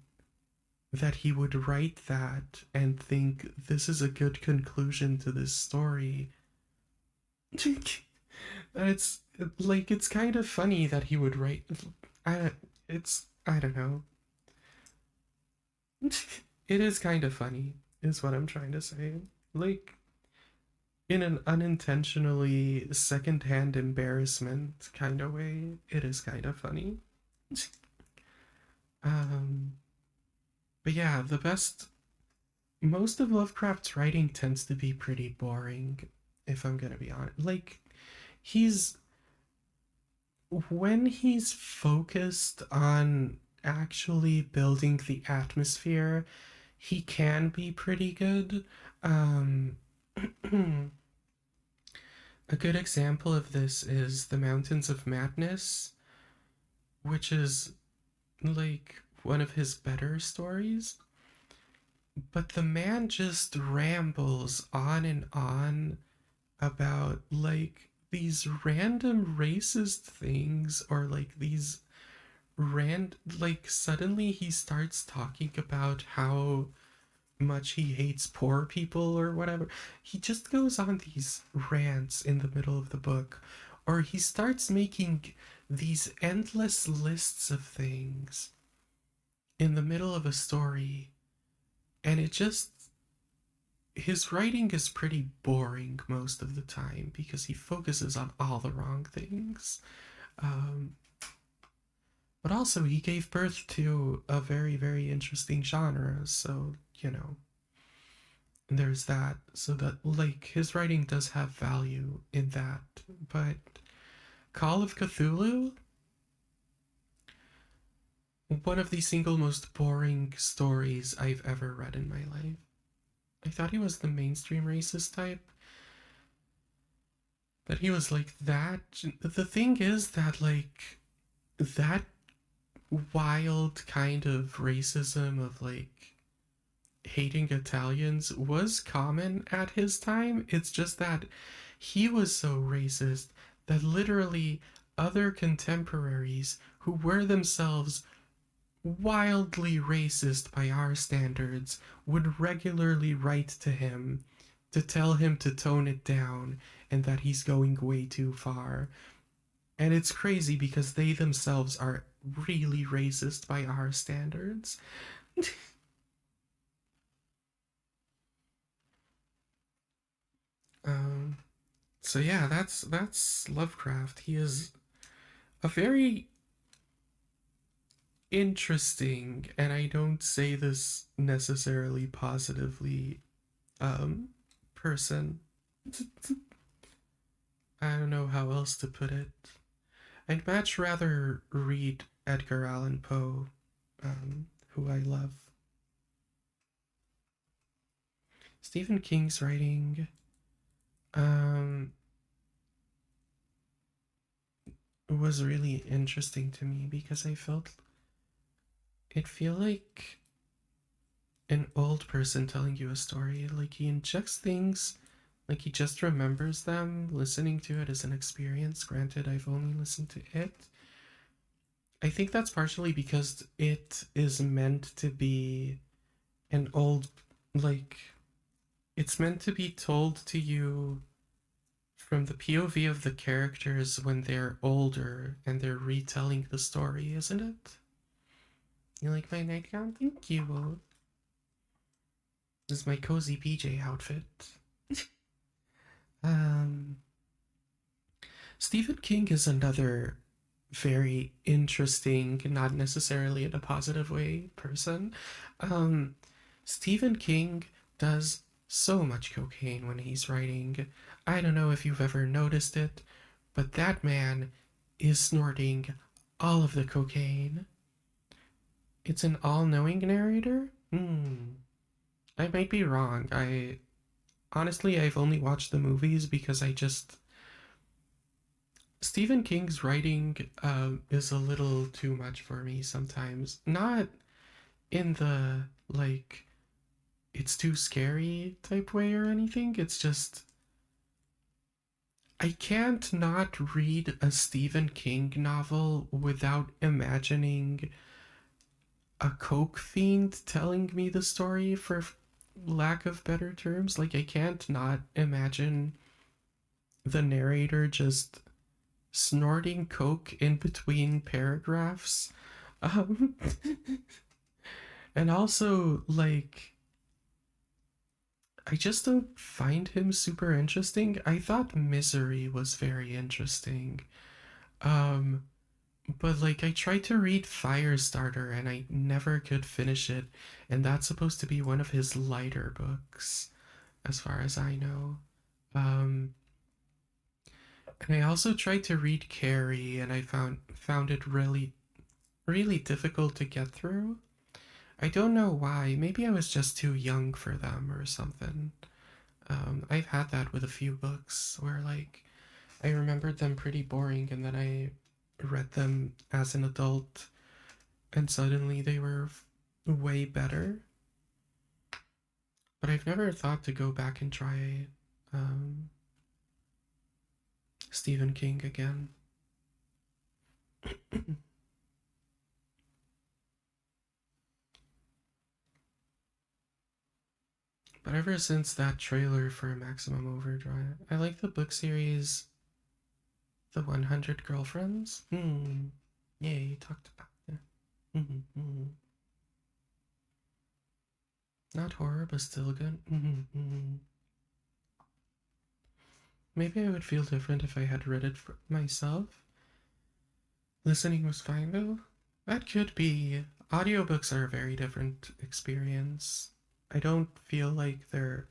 that he would write that and think this is a good conclusion to this story. It's like it's kind of funny that he would write. I I don't know. It is kind of funny, is what I'm trying to say. Like in an unintentionally secondhand embarrassment kind of way, it is kind of funny. Um, but yeah, the best most of Lovecraft's writing tends to be pretty boring, if I'm gonna be honest. Like, he's when he's focused on actually building the atmosphere, he can be pretty good. Um, a good example of this is The Mountains of Madness, which is like one of his better stories. But the man just rambles on and on about like these random racist things or like these like suddenly he starts talking about how much he hates poor people or whatever. He just goes on these rants in the middle of the book or he starts making these endless lists of things in the middle of a story and it just his writing is pretty boring most of the time because he focuses on all the wrong things. Um, but also, he gave birth to a very, very interesting genre. So, there's that. So, that, like, his writing does have value in that. But Call of Cthulhu, one of the single most boring stories I've ever read in my life. I thought he was the mainstream racist type, that he was like that. The thing is that, like, that wild kind of racism of like hating Italians was common at his time. It's just that he was so racist that literally other contemporaries who were themselves wildly racist by our standards would regularly write to him to tell him to tone it down and that he's going way too far. And it's crazy because they themselves are really racist by our standards. um, so yeah, that's Lovecraft. He is a very interesting, and I don't say this necessarily positively, um, person. I don't know how else to put it. I'd much rather read Edgar Allan Poe, who I love. Stephen King's writing, um, was really interesting to me because I felt it feel like an old person telling you a story. Like he injects things, like he just remembers them. Listening to it as an experience. Granted, I've only listened to it. I think that's partially because it is meant to be an old, like, it's meant to be told to you from the POV of the characters when they're older and they're retelling the story, isn't it? You like my nightgown? Thank you. This is my cozy PJ outfit. Um, Stephen King is another very interesting, not necessarily in a positive way, person. Um, Stephen King does so much cocaine when he's writing. I don't know if you've ever noticed it, but that man is snorting all of the cocaine. It's an all knowing narrator? I might be wrong. I've only watched the movies because I just. Stephen King's writing is a little too much for me sometimes. Not in the, like, it's too scary type way or anything. It's just I can't not read a Stephen King novel without imagining a coke fiend telling me the story, for lack of better terms. Like I can't not imagine the narrator just snorting coke in between paragraphs. Um, and also, like, I just don't find him super interesting. I thought Misery was very interesting. Um, but like I tried to read Firestarter and I never could finish it, and that's supposed to be one of his lighter books, as far as I know. Um, and I also tried to read Carrie, and I found it really difficult to get through. I don't know why. Maybe I was just too young for them or something. I've had that with a few books where like I remembered them pretty boring, and then I read them as an adult, and suddenly they were way better. But I've never thought to go back and try um, Stephen King again. But ever since that trailer for Maximum Overdrive, I like the book series The 100 Girlfriends. Yeah, you talked about that. Not horror, but still good. Maybe I would feel different if I had read it for myself. Listening was fine though. That could be. Audiobooks are a very different experience. I don't feel like they're.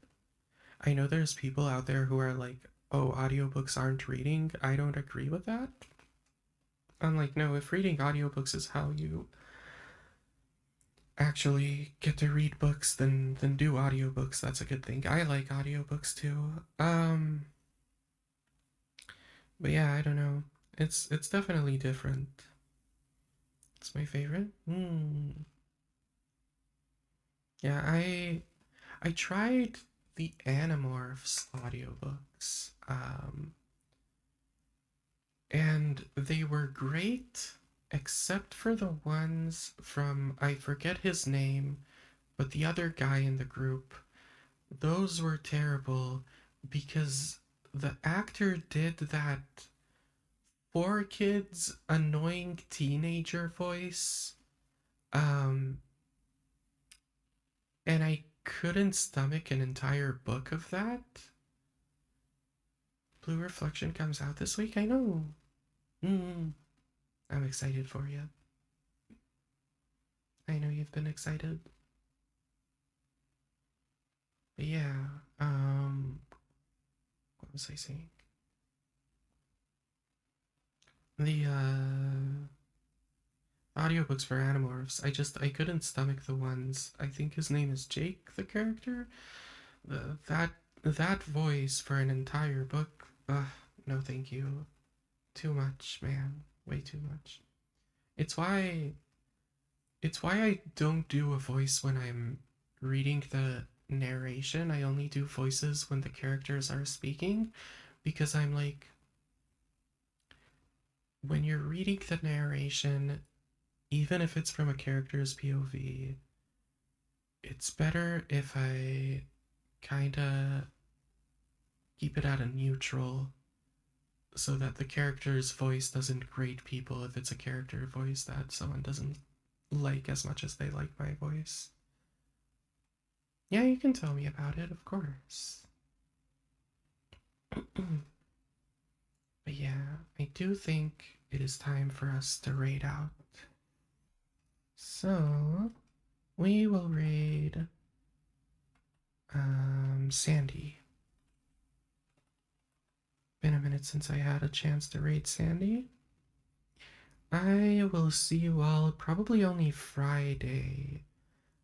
I know there's people out there who are like, oh, audiobooks aren't reading. I don't agree with that. I'm like, no, if reading audiobooks is how you actually get to read books, then do audiobooks. That's a good thing. I like audiobooks too. But yeah, I don't know. It's definitely different. It's my favorite. Yeah, I tried the Animorphs audiobooks, and they were great, except for the ones from, I forget his name, but the other guy in the group. Those were terrible because the actor did that four kids annoying teenager voice. Um, and I couldn't stomach an entire book of that. Blue Reflection comes out this week. I know. Mm, I'm excited for you. I know you've been excited. But yeah, what was I saying? The audiobooks for Animorphs. I couldn't stomach the ones. I think his name is Jake, the character. That voice for an entire book. Ugh, no, thank you. Too much, man. Way too much. It's why it's why I don't do a voice when I'm reading the narration. I only do voices when the characters are speaking because I'm like, when you're reading the narration, even if it's from a character's POV, it's better if I kind of keep it at a neutral so that the character's voice doesn't grate people if it's a character voice that someone doesn't like as much as they like my voice. Yeah, you can tell me about it, of course. But yeah, I do think it is time for us to raid out. So, we will raid Sandy. Been a minute since I had a chance to raid Sandy. I will see you all probably only Friday.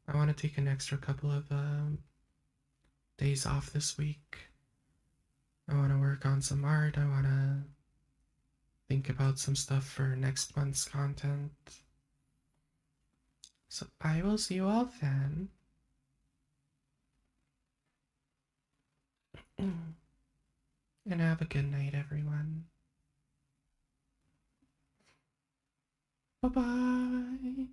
I want to take an extra couple of days off this week. I want to work on some art. I want to think about some stuff for next month's content. So I will see you all then. And have a good night, everyone. Bye bye.